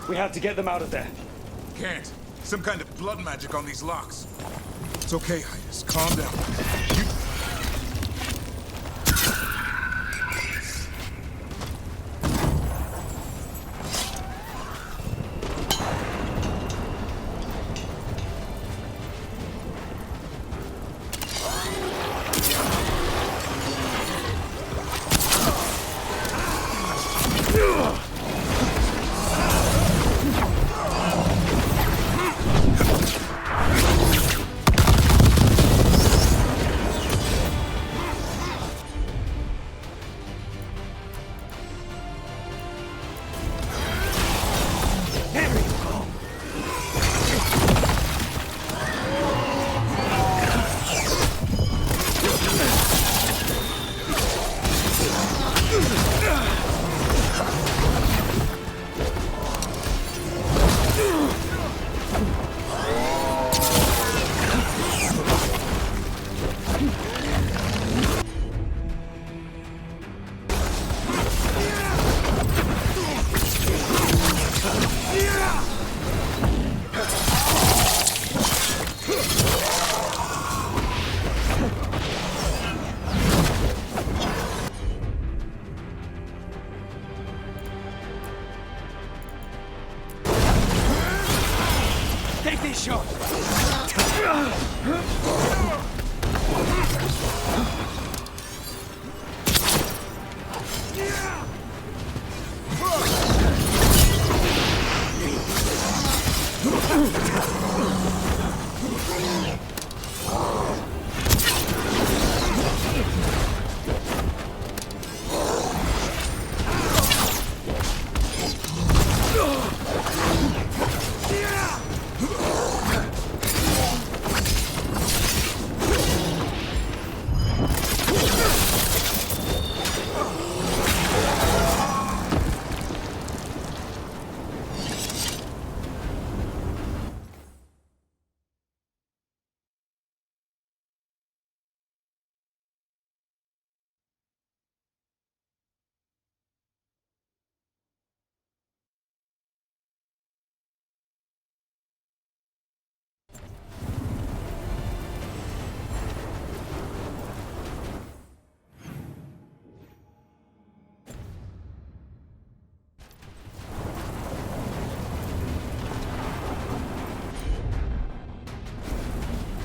We have to get them out of there. Can't. Some kind of blood magic on these locks. It's okay, Hydas. Calm down.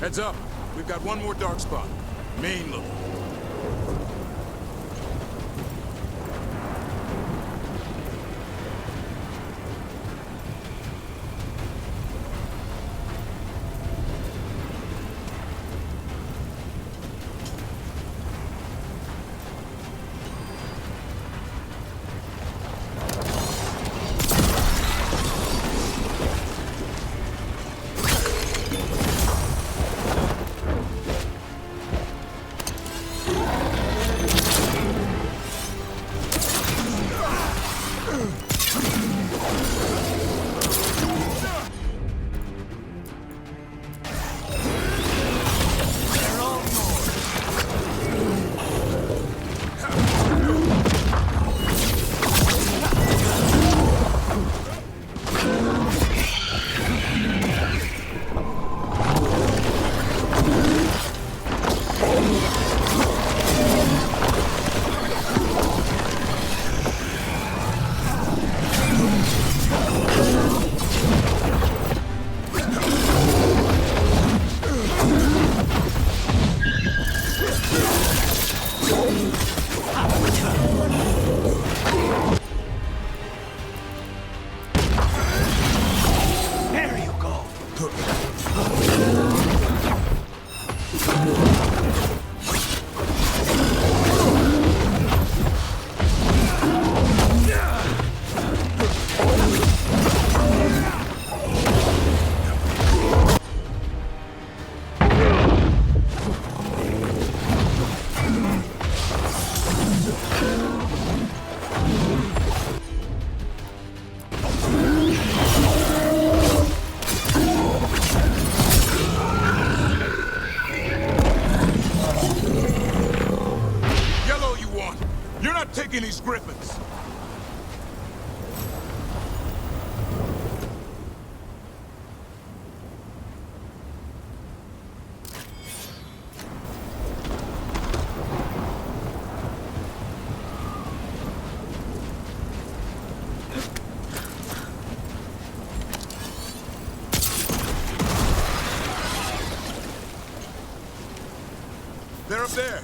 Heads up. We've got one more dark spot. Main look. These griffins. They're up there.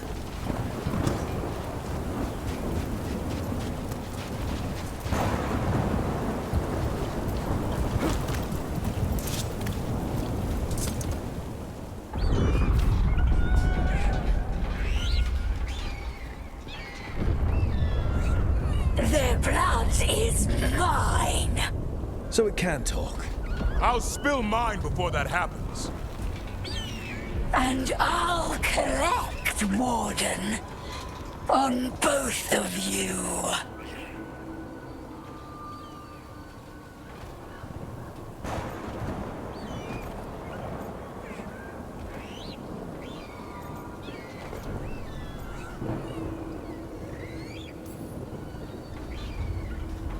So it can talk. I'll spill mine before that happens. And I'll collect, Warden, on both of you.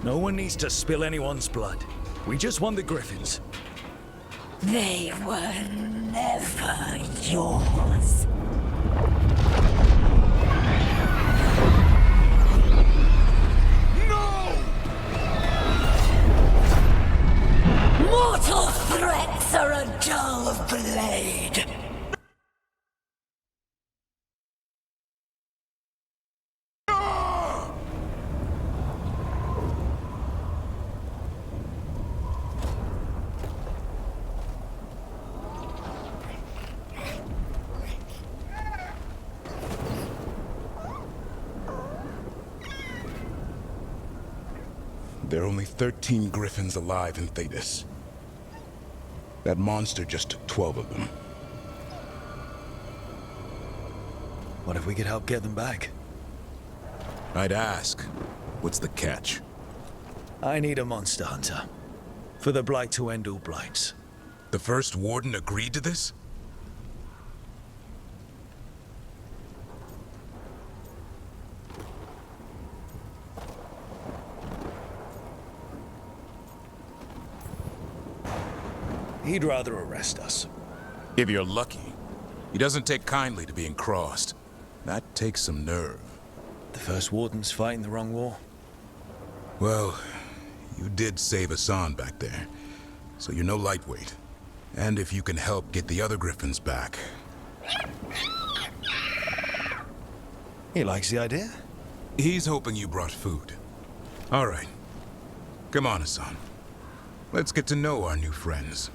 No one needs to spill anyone's blood. We just want the griffins. They were never yours. No! Mortal threats are a dull blade. There are only 13 griffins alive in Thetis. That monster just took 12 of them. What if we could help get them back? I'd ask. What's the catch? I need a monster hunter. For the Blight to end all blights. The first warden agreed to this? He'd rather arrest us. If you're lucky. He doesn't take kindly to being crossed. That takes some nerve. The first warden's fighting the wrong war. Well, you did save Hassan back there, so you're no lightweight. And if you can help get the other griffins back. He likes the idea. He's hoping you brought food. All right. Come on, Hassan. Let's get to know our new friends.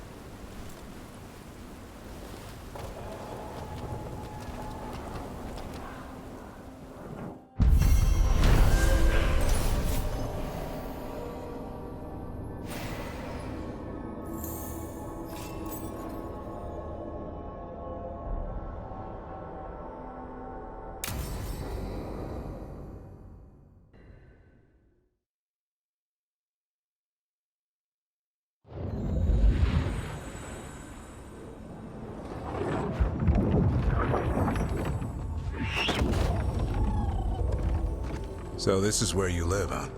So this is where you live, huh?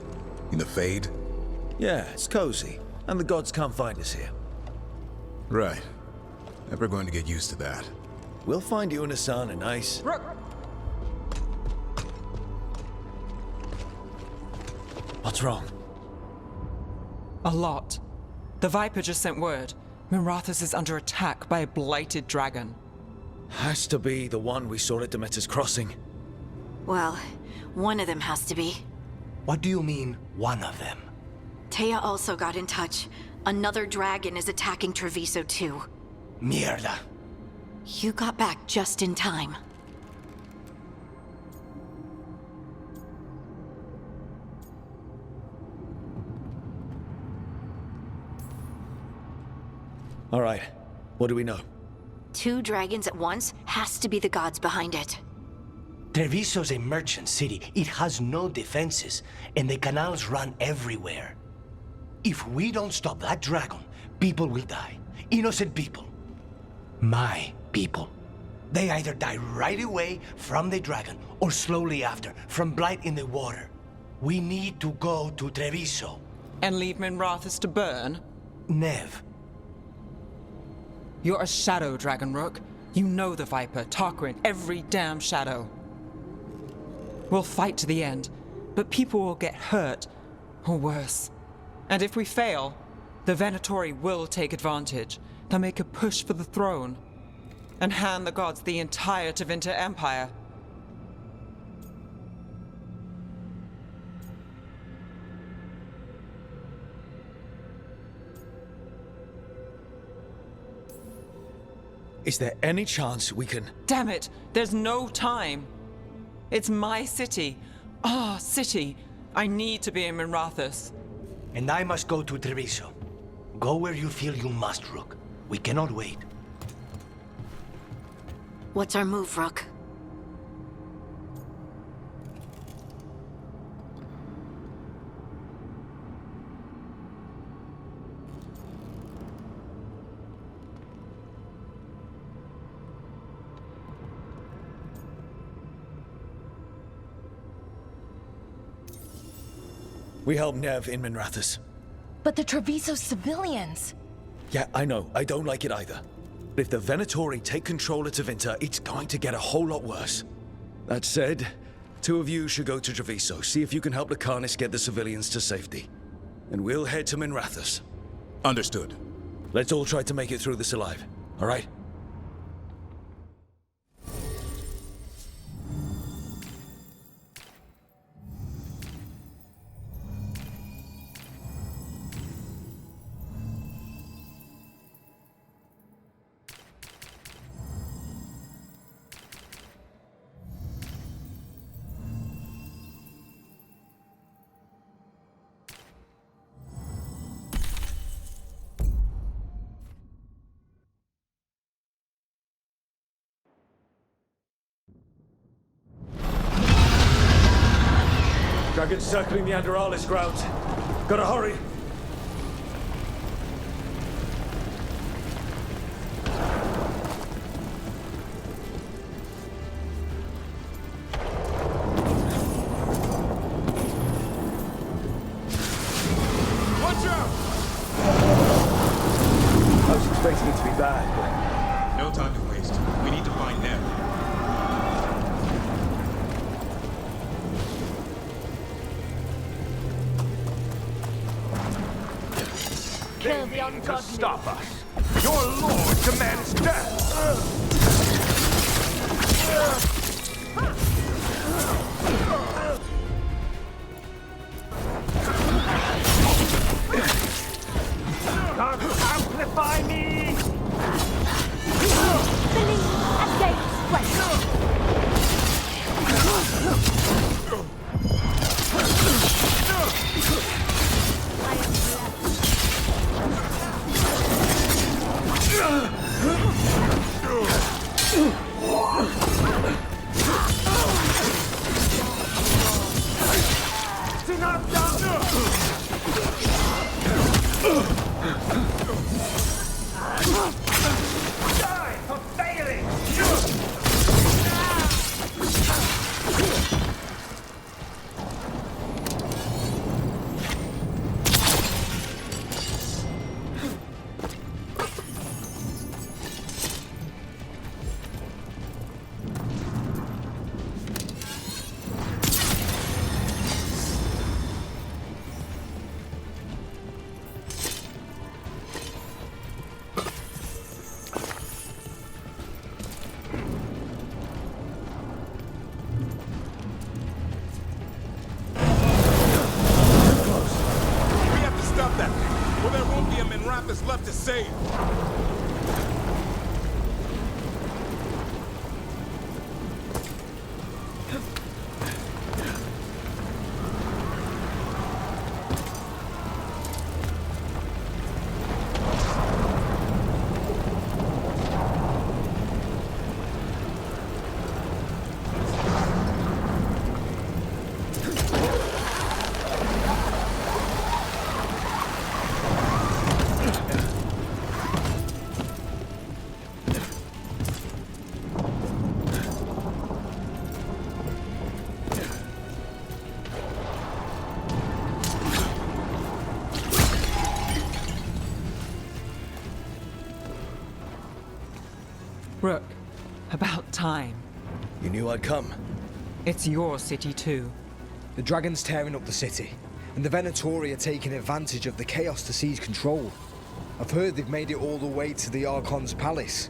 In the Fade? Yeah, it's cozy. And the gods can't find us here. Right. Never going to get used to that. We'll find you and Hassan a nice... What's wrong? A lot. The Viper just sent word. Minrathous is under attack by a blighted dragon. Has to be the one we saw at Demeter's Crossing. Well, one of them has to be. What do you mean, one of them? Taya also got in touch. Another dragon is attacking Treviso too. Mierda. You got back just in time. All right. What do we know? 2 dragons at once has to be the gods behind it. Treviso's a merchant city. It has no defenses, and the canals run everywhere. If we don't stop that dragon, people will die. Innocent people. My people. They either die right away from the dragon, or slowly after, from blight in the water. We need to go to Treviso. And leave Minrathous to burn? Nev. You're a shadow, Dragon Rook. You know the Viper, Tarquin, every damn shadow. We'll fight to the end, but people will get hurt, or worse. And if we fail, the Venatori will take advantage. They'll make a push for the throne, and hand the gods the entire Tevinter Empire. Is there any chance we can... Damn it! There's no time! It's my city. Our city. I need to be in Minrathous. And I must go to Treviso. Go where you feel you must, Rook. We cannot wait. What's our move, Rook? We help Nev in Minrathous. But the Treviso civilians... Yeah, I know. I don't like it either. But if the Venatori take control of Tevinter, it's going to get a whole lot worse. That said, 2 of you should go to Treviso, see if you can help Lucanus get the civilians to safety. And we'll head to Minrathous. Understood. Let's all try to make it through this alive, all right? Dragons circling the Anderalis grounds. Gotta hurry. Watch out! I was expecting it to be bad, No time to waste. We need to find Nev. Kill the ungodly. Stop us. Your lord demands death! Dark, amplify me! Billy, and Gates, west. Die for failing! Left to save. Rook, about time. You knew I'd come. It's your city too. The dragon's tearing up the city, and the Venatori are taking advantage of the chaos to seize control. I've heard they've made it all the way to the Archon's palace.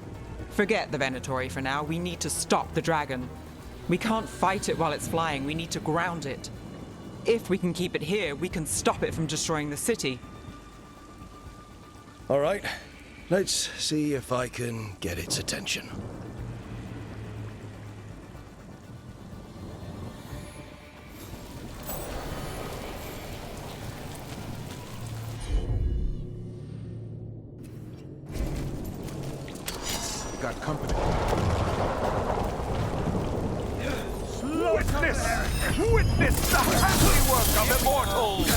Forget the Venatori for now. We need to stop the dragon. We can't fight it while it's flying. We need to ground it. If we can keep it here, we can stop it from destroying the city. All right, let's see if I can get its attention. We got company. Witness the handiwork of immortals!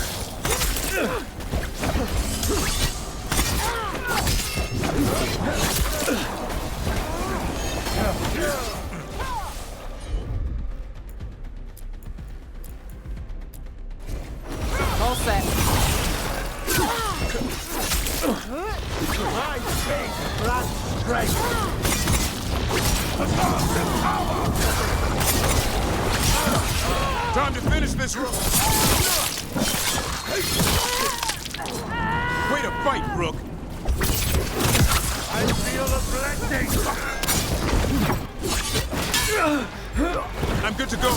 All set. I take blood strength! Time to finish this Rook! Way to fight, Rook! I feel a blessing! I'm good to go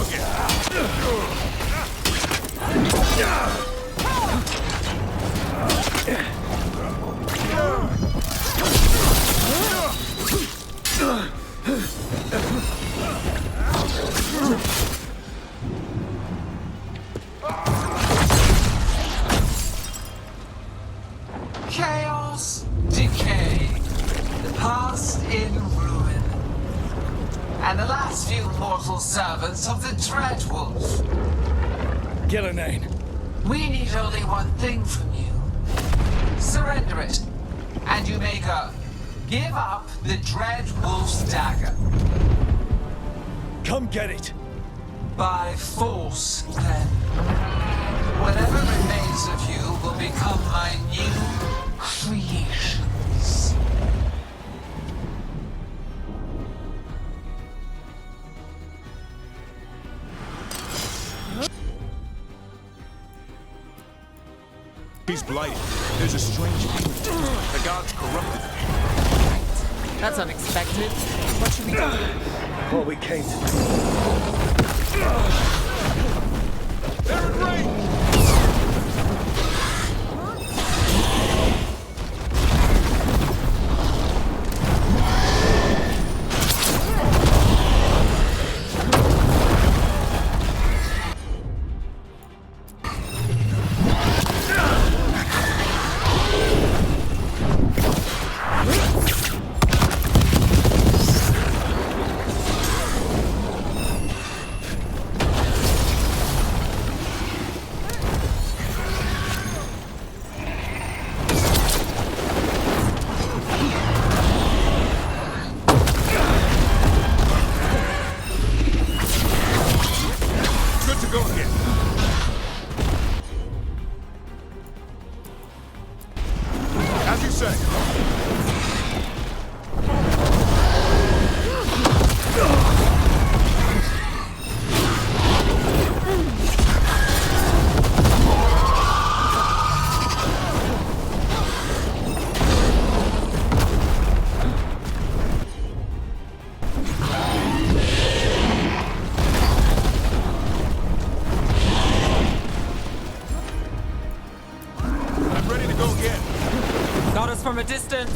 Chaos, decay, the past in ruin, and the last few mortal servants of the Dreadwolf. Gillenane. We need only one thing from you. Surrender it, and you may go. Give up the Dreadwolf's dagger. Come get it. By force, then. Whatever remains of you will become my new creations. He's blighted. There's a strange... The gods corrupted him. That's unexpected. What should we do? What we came to do. They're in range! From a distance.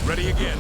Ready again.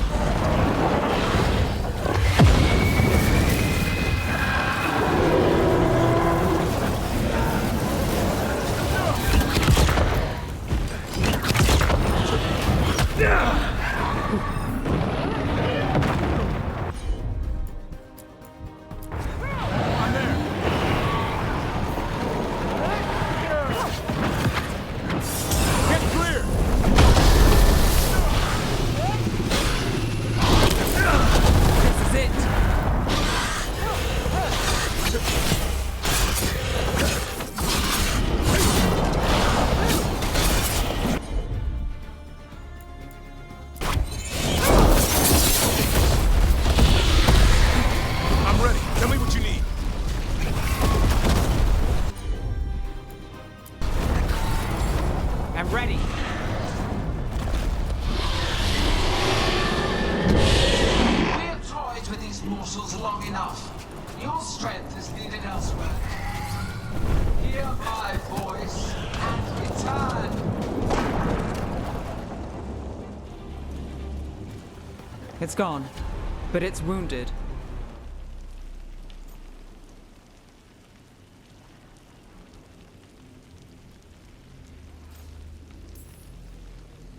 I'm ready. We have toyed with these morsels long enough. Your strength is needed elsewhere. Hear my voice and return. It's gone, but it's wounded.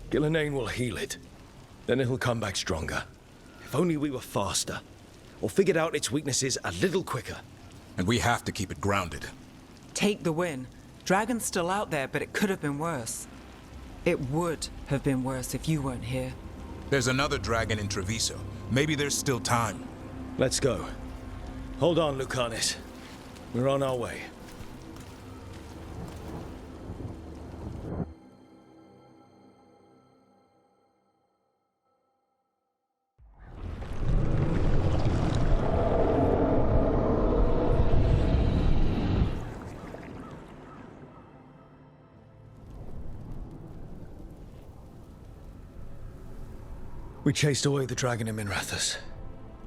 Gillenane will heal it. Then it'll come back stronger. If only we were faster. Or figured out its weaknesses a little quicker. And we have to keep it grounded. Take the win. Dragon's still out there, but it could have been worse. It would have been worse if you weren't here. There's another dragon in Treviso. Maybe there's still time. Let's go. Hold on, Lucanis. We're on our way. We chased away the dragon in Minrathous.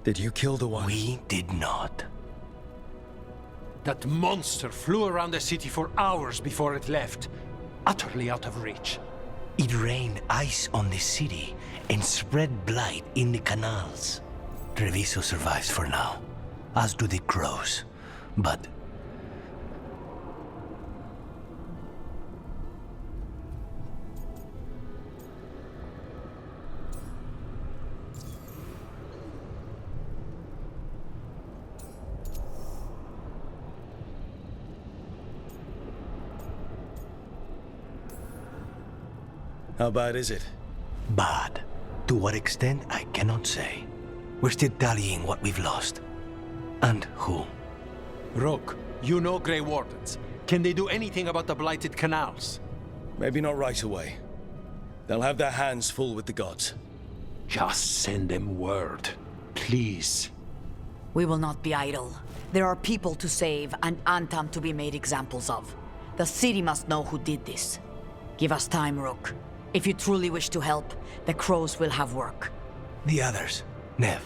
Did you kill the one? We did not. That monster flew around the city for hours before it left, utterly out of reach. It rained ice on the city and spread blight in the canals. Treviso survives for now, as do the crows. But how bad is it? bad. To what extent, I cannot say. We're still tallying what we've lost. And who. Rogue, You know Grey Wardens. Can they do anything about the blighted canals? Maybe not right away. They'll have their hands full with the gods. Just send them word, please. We will not be idle. There are people to save and Antam to be made examples of. The city must know who did this. Give us time, Rook. If you truly wish to help, the crows will have work. The others, Nev,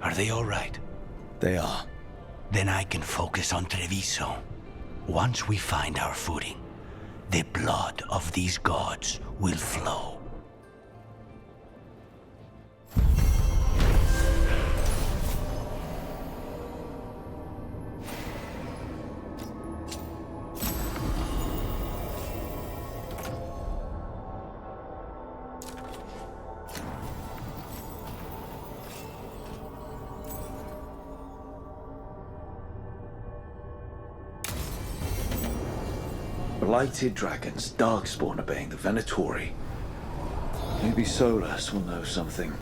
are they all right? They are. Then I can focus on Treviso. Once we find our footing, the blood of these gods will flow. Blighted dragons, Darkspawn obeying the Venatori. Maybe Solus will know something.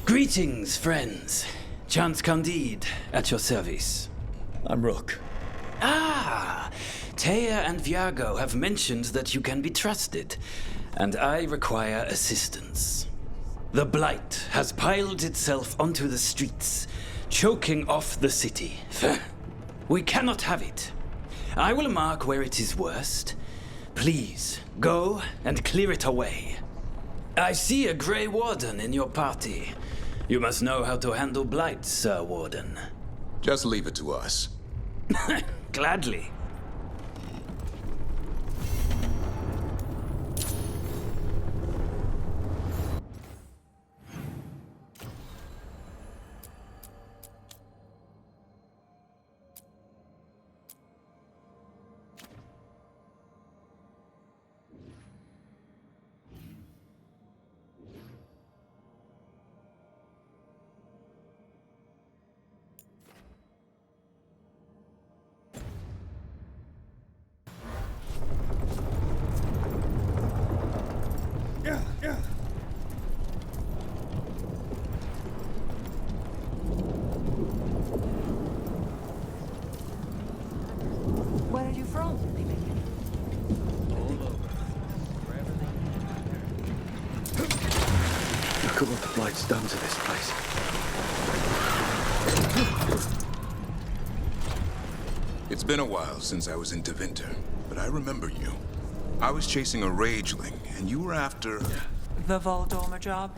Greetings, friends. Chance Candide, at your service. I'm Rook. Ah! Taya and Viago have mentioned that you can be trusted, and I require assistance. The Blight has piled itself onto the streets, choking off the city. We cannot have it. I will mark where it is worst. Please, go and clear it away. I see a Grey Warden in your party. You must know how to handle Blight, Sir Warden. Just leave it to us. Gladly. Where are you from? Look at what the Blight's done to this place. It's been a while since I was in Tevinter, but I remember you. I was chasing a rageling, and you were after... The Voldormer job?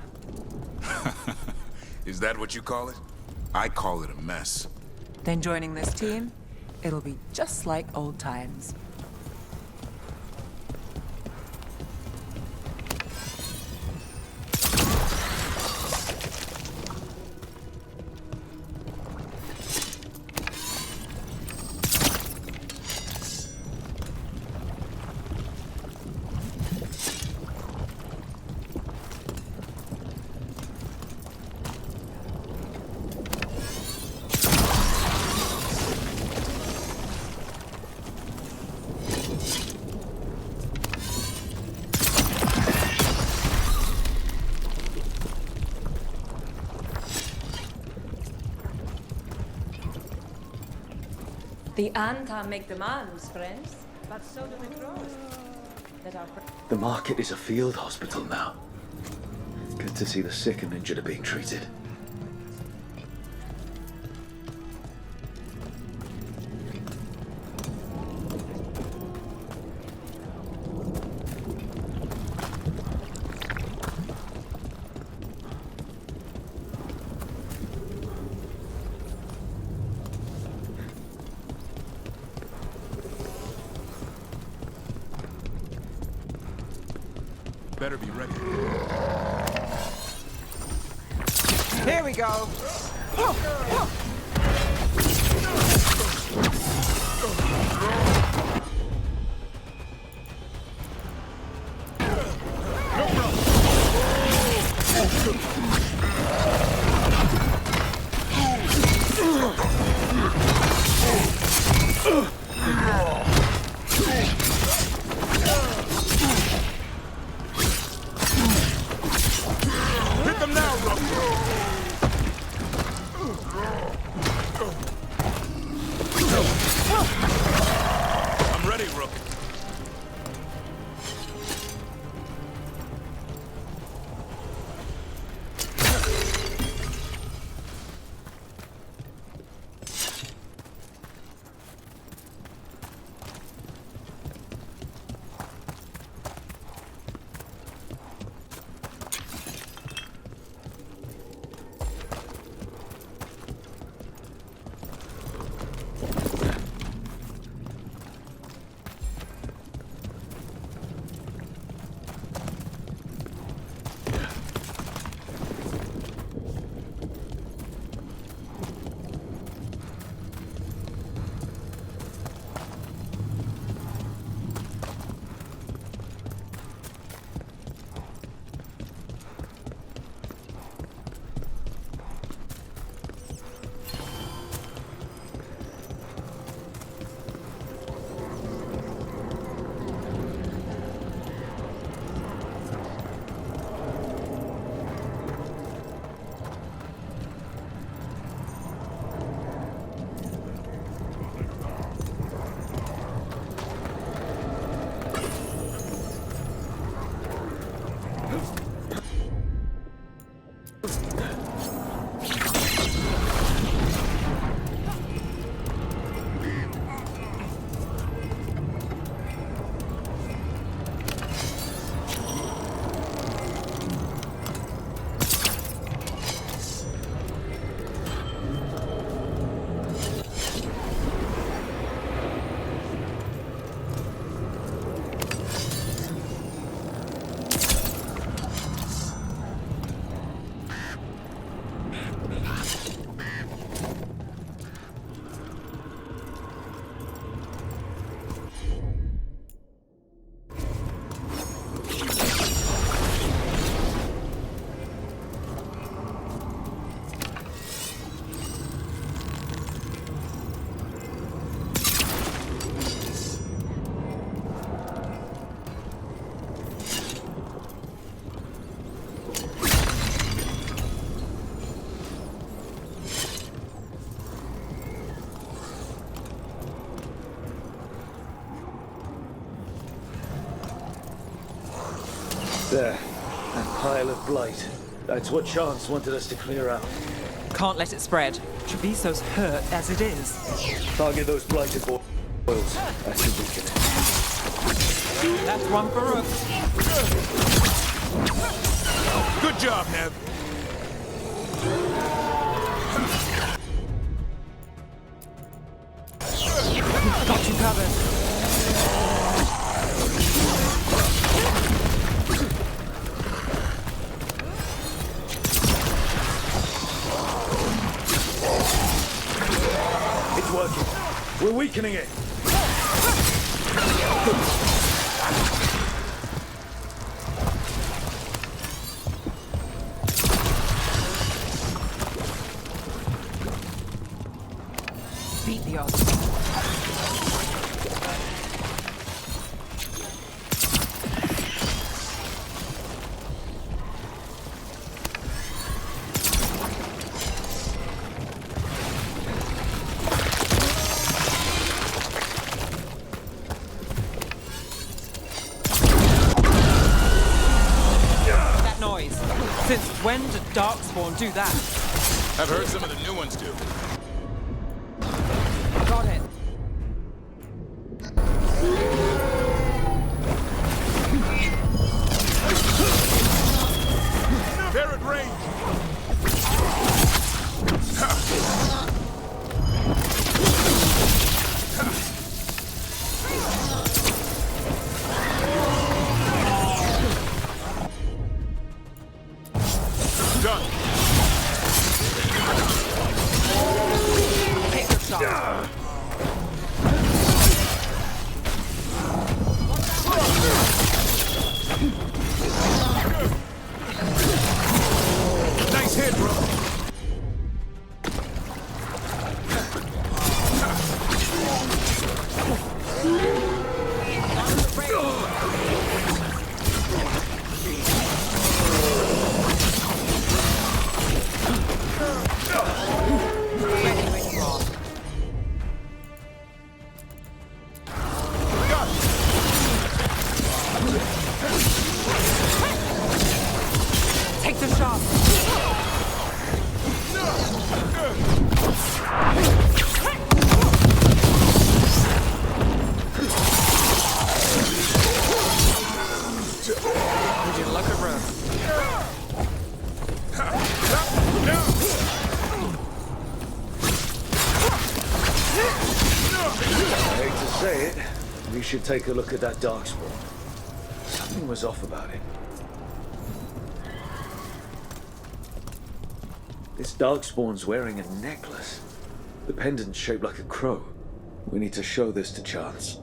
Is that what you call it? I call it a mess. Then joining this team, it'll be just like old times. The Anta make demands, friends, but so do the crows. That are The market is a field hospital now. Good to see the sick and injured are being treated. Better be ready. Here we go. Hit them now, Rook! There. That pile of blight. That's what Chance wanted us to clear out. Can't let it spread. Treviso's hurt as it is. Target those blighted boils. That's a beacon. That's one for Rook. Good job, Neb. Got you covered. It's working. We're weakening it. Beat the odds. That noise. Since when did Darkspawn do that? I've heard some of the new ones do. Got it. They're at range. Done. Take the shot. Nice hit, bro. Take the shot. Would you look at Rook? I hate to say it, we should take a look at that Darkspawn. Something was off about it. This Darkspawn's wearing a necklace. The pendant's shaped like a crow. We need to show this to Chance.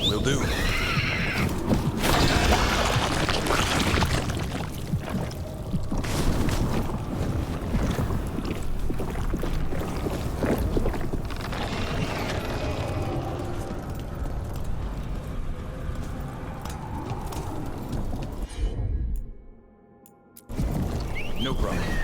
Will do. No problem.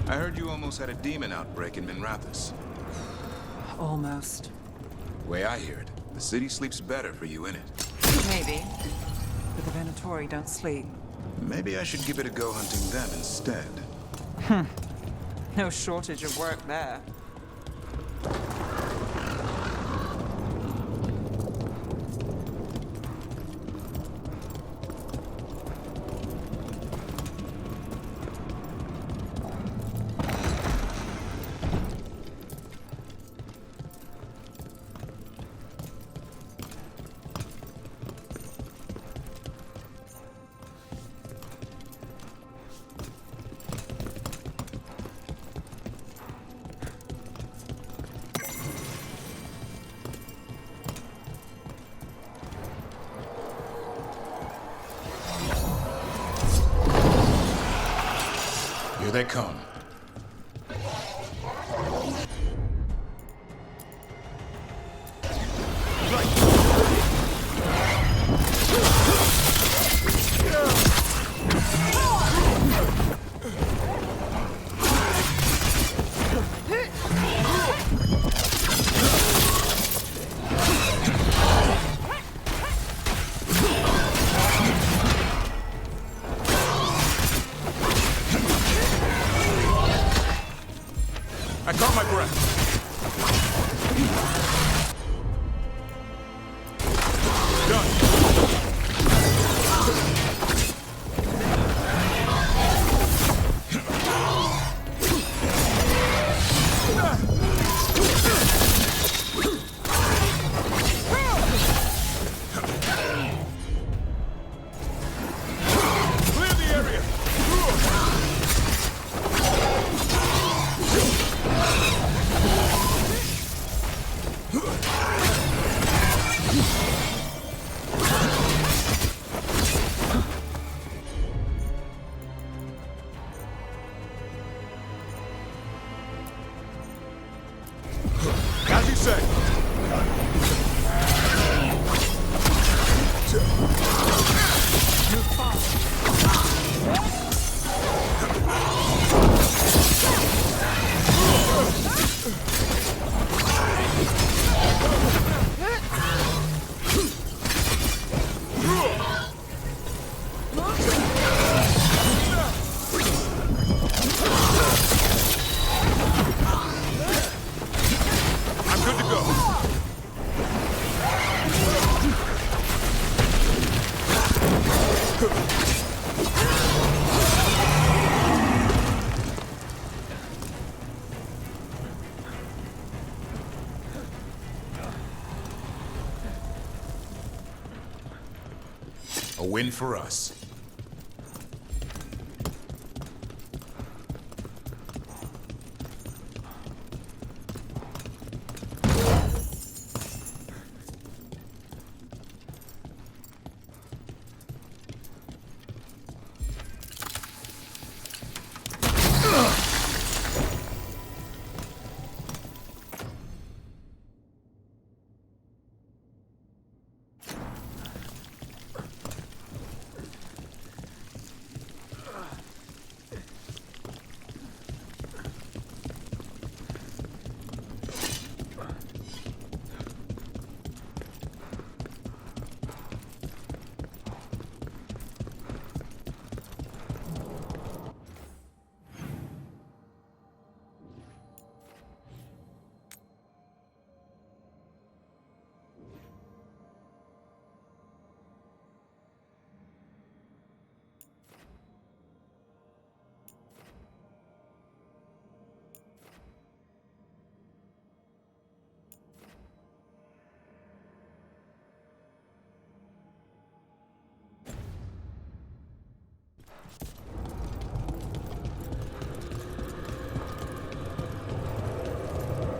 I heard you almost had a demon outbreak in Minrathous. Almost. Way I hear it, the city sleeps better for you in it. Maybe. But the Venatori don't sleep. Maybe I should give it a go hunting them instead. No shortage of work there. Here they come. I caught my breath. Clear the area. As you say. I'm good to go. A win for us.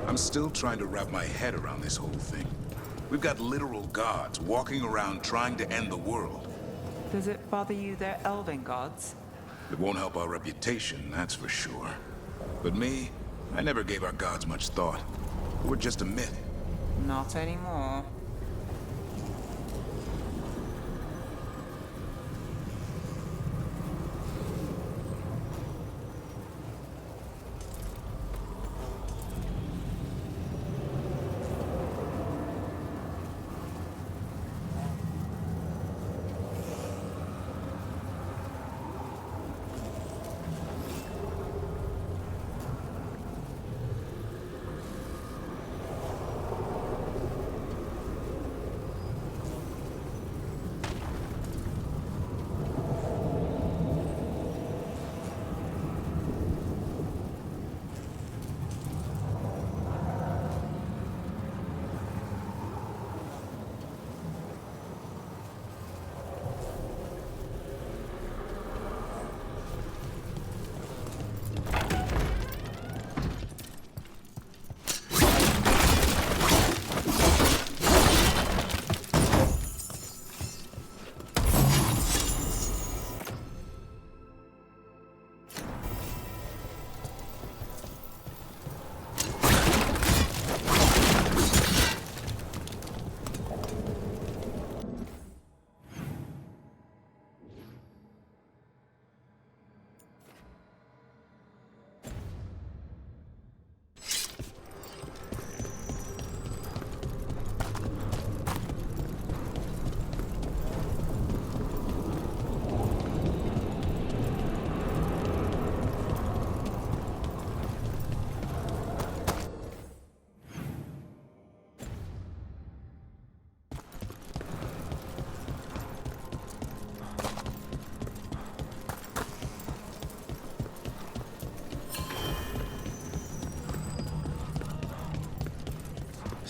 I'm still trying to wrap my head around this whole thing. We've got literal gods walking around trying to end the world. Does it bother you they're elven gods? It won't help our reputation, that's for sure. But me, I never gave our gods much thought. We're just a myth. Not anymore.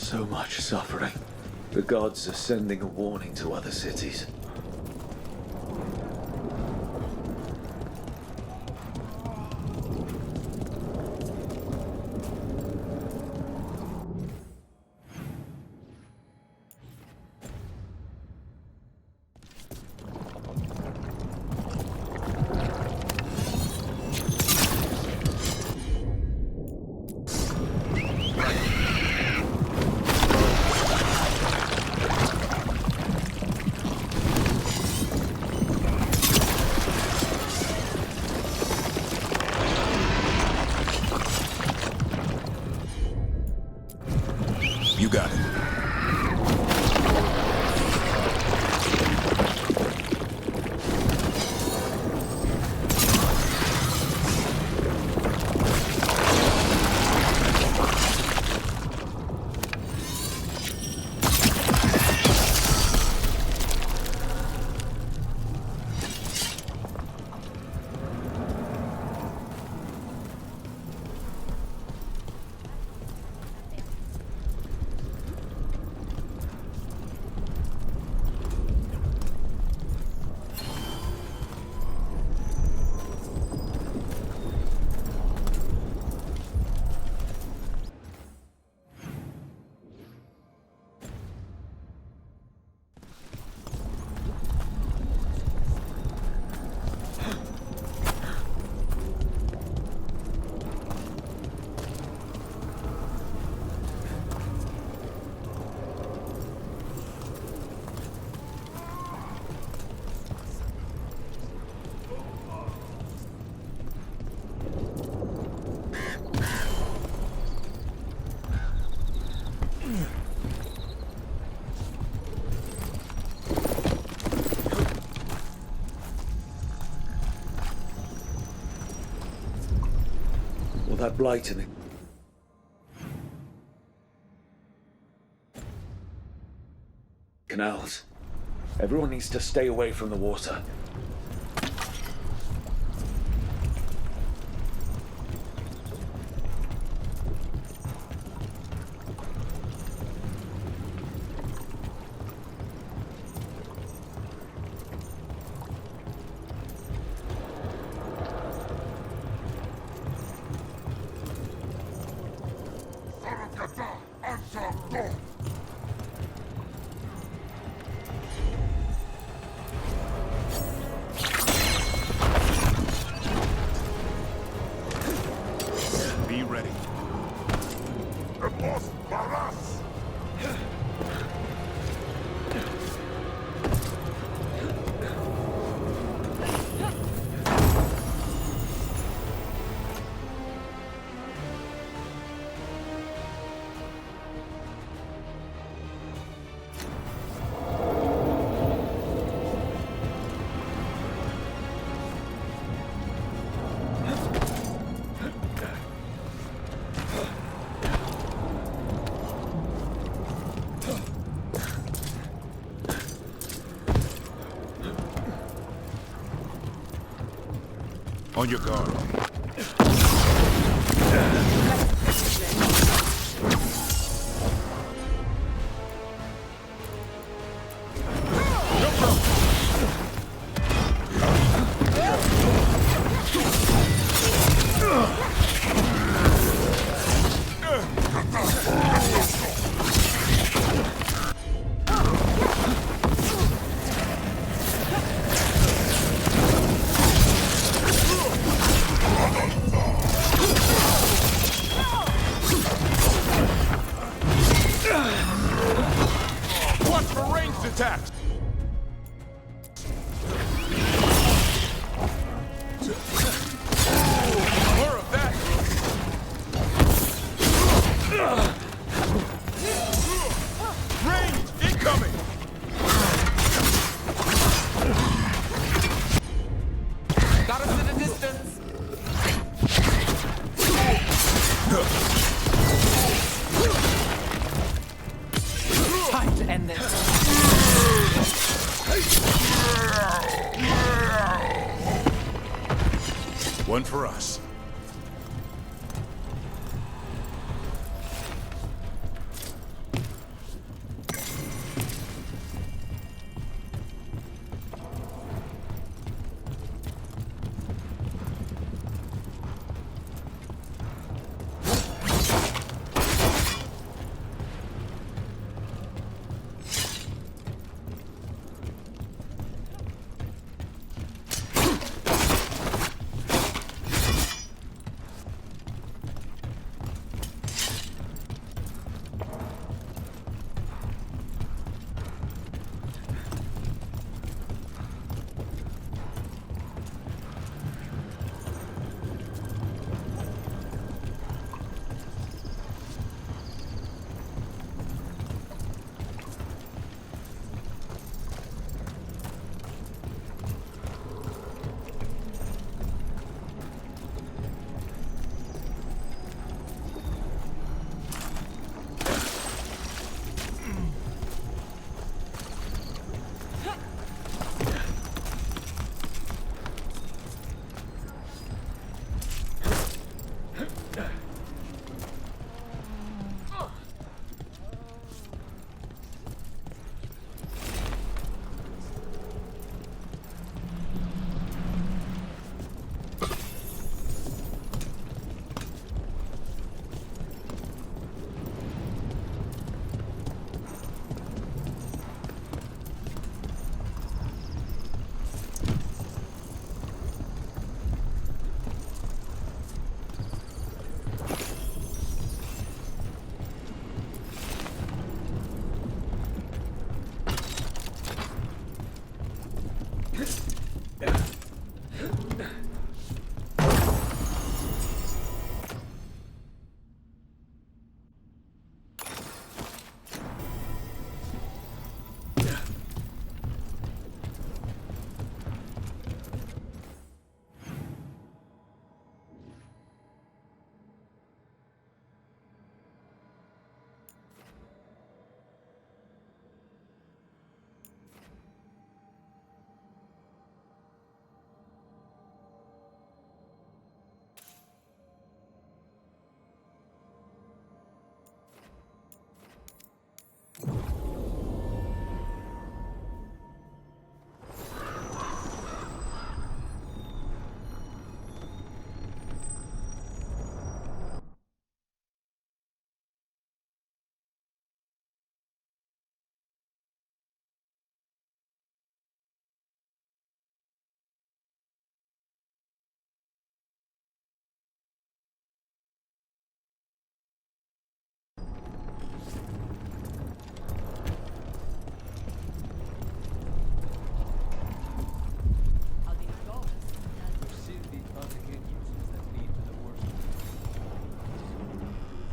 So much suffering. The gods are sending a warning to other cities. You got it. That blight in it. Canals. Everyone needs to stay away from the water. Be ready. On your guard. Watch for ranged attacks! More of that! Ranged incoming! Got us in the distance! Time to end this. One for us.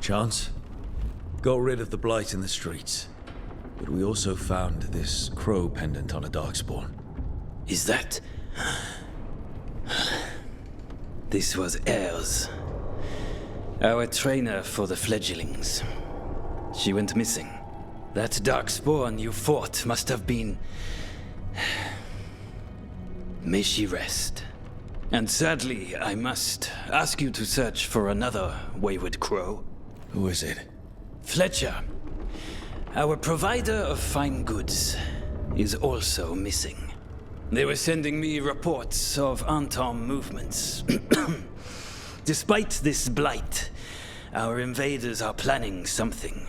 Chance? Got rid of the blight in the streets. But we also found this crow pendant on a darkspawn. Is that... This was Ayers, our trainer for the fledglings. She went missing. That darkspawn you fought must have been... May she rest. And sadly, I must ask you to search for another wayward crow. Who is it? Fletcher. Our provider of fine goods is also missing. They were sending me reports of Antom movements. Despite this blight, our invaders are planning something.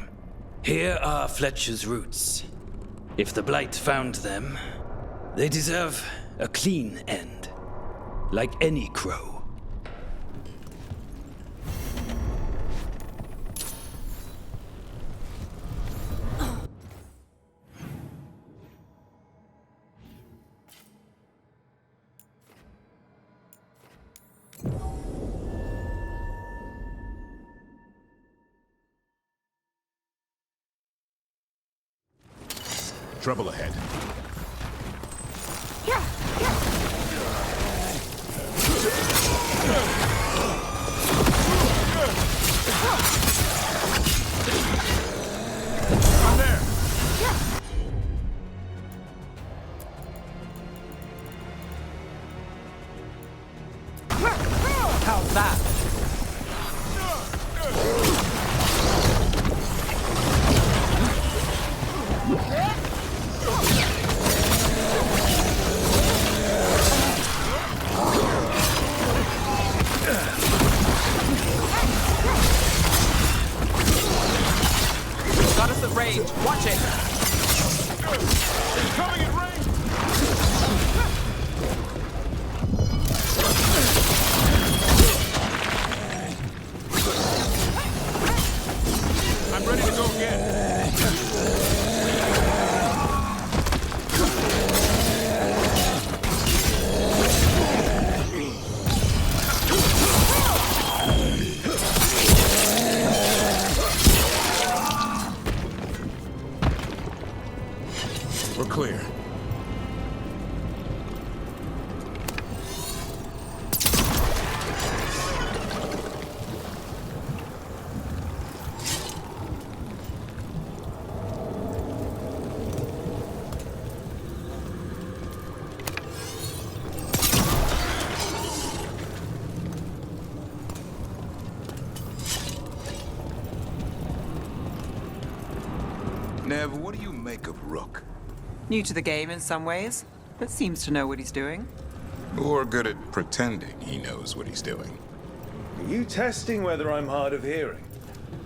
Here are Fletcher's roots. If the blight found them, they deserve a clean end, like any crow. Trouble ahead. I'm there. How's that? Got us at range. Watch it. Coming in range. I'm ready to go again. We're clear. Nev, what do you make of Rook? New to the game in some ways, but seems to know what he's doing. Or good at pretending he knows what he's doing. Are you testing whether I'm hard of hearing?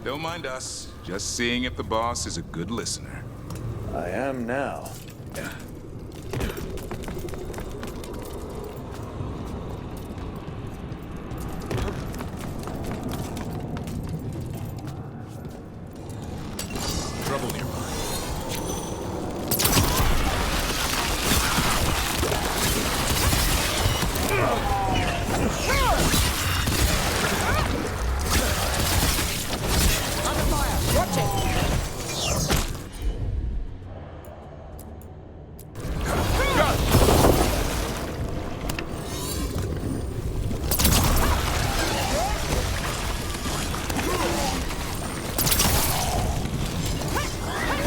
Don't mind us. Just seeing if the boss is a good listener. I am now. Trouble nearby. Under fire! Watch it!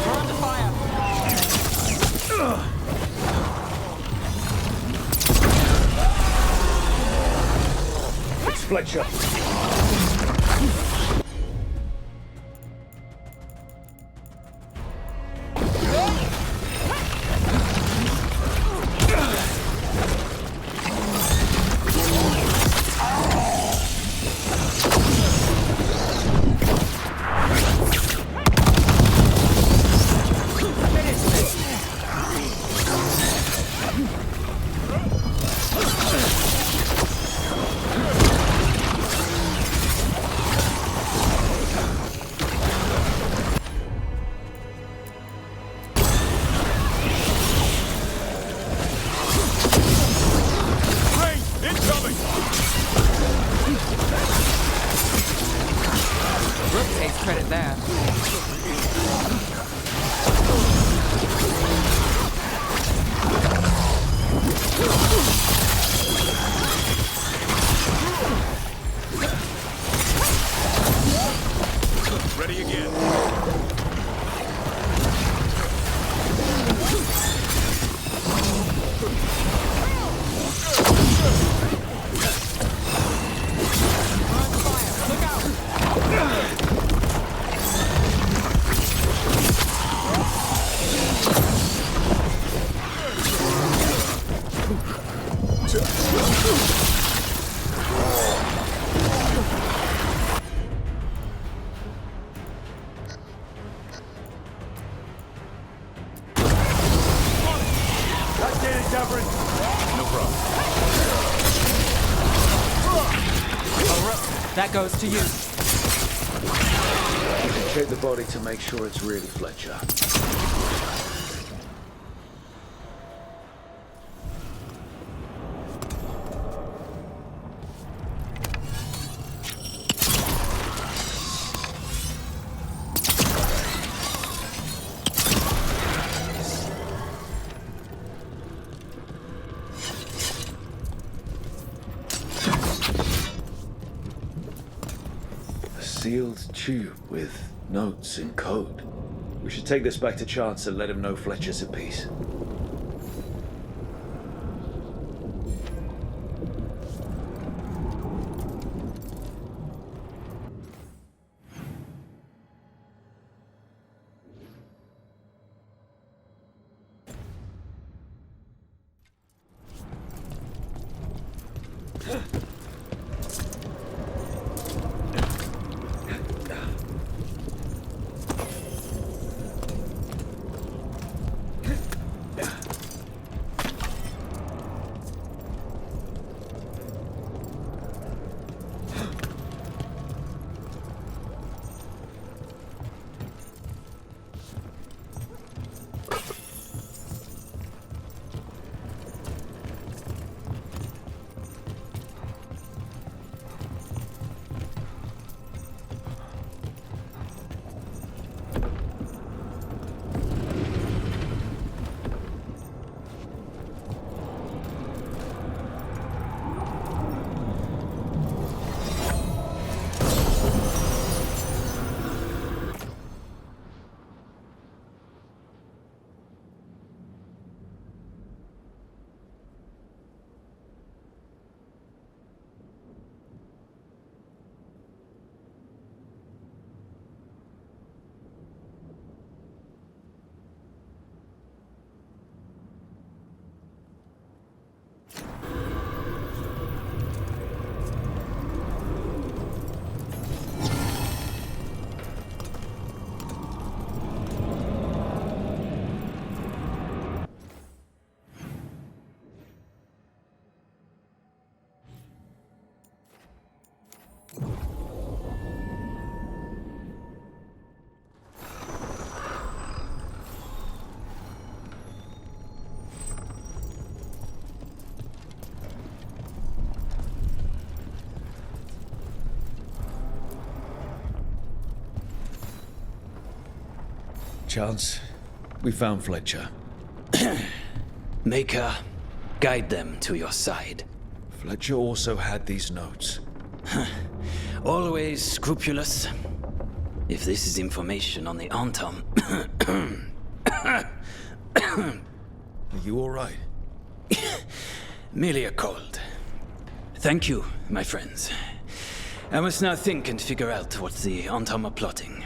We're under fire. It's Fletcher. takes credit there. Ready again. No problem. That goes to you. You can check the body to make sure it's really Fletcher. Sealed tube with notes in code. We should take this back to Chance and let him know Fletcher's at peace. Chance, we found Fletcher. Maker, guide them to your side. Fletcher also had these notes. Always scrupulous. If this is information on the Antam... Are you all right? Merely a cold. Thank you, my friends. I must now think and figure out what the Antam are plotting.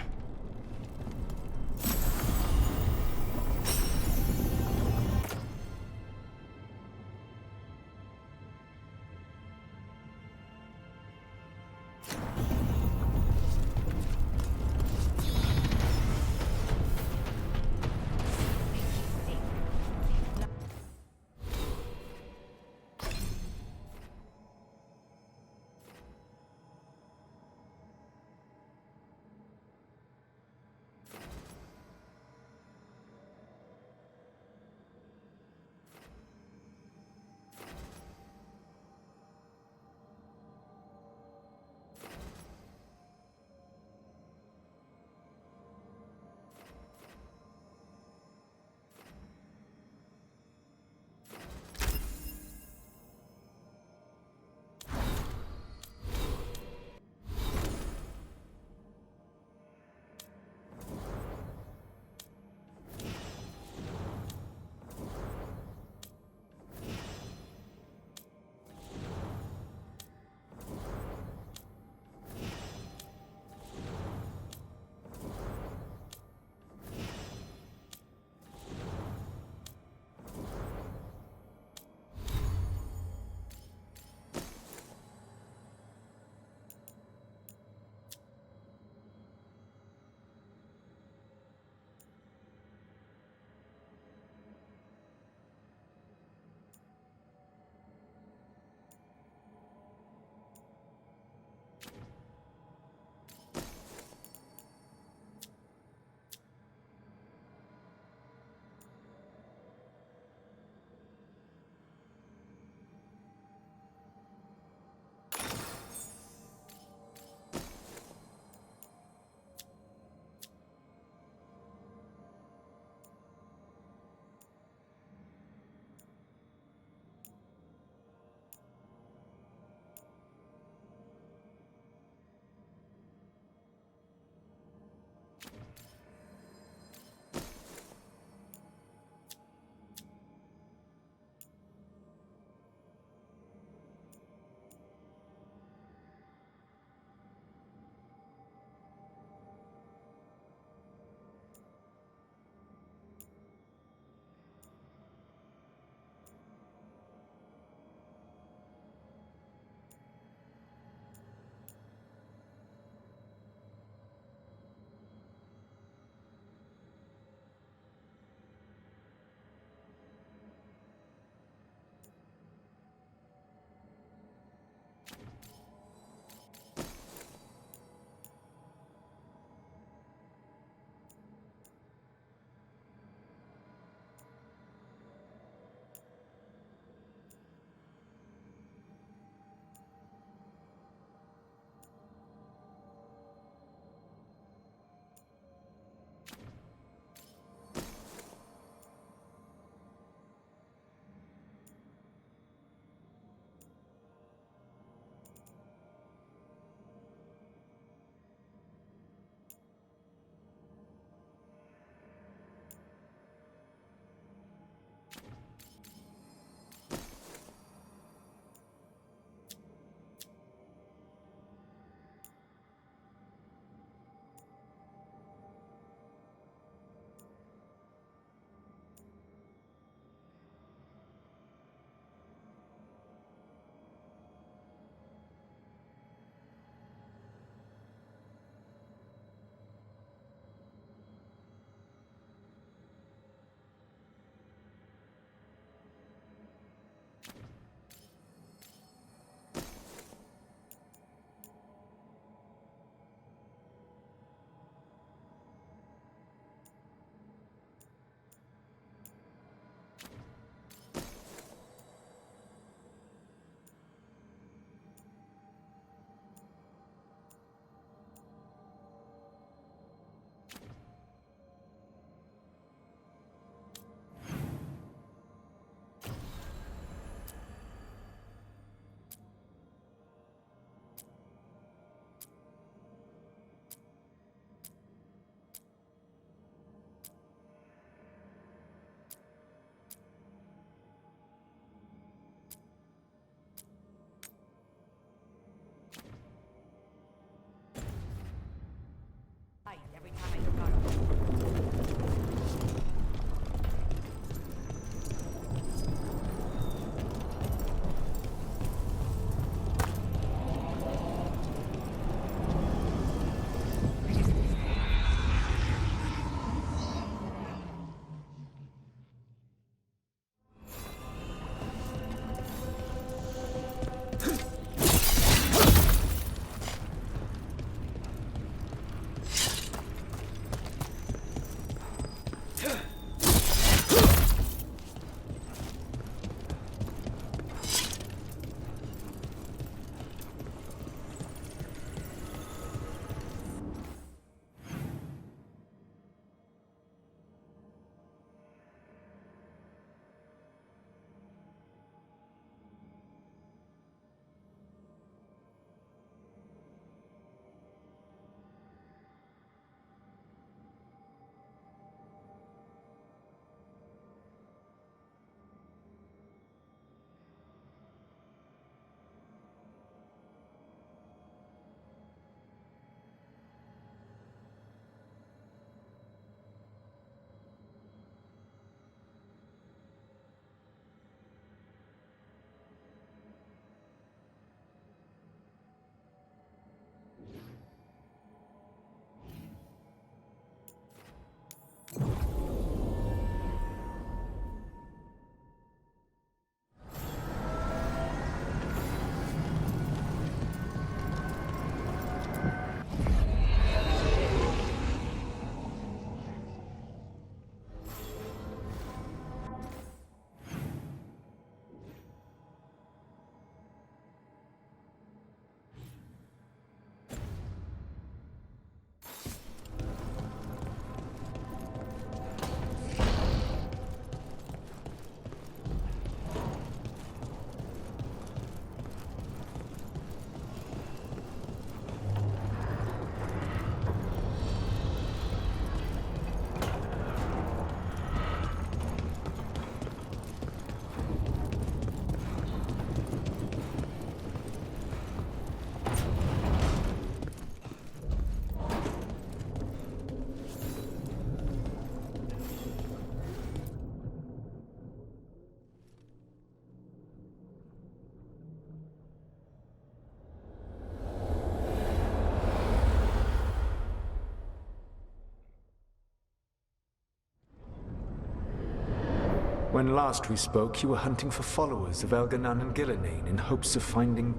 When last we spoke, you were hunting for followers of Elganan and Gillenane in hopes of finding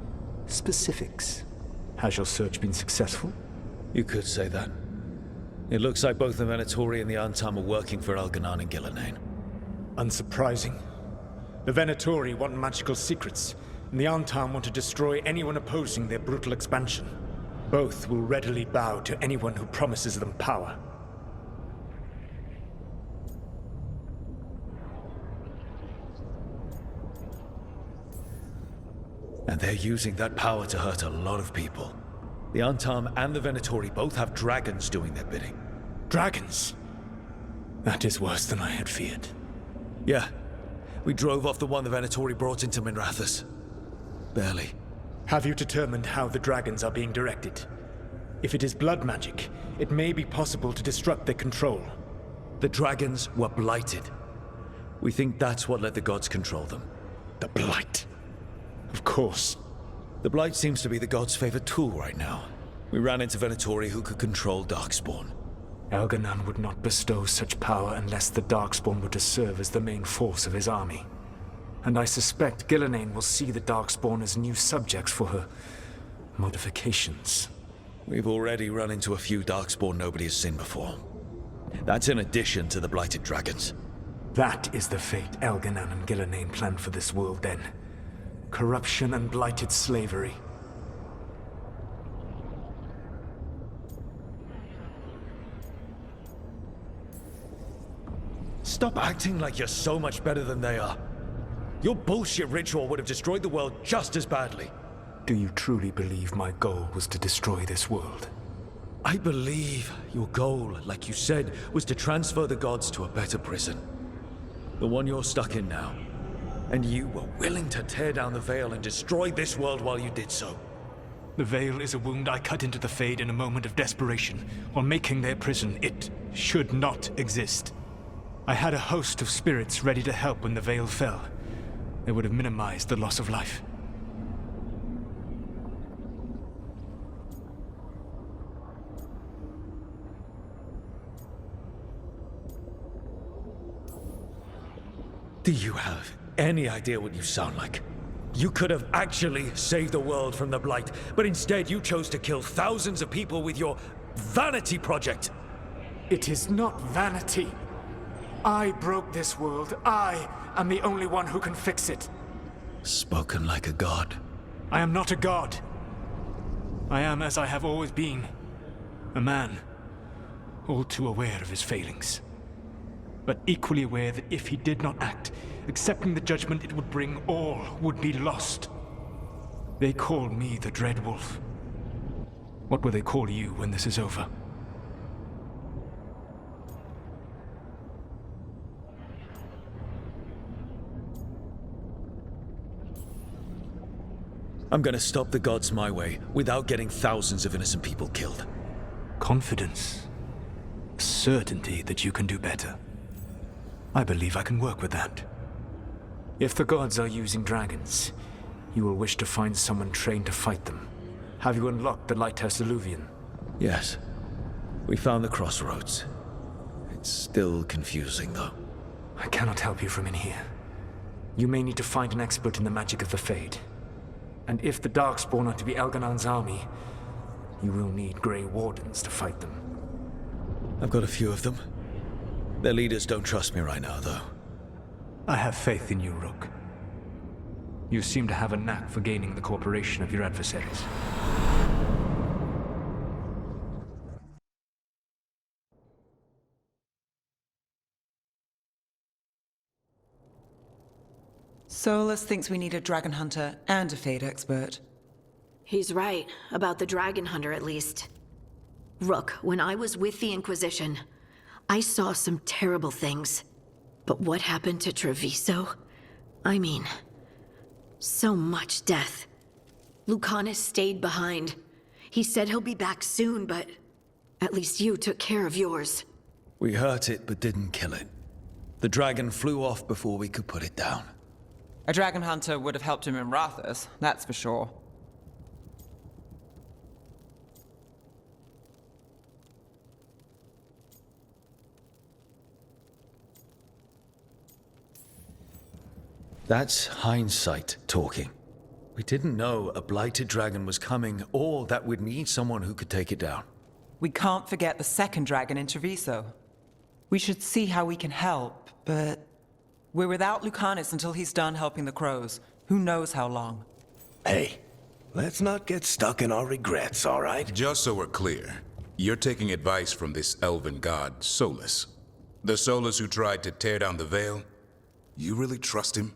specifics. Has your search been successful? You could say that. It looks like both the Venatori and the Antam are working for Elganan and Gillenane. Unsurprising. The Venatori want magical secrets, and the Antam want to destroy anyone opposing their brutal expansion. Both will readily bow to anyone who promises them power. And they're using that power to hurt a lot of people. The Antam and the Venatori both have dragons doing their bidding. Dragons? That is worse than I had feared. Yeah. We drove off the one the Venatori brought into Minrathous. Barely. Have you determined how the dragons are being directed? If it is blood magic, it may be possible to disrupt their control. The dragons were blighted. We think that's what let the gods control them. The blight? Of course. The blight seems to be the gods' favorite tool right now. We ran into Venatori who could control Darkspawn. Elganan would not bestow such power unless the Darkspawn were to serve as the main force of his army. And I suspect Gillenane will see the Darkspawn as new subjects for her modifications. We've already run into a few Darkspawn nobody has seen before. That's in addition to the blighted dragons. That is the fate Elganan and Gillenane planned for this world then. Corruption and blighted slavery. Stop acting like you're so much better than they are. Your bullshit ritual would have destroyed the world just as badly. Do you truly believe my goal was to destroy this world? I believe your goal, like you said, was to transfer the gods to a better prison. The one you're stuck in now. And you were willing to tear down the veil and destroy this world while you did so. The veil is a wound I cut into the Fade in a moment of desperation, while making their prison. It should not exist. I had a host of spirits ready to help when the veil fell. They would have minimized the loss of life. Do you have any idea what you sound like? You could have actually saved the world from the Blight, but instead you chose to kill thousands of people with your vanity project. It is not vanity. I broke this world. I am the only one who can fix it. Spoken like a god. I am not a god. I am as I have always been. A man. All too aware of his failings. But equally aware that if he did not act, accepting the judgment it would bring, all would be lost. They call me the Dread Wolf. What will they call you when this is over? I'm gonna stop the gods my way, without getting thousands of innocent people killed. Confidence. Certainty that you can do better. I believe I can work with that. If the gods are using dragons, you will wish to find someone trained to fight them. Have you unlocked the Lighthouse Illuvian? Yes. We found the crossroads. It's still confusing, though. I cannot help you from in here. You may need to find an expert in the magic of the Fade. And if the Darkspawn are to be Elganan's army, you will need Grey Wardens to fight them. I've got a few of them. Their leaders don't trust me right now, though. I have faith in you, Rook. You seem to have a knack for gaining the cooperation of your adversaries. Solus thinks we need a dragon hunter and a Fade expert. He's right, about the dragon hunter at least. Rook, when I was with the Inquisition, I saw some terrible things. But what happened to Treviso? I mean, so much death. Lucanus stayed behind. He said he'll be back soon, but at least you took care of yours. We hurt it, but didn't kill it. The dragon flew off before we could put it down. A dragon hunter would have helped him in Rathus, that's for sure. That's hindsight talking. We didn't know a blighted dragon was coming, or that we'd need someone who could take it down. We can't forget the second dragon in Treviso. We should see how we can help, but we're without Lucanus until he's done helping the crows. Who knows how long? Hey, let's not get stuck in our regrets, all right? Just so we're clear, you're taking advice from this elven god, Solus. The Solus who tried to tear down the Veil? You really trust him?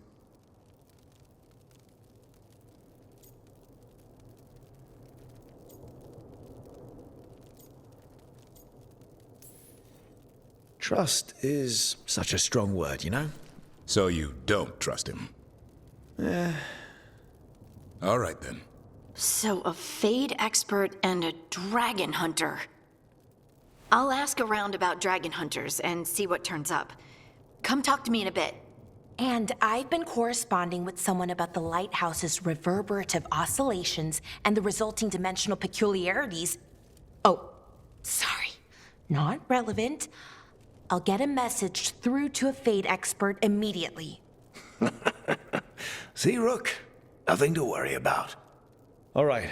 Trust is such a strong word, you know? So you don't trust him? All right then. So a Fade expert and a dragon hunter. I'll ask around about dragon hunters and see what turns up. Come talk to me in a bit. And I've been corresponding with someone about the lighthouse's reverberative oscillations and the resulting dimensional peculiarities. Oh, sorry. Not relevant. I'll get a message through to a Fade expert immediately. See, Rook? Nothing to worry about. All right.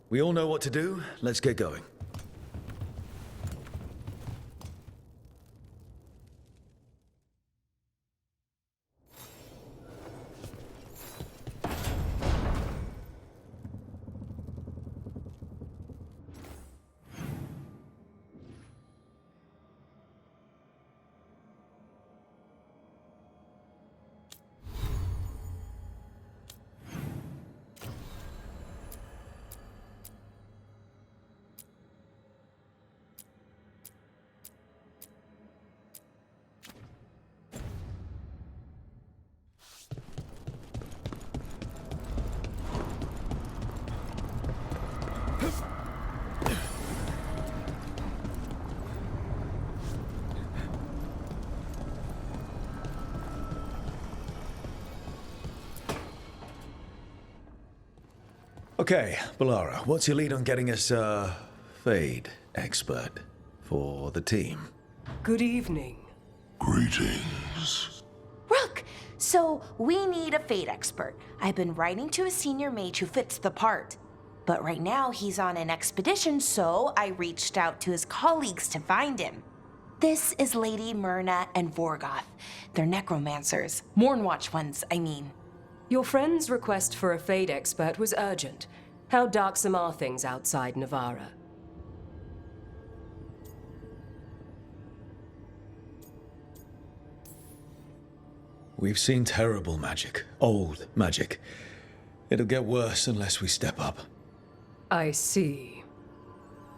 We all know what to do. Let's get going. Okay, Balara, what's your lead on getting us a Fade expert for the team? Good evening. Greetings. Rook, so we need a Fade expert. I've been writing to a senior mage who fits the part. But right now he's on an expedition, so I reached out to his colleagues to find him. This is Lady Myrna and Vorgoth. They're necromancers. Mournwatch ones, I mean. Your friend's request for a Fade expert was urgent. How darksome are things outside Navarra? We've seen terrible magic. Old magic. It'll get worse unless we step up. I see.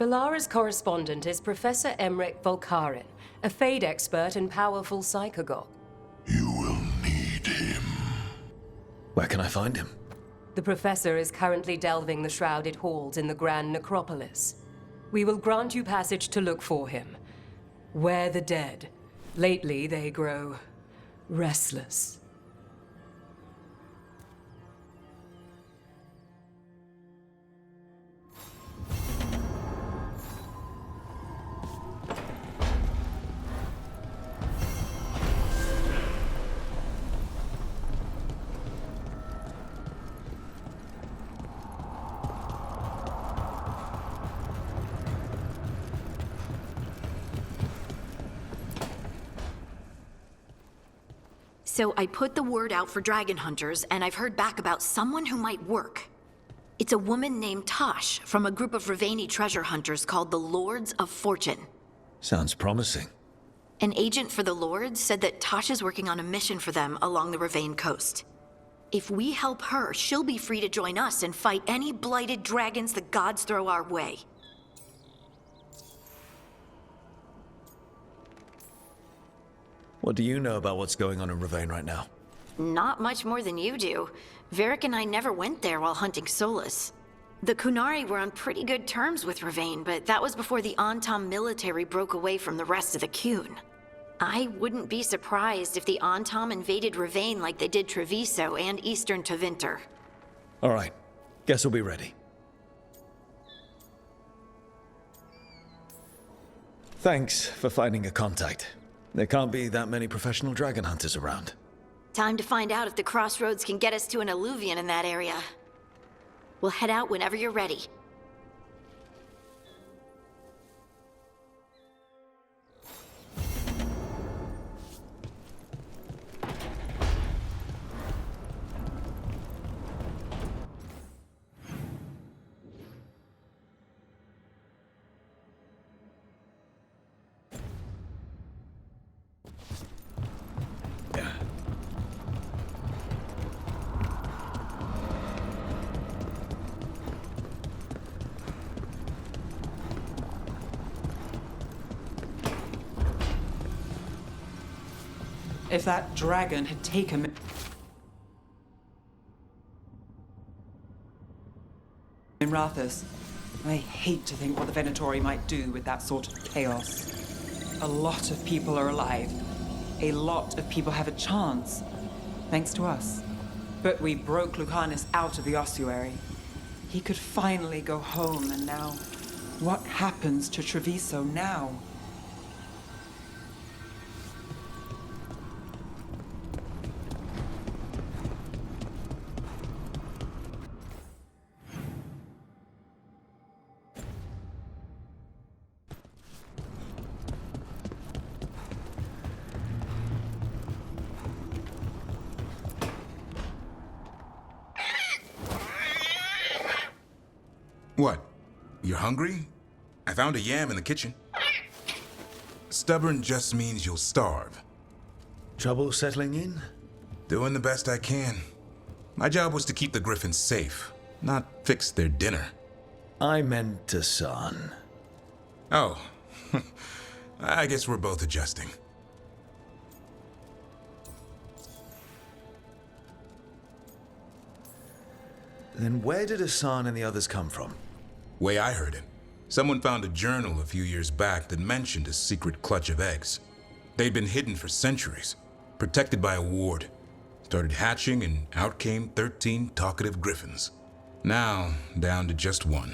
Balara's correspondent is Professor Emmerich Volkaren, a Fade expert and powerful psychagogue. Where can I find him? The Professor is currently delving the shrouded halls in the Grand Necropolis. We will grant you passage to look for him. Where the dead. Lately, they grow restless. So I put the word out for dragon hunters, and I've heard back about someone who might work. It's a woman named Tosh from a group of Ravani treasure hunters called the Lords of Fortune. Sounds promising. An agent for the Lords said that Tosh is working on a mission for them along the Ravane coast. If we help her, she'll be free to join us and fight any blighted dragons the gods throw our way. What do you know about what's going on in Ravane right now? Not much more than you do. Varric and I never went there while hunting Solus. The Kunari were on pretty good terms with Ravane, but that was before the Antam military broke away from the rest of the Kun. I wouldn't be surprised if the Antam invaded Ravane like they did Treviso and Eastern Tevinter. All right. Guess we'll be ready. Thanks for finding a contact. There can't be that many professional dragon hunters around. Time to find out if the crossroads can get us to an alluvion in that area. We'll head out whenever you're ready. If that dragon had taken Minrathous, I hate to think what the Venatori might do with that sort of chaos. A lot of people are alive. A lot of people have a chance, thanks to us. But we broke Lucanus out of the ossuary. He could finally go home, and now, what happens to Treviso now? What? You're hungry? I found a yam in the kitchen. Stubborn just means you'll starve. Trouble settling in? Doing the best I can. My job was to keep the Griffins safe, not fix their dinner. I meant Hassan. Oh. I guess we're both adjusting. Then where did Hassan and the others come from? Way I heard it, someone found a journal a few years back that mentioned a secret clutch of eggs. They'd been hidden for centuries, protected by a ward. Started hatching and out came 13 talkative griffins. Now, down to just one.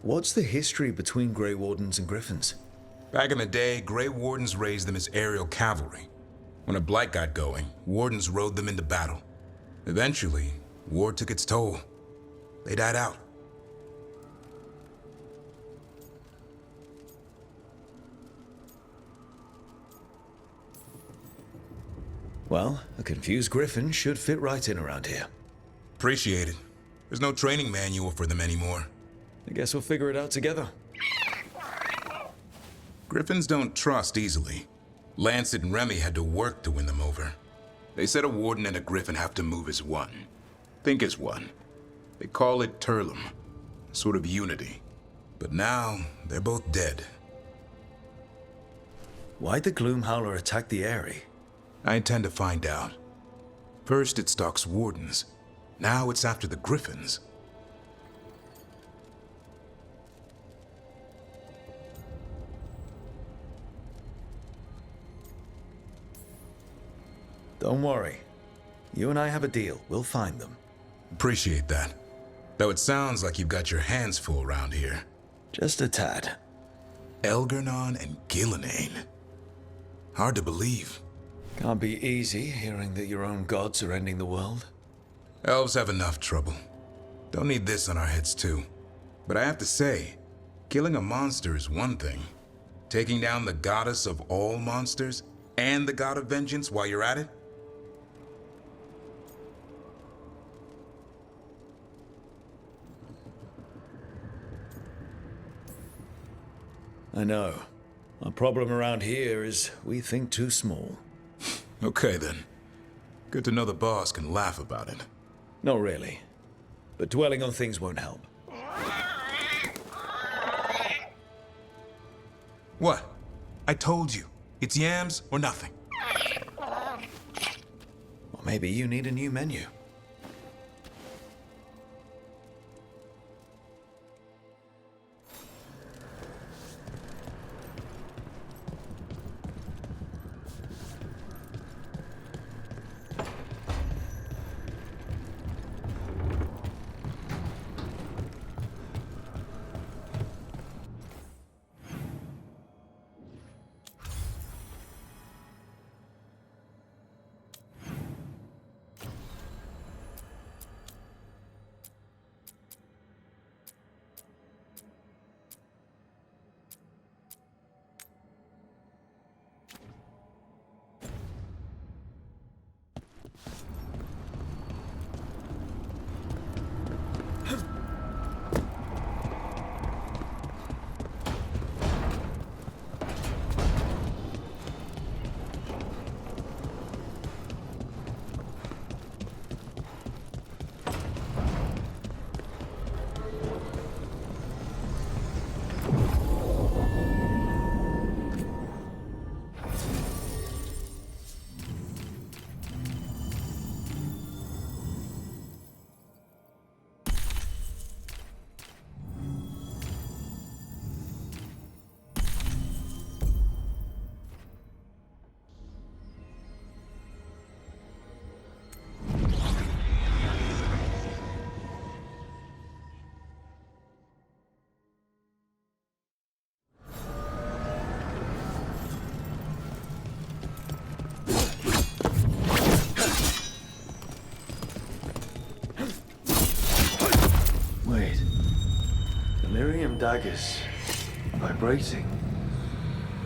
What's the history between Grey Wardens and Griffins? Back in the day, Grey Wardens raised them as aerial cavalry. When a blight got going, Wardens rode them into battle. Eventually, war took its toll. They died out. Well, a confused griffin should fit right in around here. Appreciate it. There's no training manual for them anymore. I guess we'll figure it out together. Griffins don't trust easily. Lancet and Remy had to work to win them over. They said a warden and a griffin have to move as one. Think as one. They call it Turlum, a sort of unity. But now, they're both dead. Why'd the Gloomhowler attack the Eyrie? I intend to find out. First it stalks wardens. Now it's after the griffins. Don't worry. You and I have a deal. We'll find them. Appreciate that. Though it sounds like you've got your hands full around here. Just a tad. Elgarnon and Gillenane. Hard to believe. Can't be easy hearing that your own gods are ending the world. Elves have enough trouble. Don't need this on our heads too. But I have to say, killing a monster is one thing. Taking down the goddess of all monsters and the god of vengeance while you're at it? I know. Our problem around here is we think too small. Okay then. Good to know the boss can laugh about it. Not really. But dwelling on things won't help. What? I told you. It's yams or nothing. Or maybe you need a new menu. Miriam daggers. Vibrating.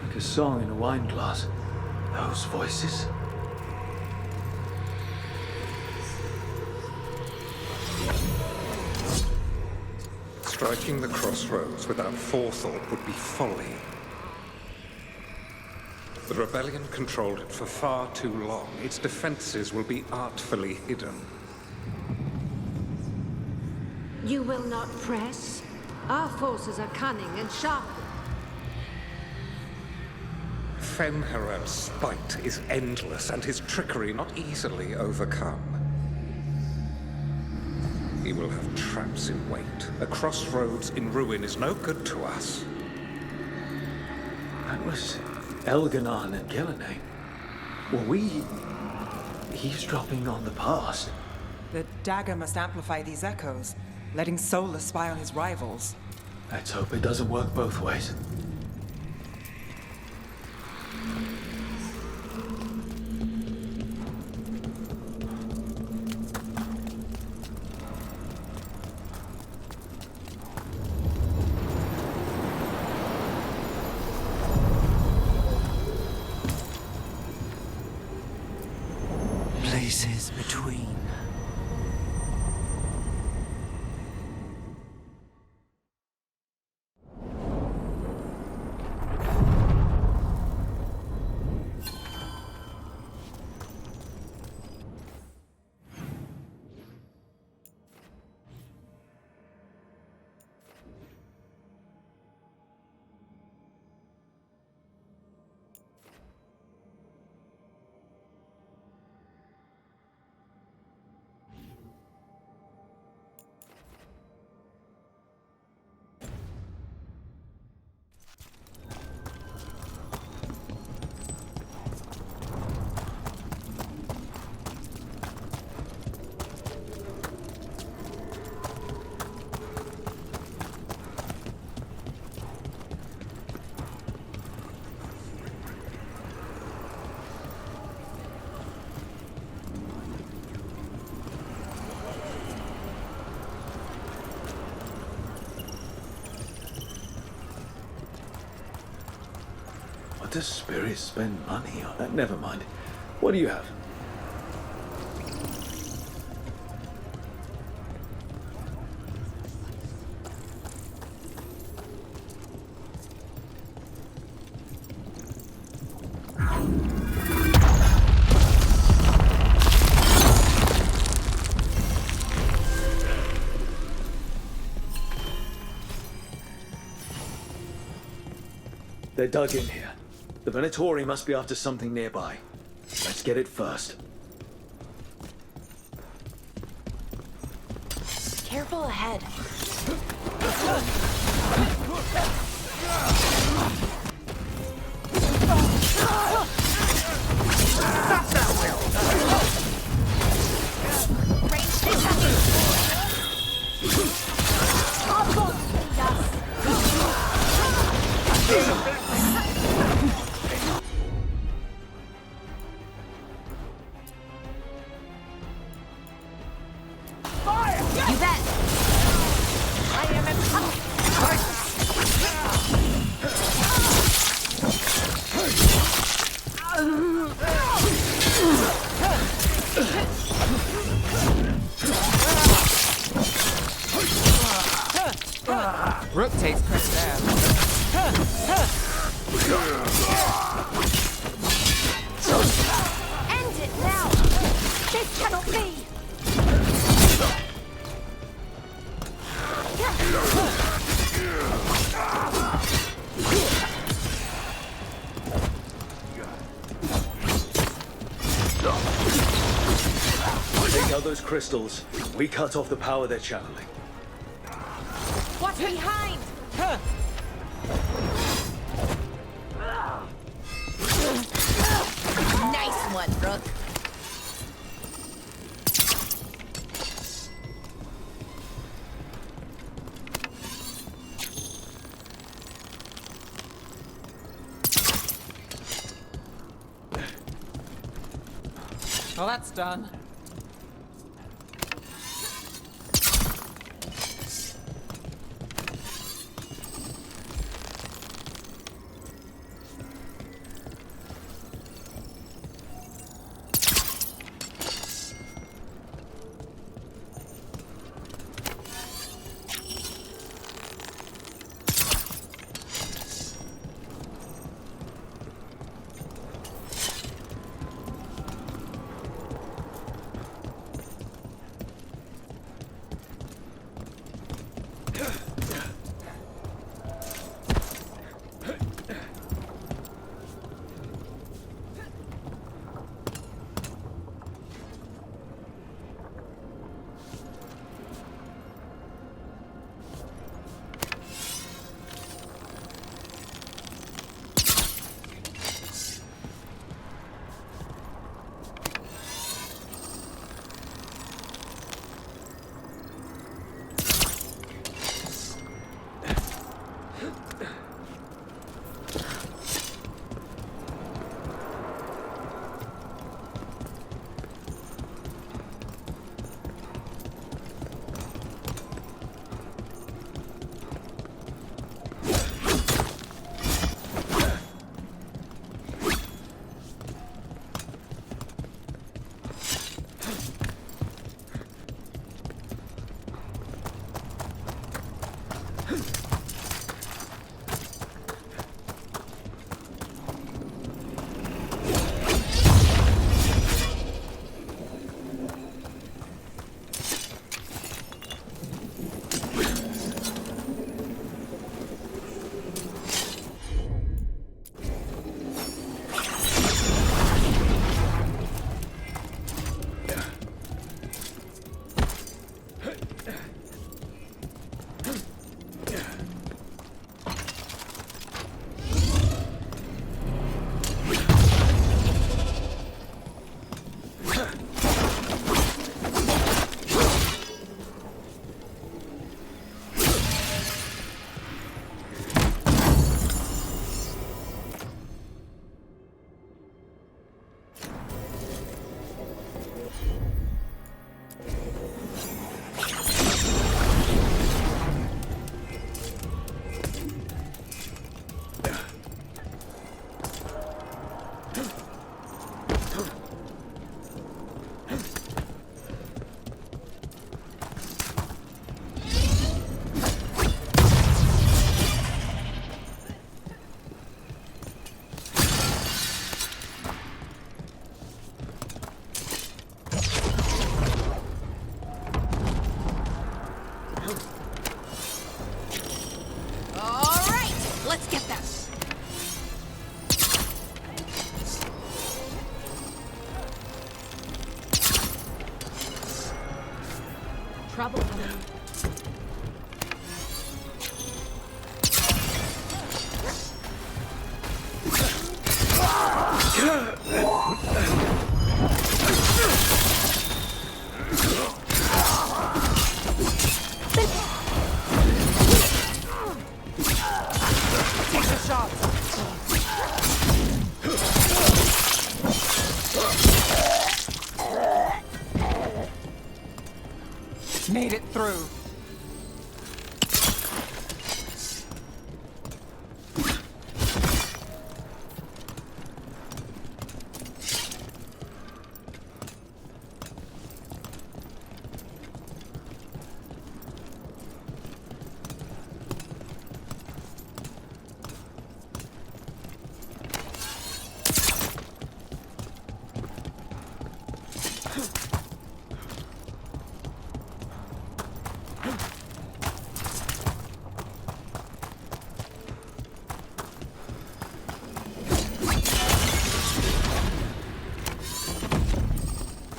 Like a song in a wine glass. Those voices. Striking the crossroads without forethought would be folly. The rebellion controlled it for far too long. Its defenses will be artfully hidden. You will not press? Our forces are cunning and sharp. Fenharel's spite is endless and his trickery not easily overcome. He will have traps in wait. A crossroads in ruin is no good to us. That was Elganon and Gillenane. Were we eavesdropping on the past? The dagger must amplify these echoes, letting Solus spy on his rivals. Let's hope it doesn't work both ways. Places between. What does Spirit spend money on? Never mind. What do you have? They're dug in here. The Venatori must be after something nearby. Let's get it first. Careful ahead. You bet! I am Rook takes credit there. End it now! This cannot be! Take out those crystals. We cut off the power they're channeling. What's behind? Nice one, Rook. Well, that's done. Trouble coming. Take the shot. Made it through.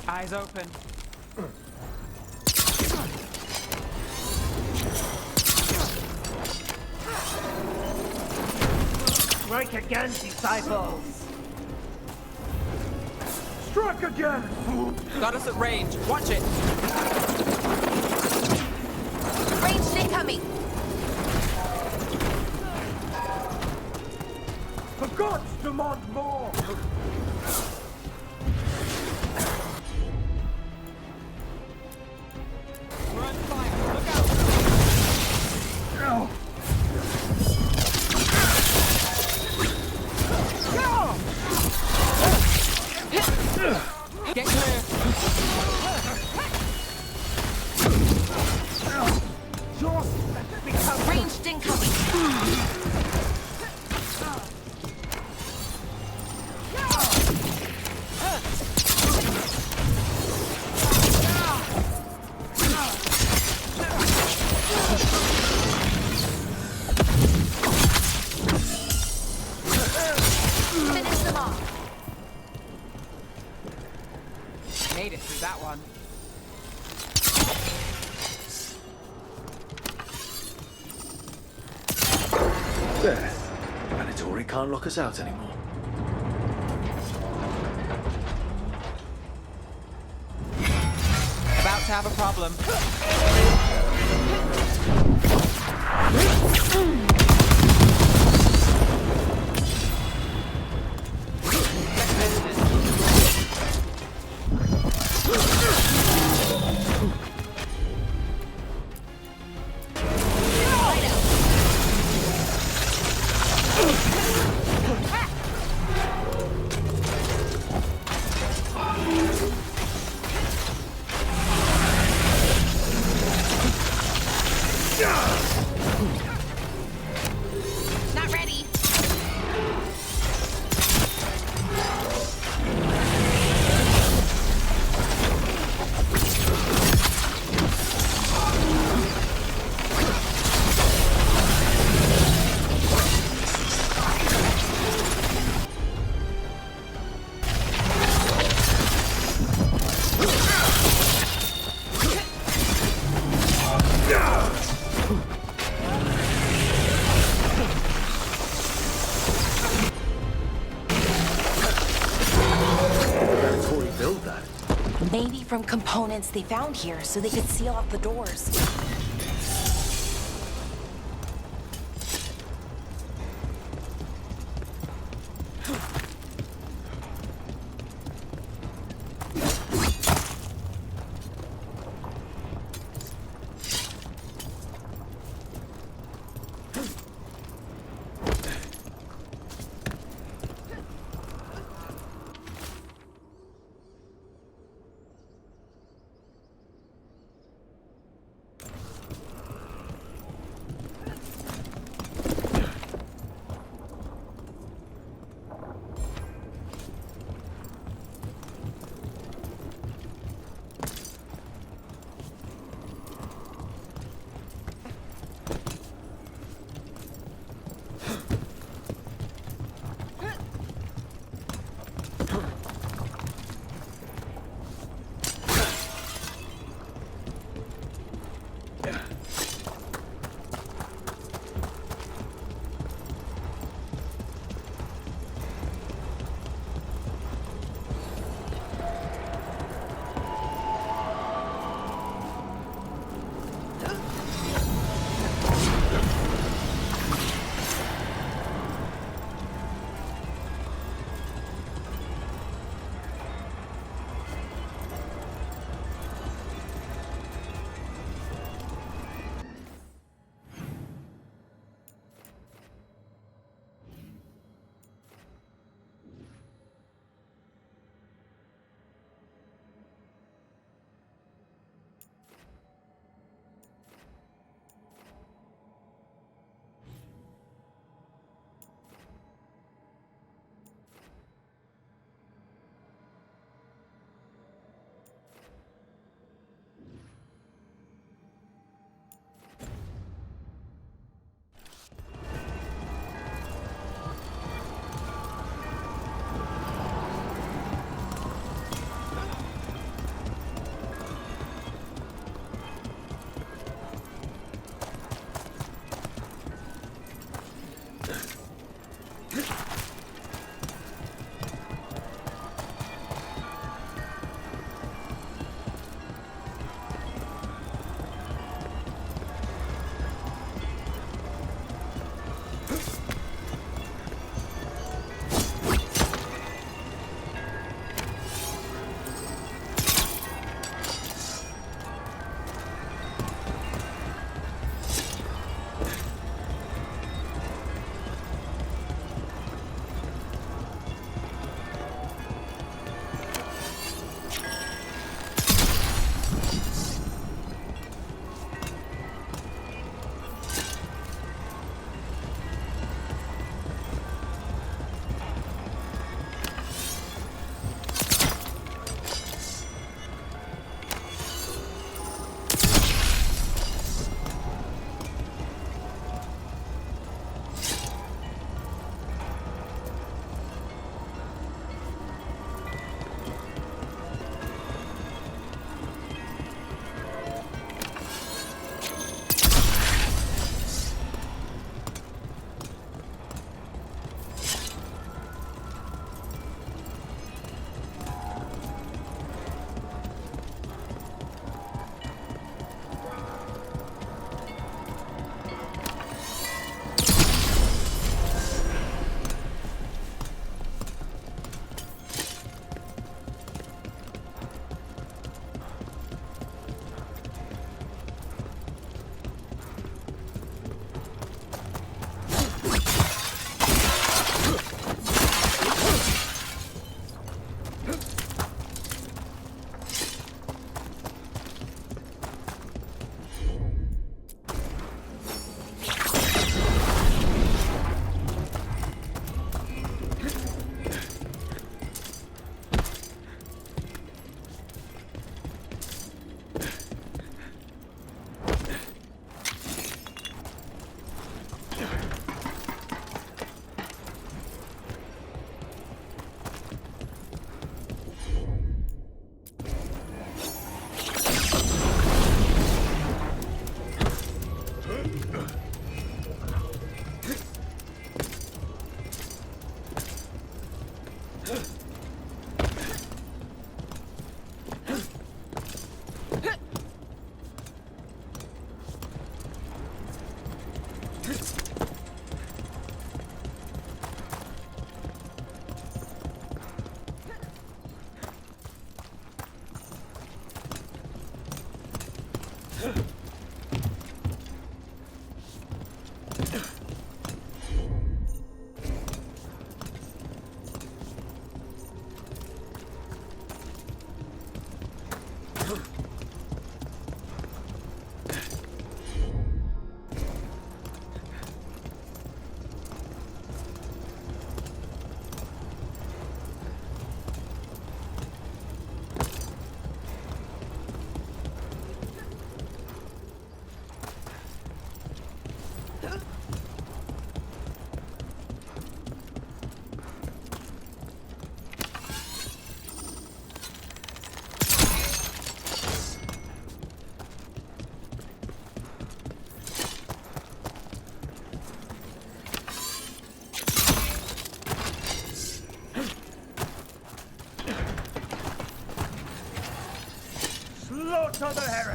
Eyes open. Strike again, disciples! Strike again! Got us at range. Watch it. Ranged incoming! The gods demand more! Get clear. Ranged incoming! Finish them off! Made it through that one. There. Venatori can't lock us out anymore. About to have a problem. Not ready. Maybe from components they found here so they could seal off the doors.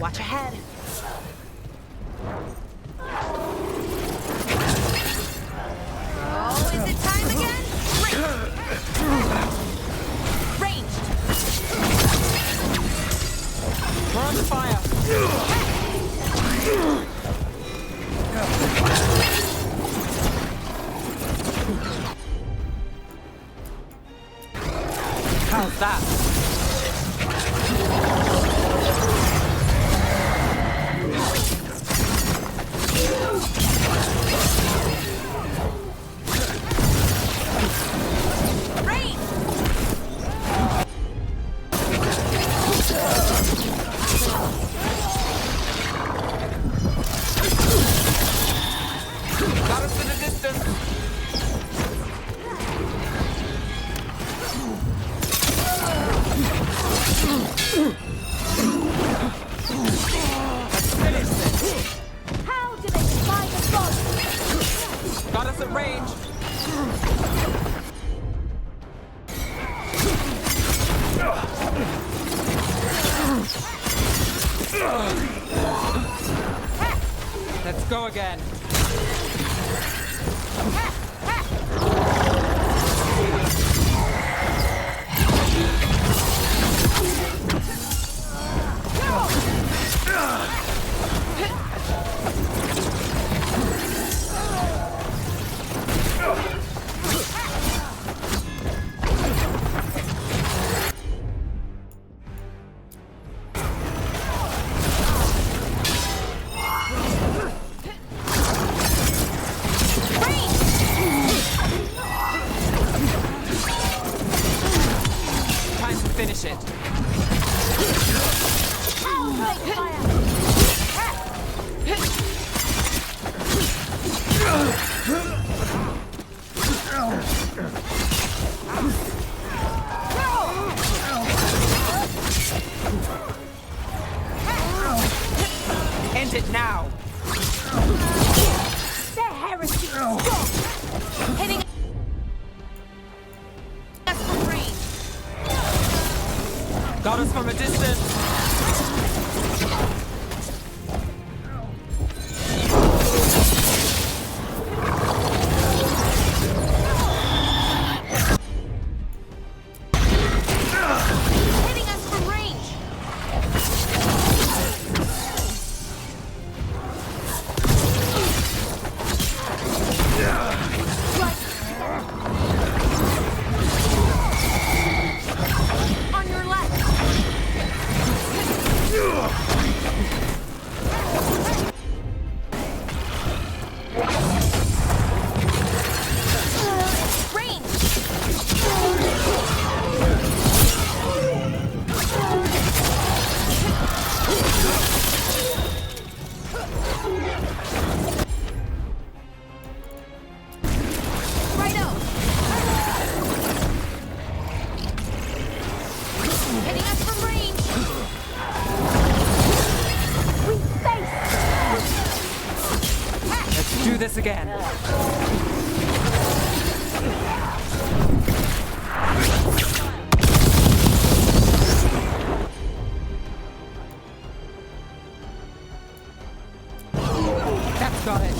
Watch ahead. Oh, is it time again? Ranged. We're under fire. How's that? Got us in the distance. Let's finish this. How do they defy the gods? Got us at range. Let's go again. Time to finish it. End it now. The heresy is strong. Hitting us from range. Got us from a distance. Hitting us from range. On your left. Do this again. That's got it.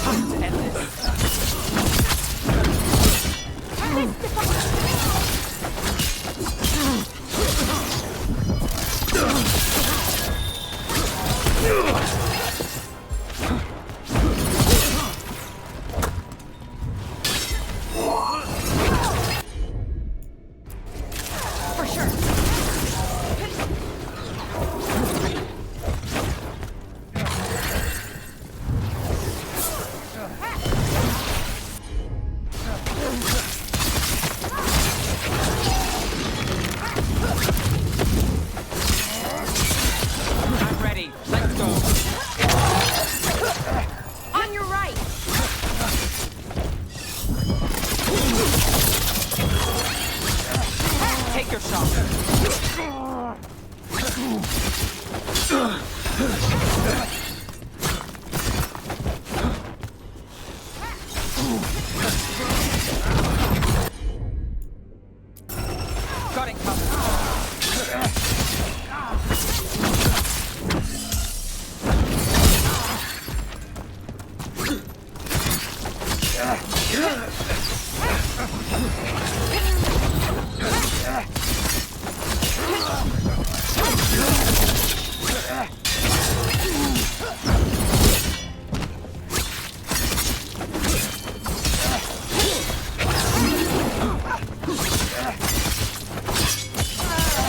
Time to end this. For sure. I'm ready. Let's go. On your right. Take your shot. Got it covered.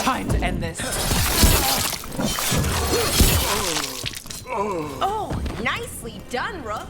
Time to end this. Oh, nicely done, Rook.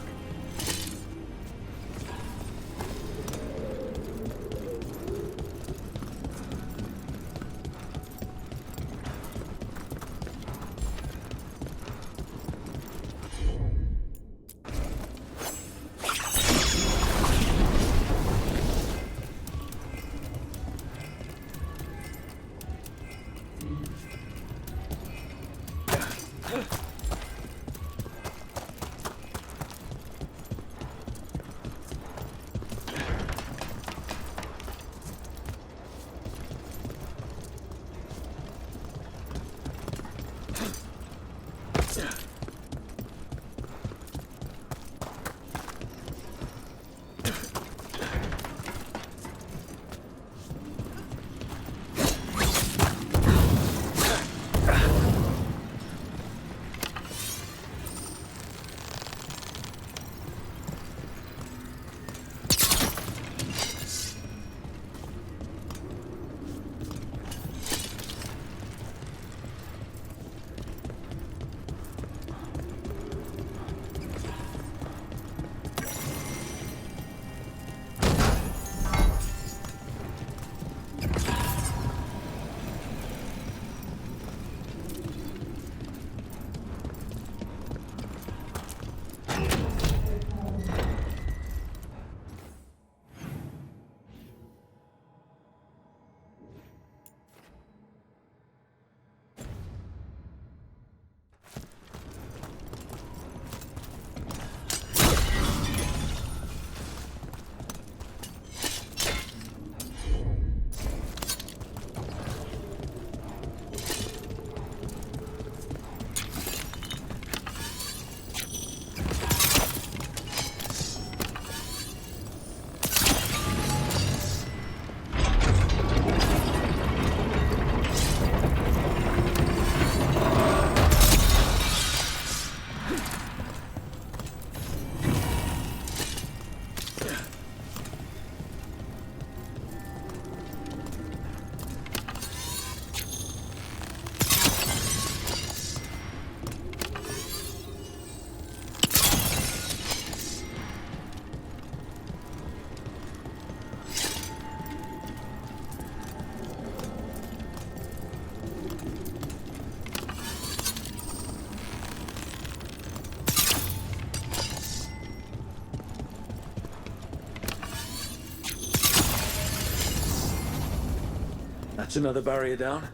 That's another barrier down.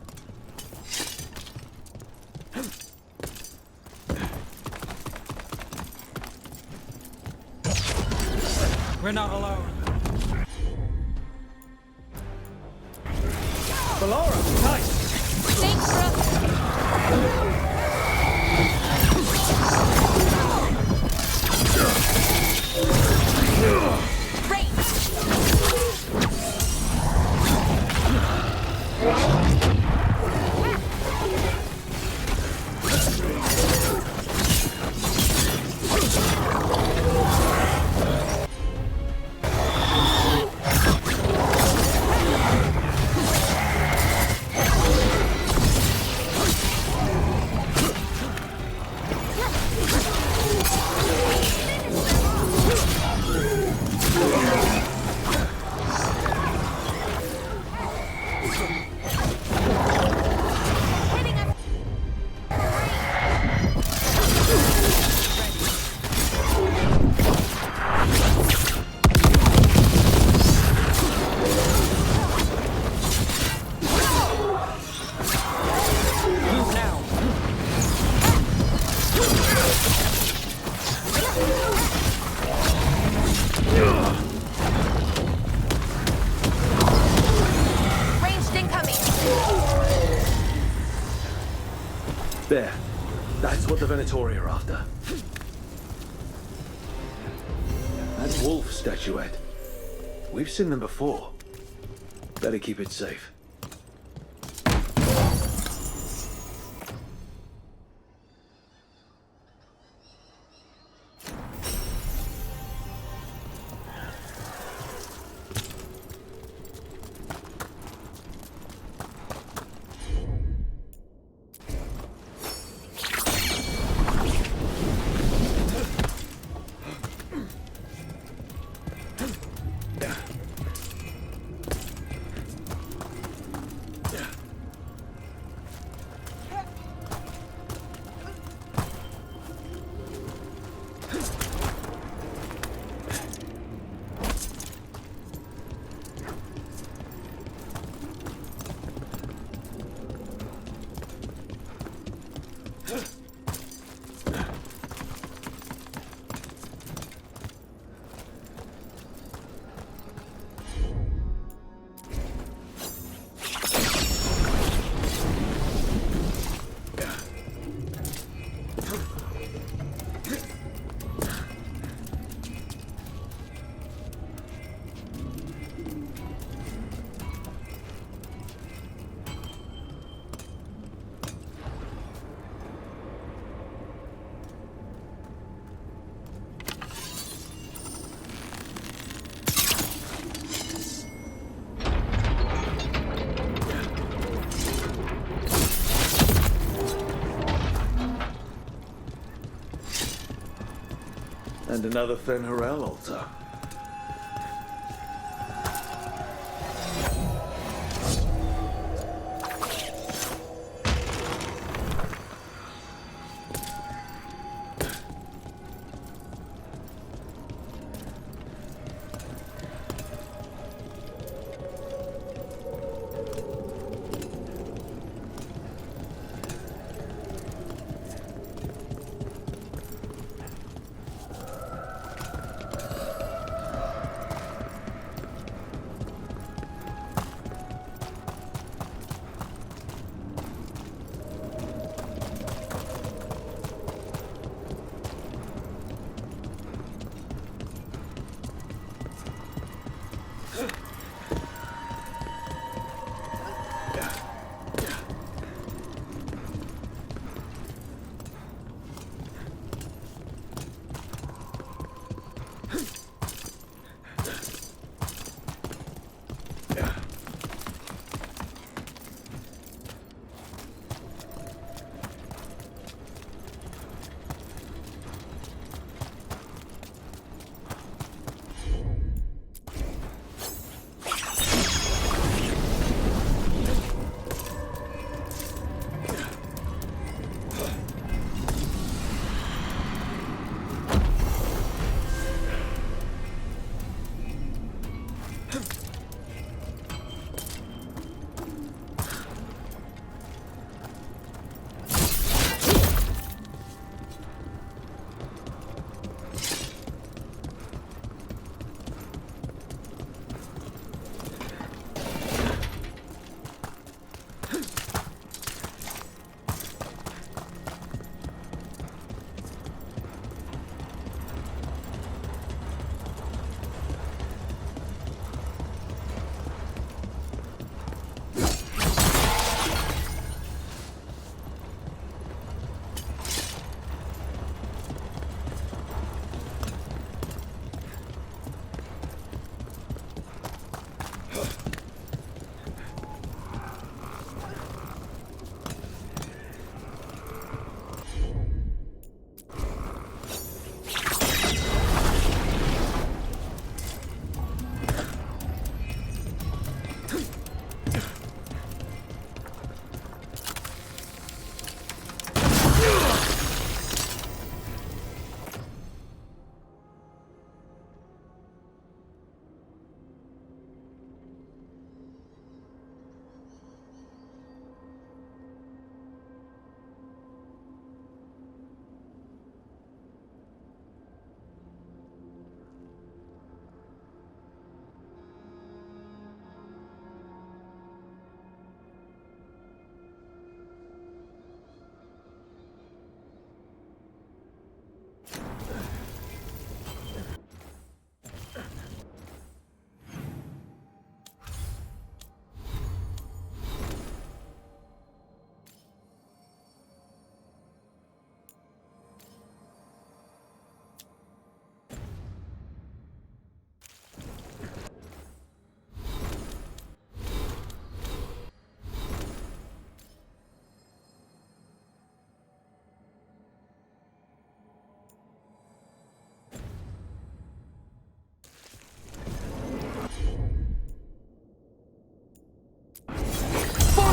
We're not alone. Valara, nice! Thanks, There. That's what the Venatori are after. That wolf statuette. We've seen them before. Better keep it safe. And another Fen'Harel altar.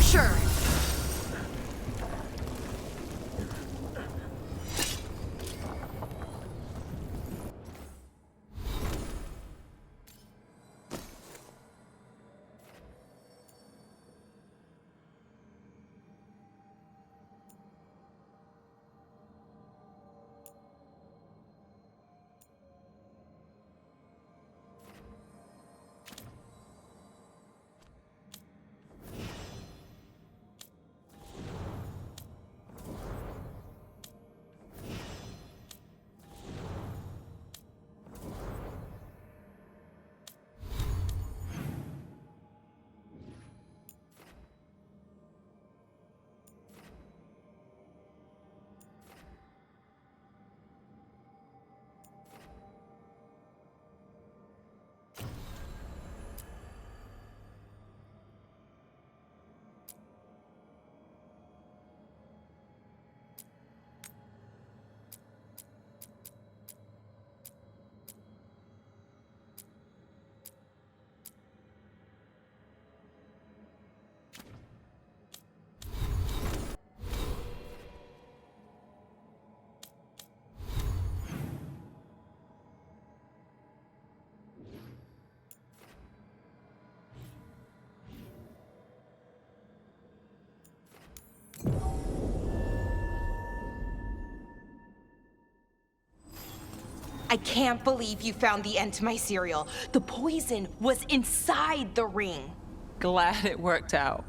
sure. I can't believe you found the end to my cereal. The poison was inside the ring. Glad it worked out.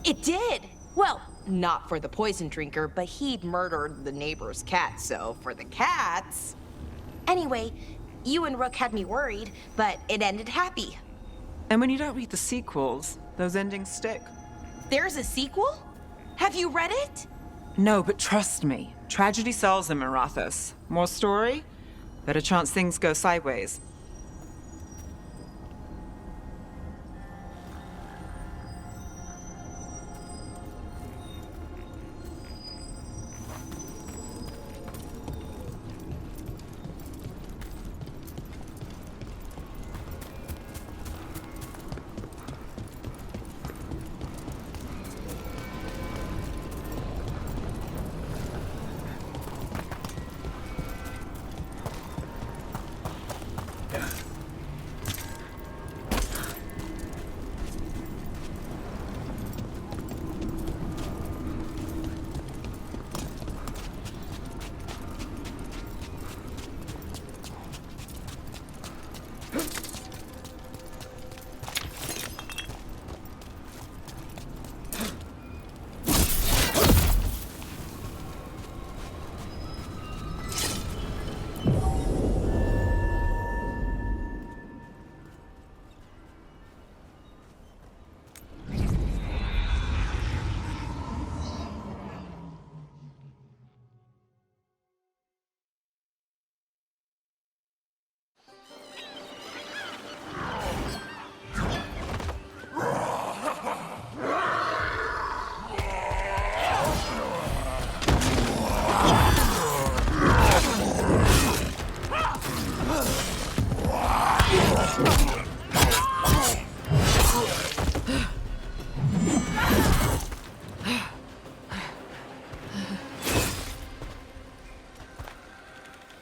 It did. Well, not for the poison drinker, but he'd murdered the neighbor's cat, so for the cats... Anyway, you and Rook had me worried, but it ended happy. And when you don't read the sequels, those endings stick. There's a sequel? Have you read it? No, but trust me. Tragedy sells in Marathas. More story? Better chance things go sideways.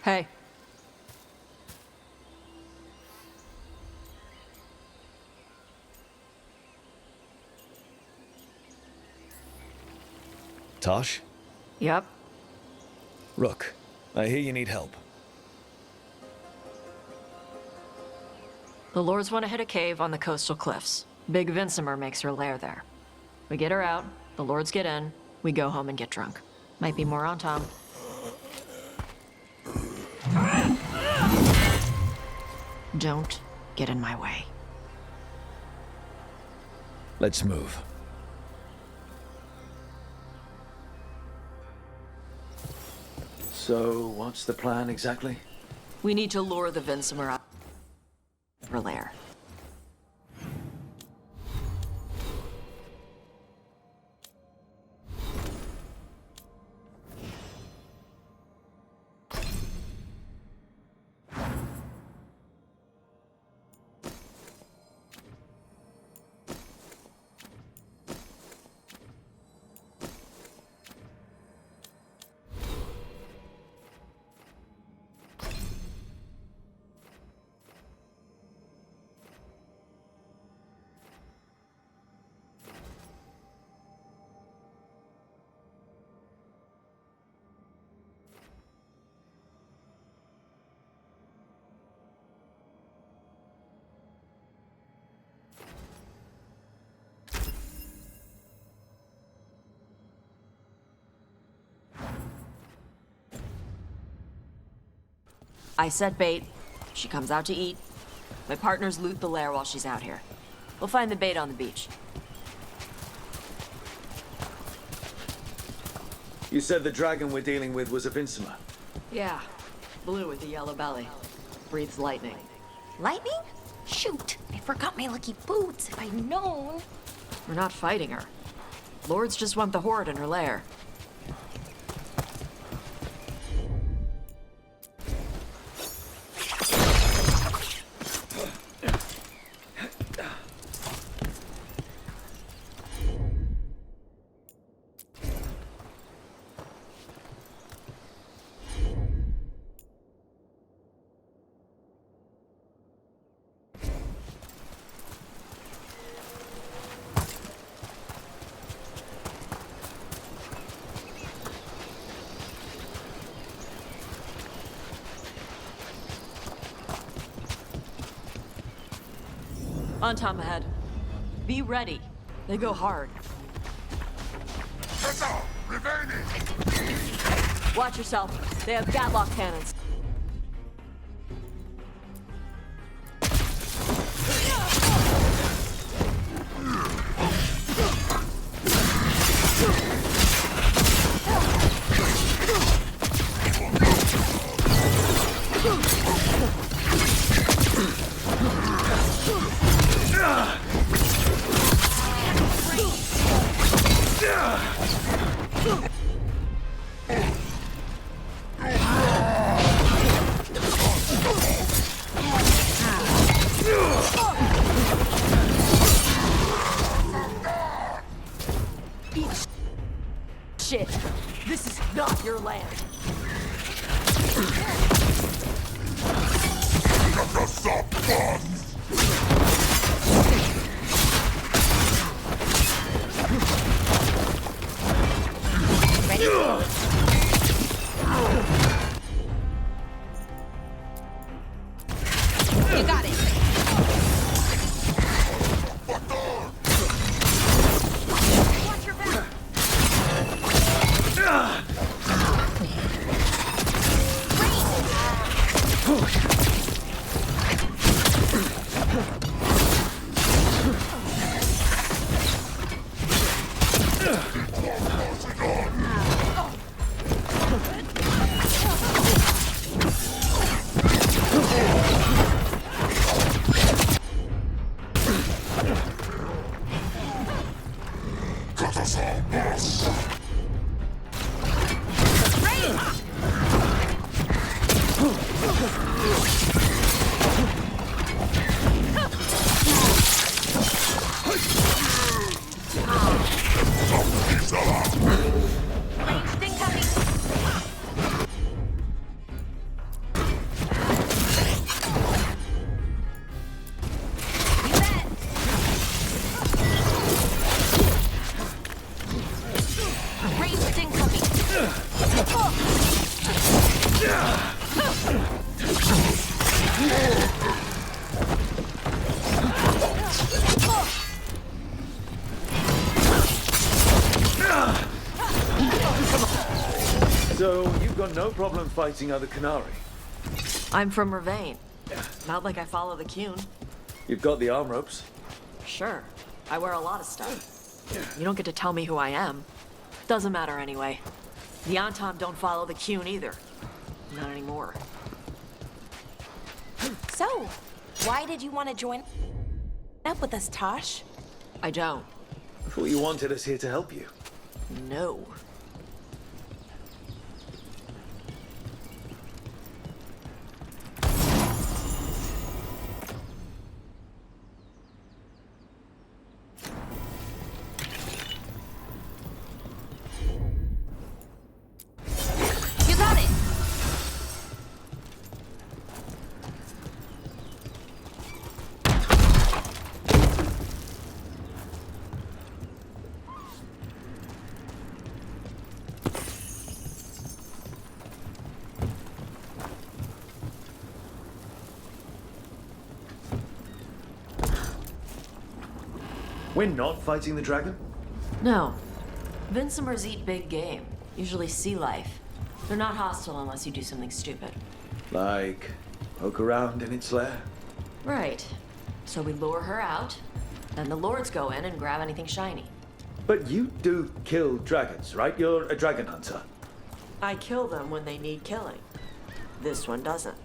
Hey. Tosh? Yep. Rook, I hear you need help. The Lords want to hit a cave on the coastal cliffs. Big Vincimer makes her lair there. We get her out, the Lords get in, we go home and get drunk. Might be more on Tom. Don't get in my way. Let's move. So, what's the plan exactly? We need to lure the Vincimer out of her lair. I set bait. She comes out to eat. My partners loot the lair while she's out here. We'll find the bait on the beach. You said the dragon we're dealing with was a Vincimer. Yeah. Blue with a yellow belly. Breathes lightning. Lightning? Shoot, I forgot my lucky boots. If I'd known. We're not fighting her. Lords just want the horde in her lair. On Tom ahead. Be ready. They go hard. Watch yourself. They have gatlock cannons. Shit. This is not your land. Ready? You got it. Watch your back. So, you've got no problem fighting other Canari? I'm from Ravain. Not like I follow the Cune. You've got the arm ropes? Sure. I wear a lot of stuff. You don't get to tell me who I am. Doesn't matter anyway. The Antom don't follow the Cune either. Not anymore. So, why did you want to join up with us, Tosh? I don't. I thought you wanted us here to help you. No. You got it! We're not fighting the dragon? No. Vincimers eat big game. Usually sea life. They're not hostile unless you do something stupid. Like, poke around in its lair? Right. So we lure her out, then the lords go in and grab anything shiny. But you do kill dragons, right? You're a dragon hunter. I kill them when they need killing. This one doesn't.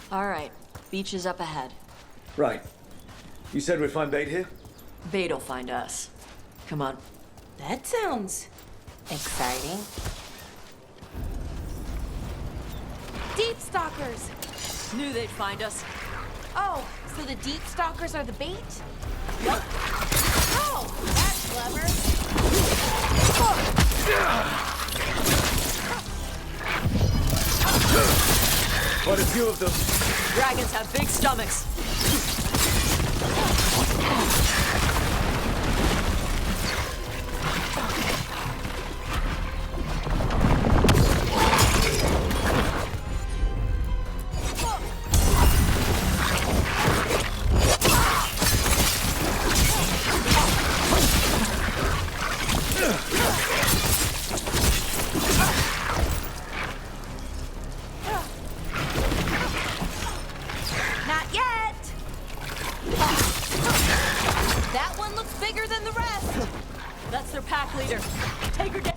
All right, beach is up ahead. Right. You said we'd find bait here? Bait'll find us. Come on. That sounds exciting. Deep stalkers! Knew they'd find us. Oh, so the deep stalkers are the bait? Yep. Oh, that's clever. Quite a few of them. Dragons have big stomachs. Not yet! That one looks bigger than the rest! That's their pack leader. Take her down.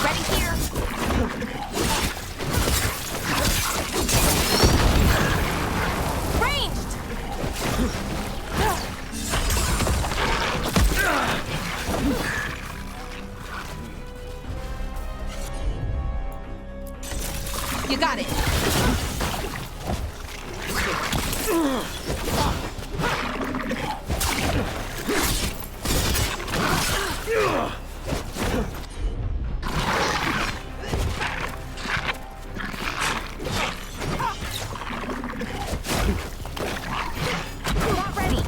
Ready here! Ranged! You got it! Not ready!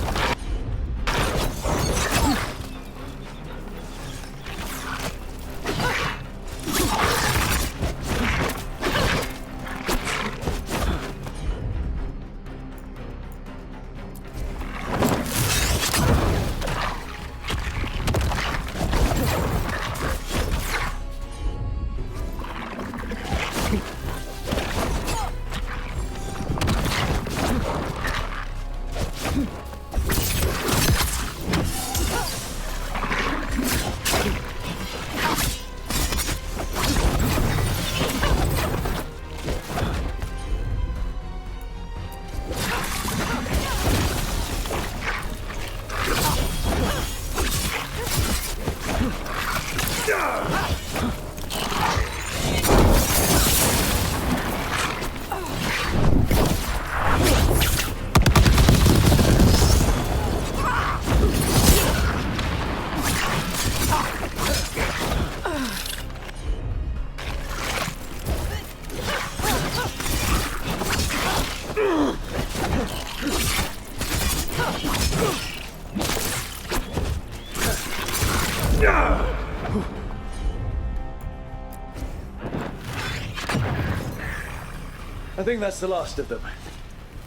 I think that's the last of them.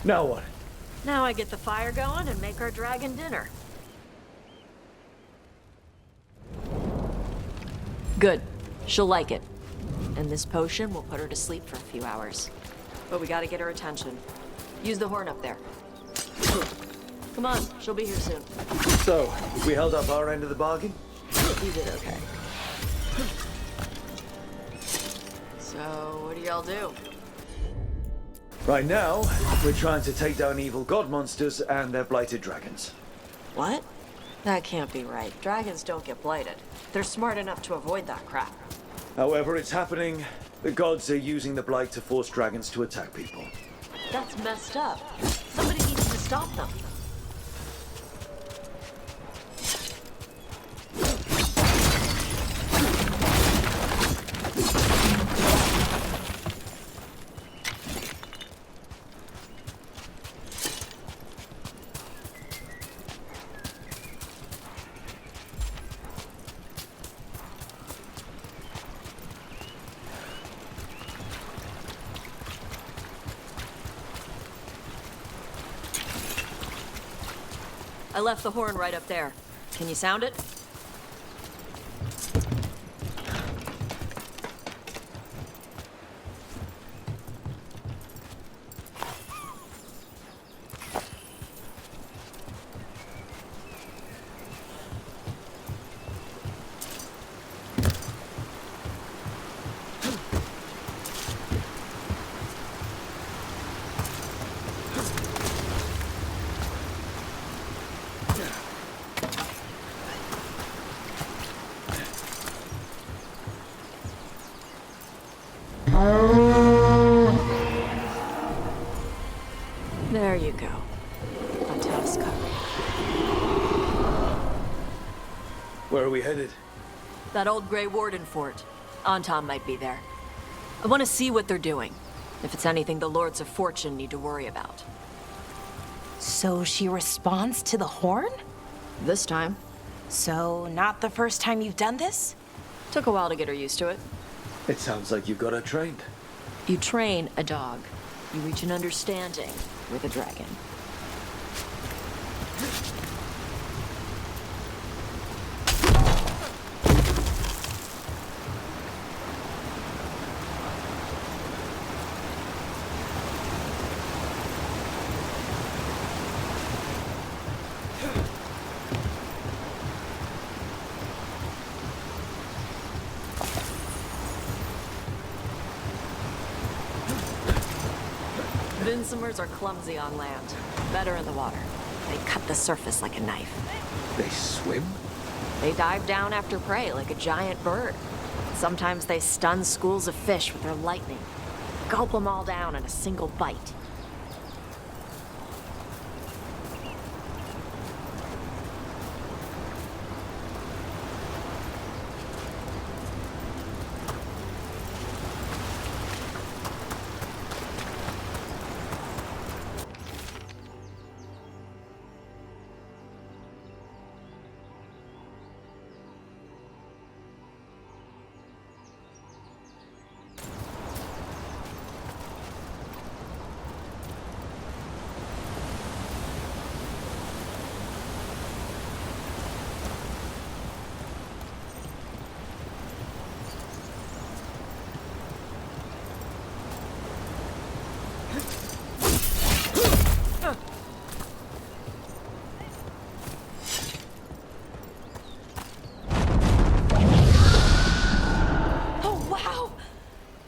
Now what? Now I get the fire going and make our dragon dinner. Good. She'll like it. And this potion will put her to sleep for a few hours. But we gotta get her attention. Use the horn up there. Come on, she'll be here soon. So, we held up our end of the bargain? You did okay. So, what do y'all do? Right now, we're trying to take down evil god monsters and their blighted dragons. What? That can't be right. Dragons don't get blighted. They're smart enough to avoid that crap. However, it's happening. The gods are using the blight to force dragons to attack people. That's messed up. Somebody needs to stop them. I left the horn right up there. Can you sound it? There you go. A tusk. Where are we headed? That old Grey Warden fort. Anton might be there. I want to see what they're doing. If it's anything the Lords of Fortune need to worry about. So she responds to the horn? This time. So, not the first time you've done this? Took a while to get her used to it. It sounds like you've got her trained. You train a dog. You reach an understanding with a dragon. Vinsomers are clumsy on land, better in the water. They cut the surface like a knife. They swim? They dive down after prey like a giant bird. Sometimes they stun schools of fish with their lightning. Gulp them all down in a single bite.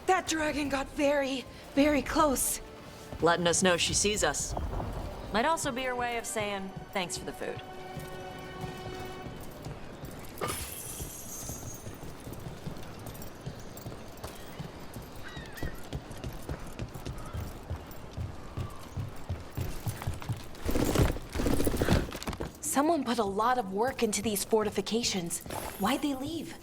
That dragon got very, very close. Letting us know she sees us. Might also be her way of saying thanks for the food. Someone put a lot of work into these fortifications. Why'd they leave?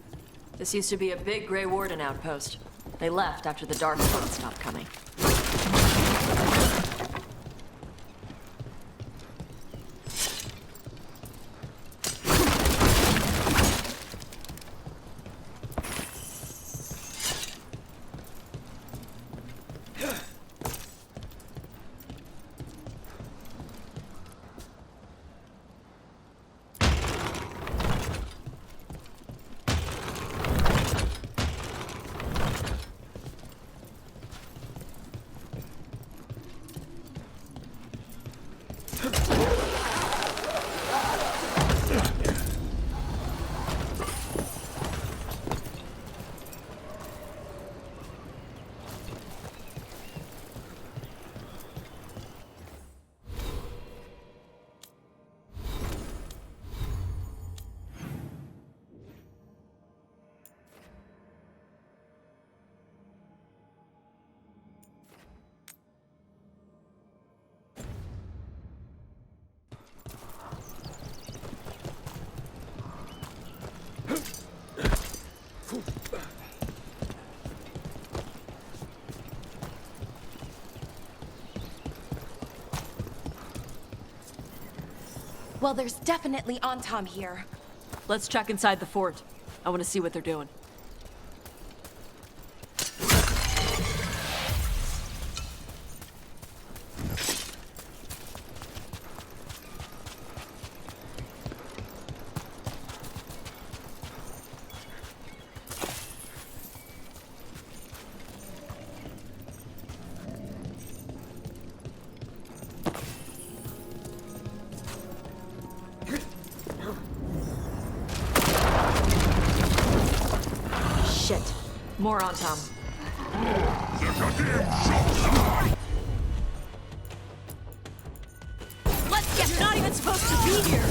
This used to be a big Grey Warden outpost. They left after the Darkspawn stopped coming. Well, there's definitely Antam here. Let's check inside the fort. I want to see what they're doing. Shit. More on Tom. Let's get. You're not even supposed to be here.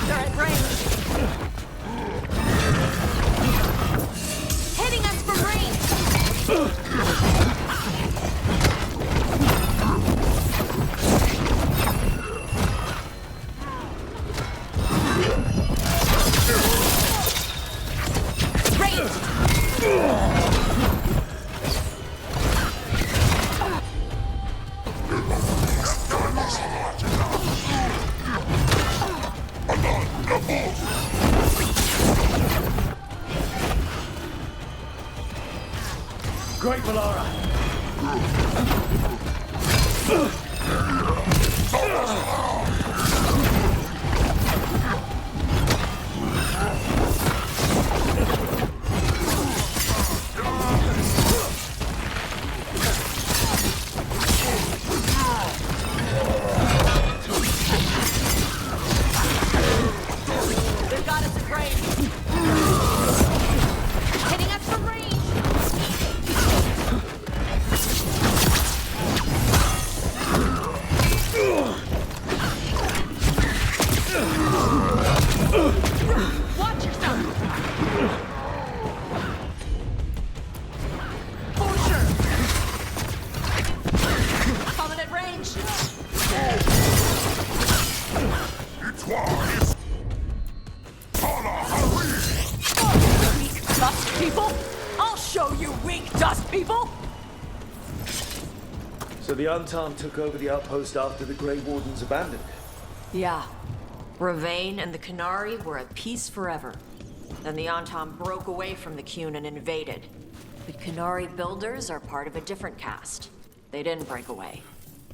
They're at range. Hitting us from range. Great Valara! They've got us at range. Hitting us from range. Watch yourself! For sure! Coming at range! Weak dust people? I'll show you weak dust people! So the Antam took over the outpost after the Grey Wardens abandoned it? Yeah. Ravane and the Qunari were at peace forever. Then the Antam broke away from the Qun and invaded. The Qunari builders are part of a different caste. They didn't break away.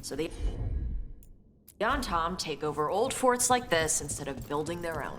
So the Antam take over old forts like this instead of building their own.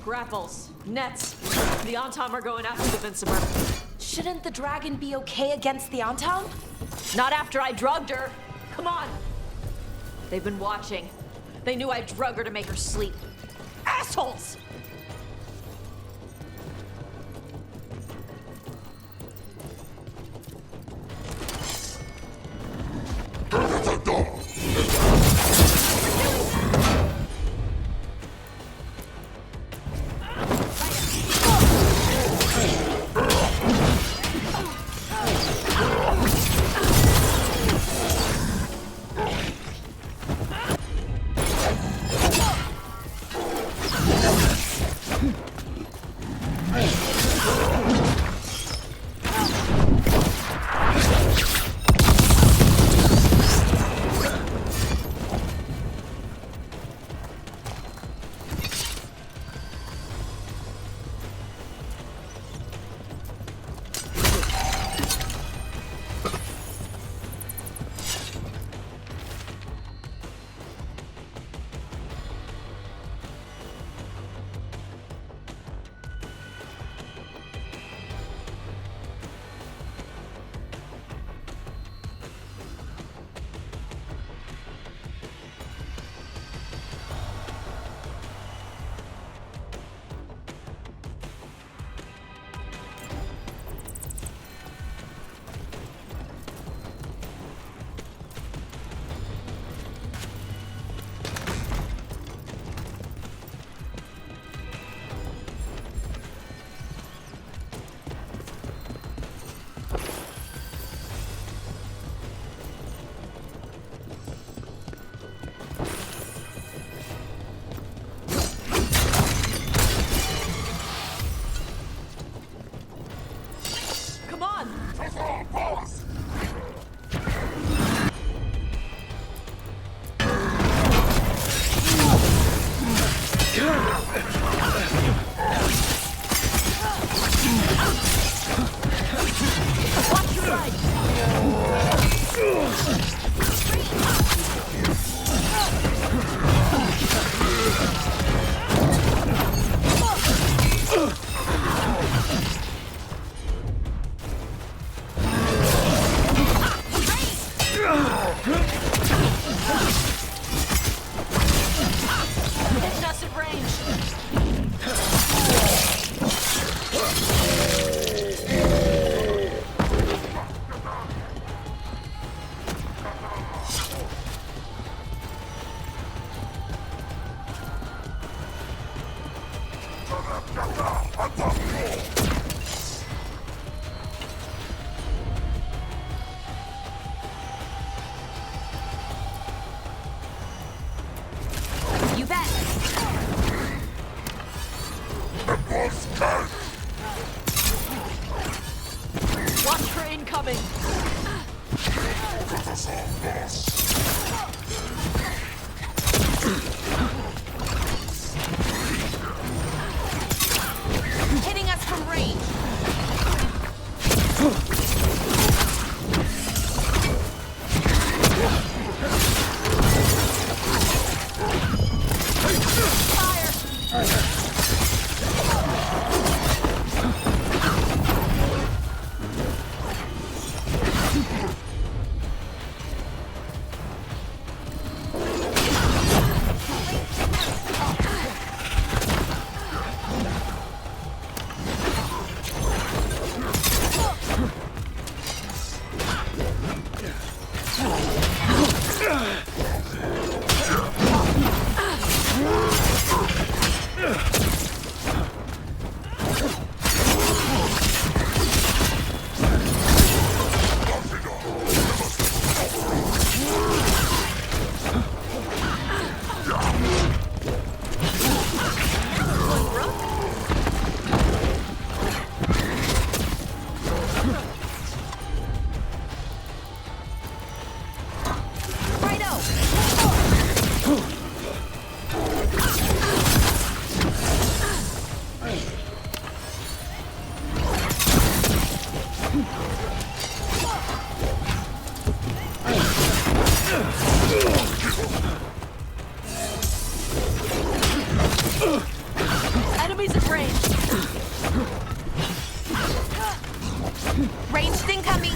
Grapples, nets. The Antam are going after the Vincimer. Shouldn't the dragon be okay against the Antam? Not after I drugged her. Come on. They've been watching. They knew I drug her to make her sleep. Assholes! Hitting us from range. Enemies at range. Ranged incoming.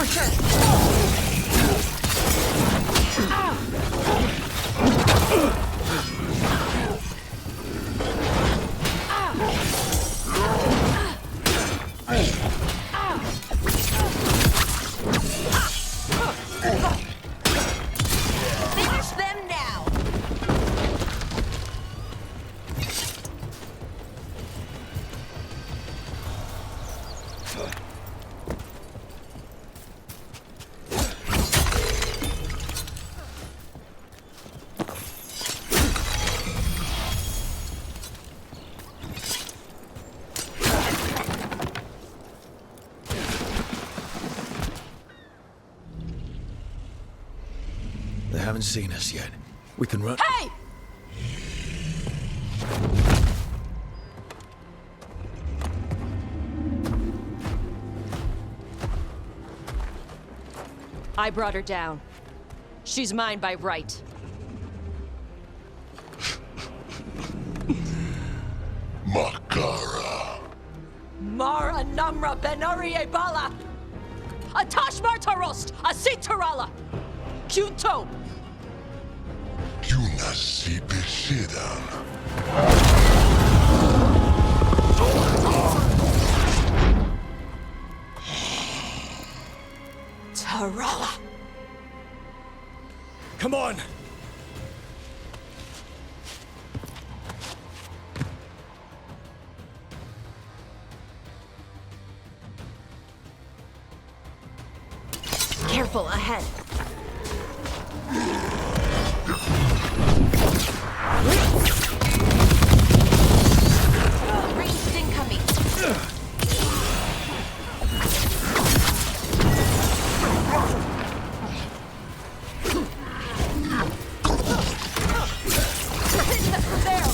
For sure. Finish them now. They haven't seen us yet. We can run. Hey! I brought her down. She's mine by right. Makara. Mara Namra Benarie Bala! Atashmar Tarost! Asitarala! Kunto! Kunasipe Shidan. Tarala! Come on! Careful, ahead. Ranged incoming. We're hitting them from there.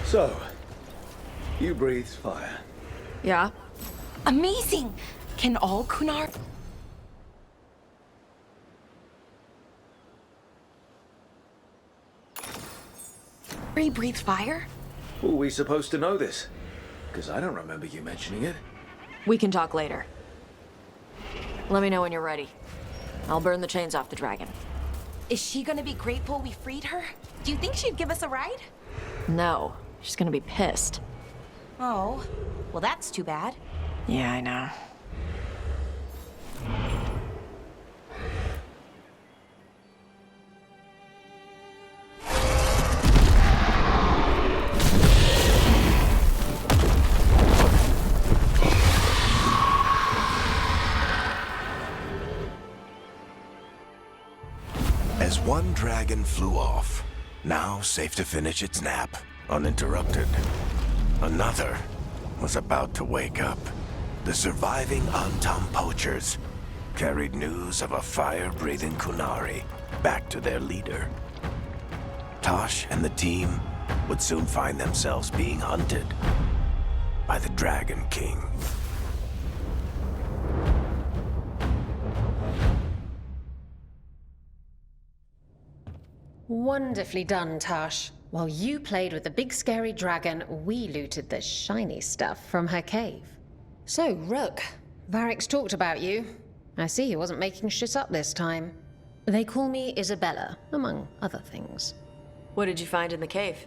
So, you breathe fire. Yeah? Amazing! Can all Kunar... breathe fire? Were we supposed to know this? Because I don't remember you mentioning it. We can talk later. Let me know when you're ready. I'll burn the chains off the dragon. Is she gonna be grateful we freed her? Do you think she'd give us a ride? No, she's gonna be pissed. Oh, well that's too bad. Yeah, I know. As one dragon flew off, now safe to finish its nap, uninterrupted, another was about to wake up. The surviving Antam poachers carried news of a fire-breathing Kunari back to their leader. Tosh and the team would soon find themselves being hunted by the Dragon King. Wonderfully done, Tash. While you played with the big scary dragon, we looted the shiny stuff from her cave. So, Rook, Varric's talked about you. I see he wasn't making shit up this time. They call me Isabella, among other things. What did you find in the cave?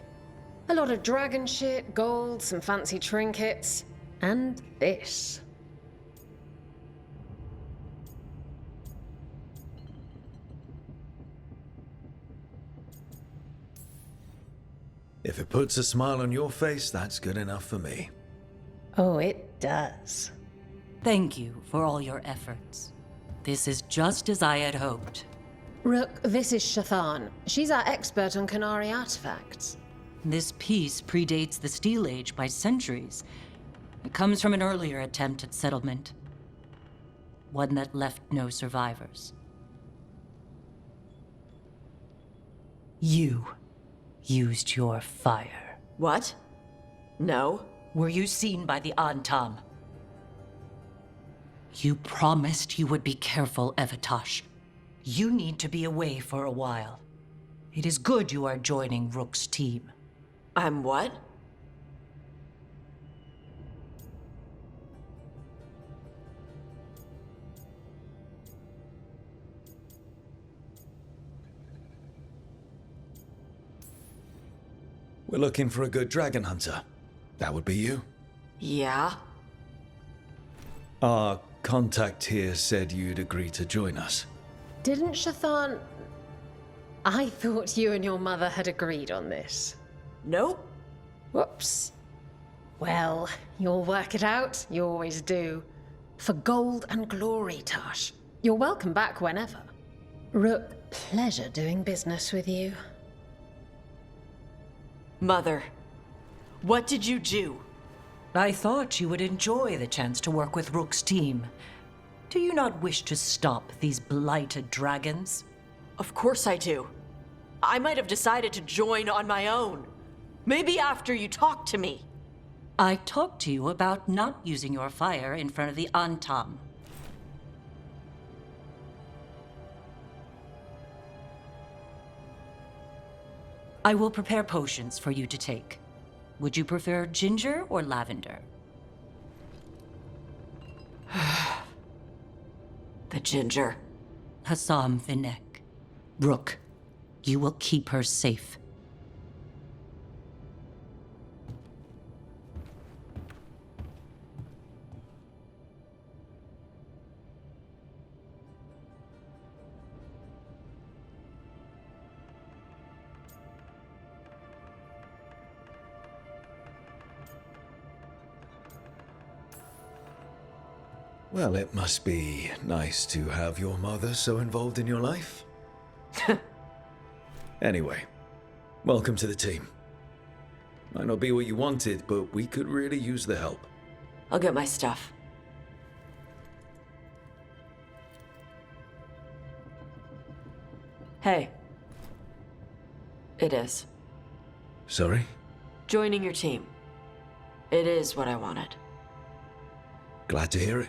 A lot of dragon shit, gold, some fancy trinkets, and this. If it puts a smile on your face, that's good enough for me. Oh, it does. Thank you for all your efforts. This is just as I had hoped. Rook, this is Shathan. She's our expert on Kunari artifacts. This piece predates the Steel Age by centuries. It comes from an earlier attempt at settlement. One that left no survivors. You used your fire. What? No. Were you seen by the Antam? You promised you would be careful, Evatosh. You need to be away for a while. It is good you are joining Rook's team. I'm what? We're looking for a good dragon hunter. That would be you. Yeah? Our contact here said you'd agree to join us. Didn't Shathan... I thought you and your mother had agreed on this. Nope. Whoops. Well, you'll work it out. You always do. For gold and glory, Tash. You're welcome back whenever. Rook, pleasure doing business with you. Mother, what did you do? I thought you would enjoy the chance to work with Rook's team. Do you not wish to stop these blighted dragons? Of course I do. I might have decided to join on my own. Maybe after you talked to me. I talked to you about not using your fire in front of the Antam. I will prepare potions for you to take. Would you prefer ginger or lavender? The ginger. Hassam Vinek. Rook, you will keep her safe. Well, it must be nice to have your mother so involved in your life. Anyway, welcome to the team. Might not be what you wanted, but we could really use the help. I'll get my stuff. Hey. It is. Sorry? Joining your team. It is what I wanted. Glad to hear it.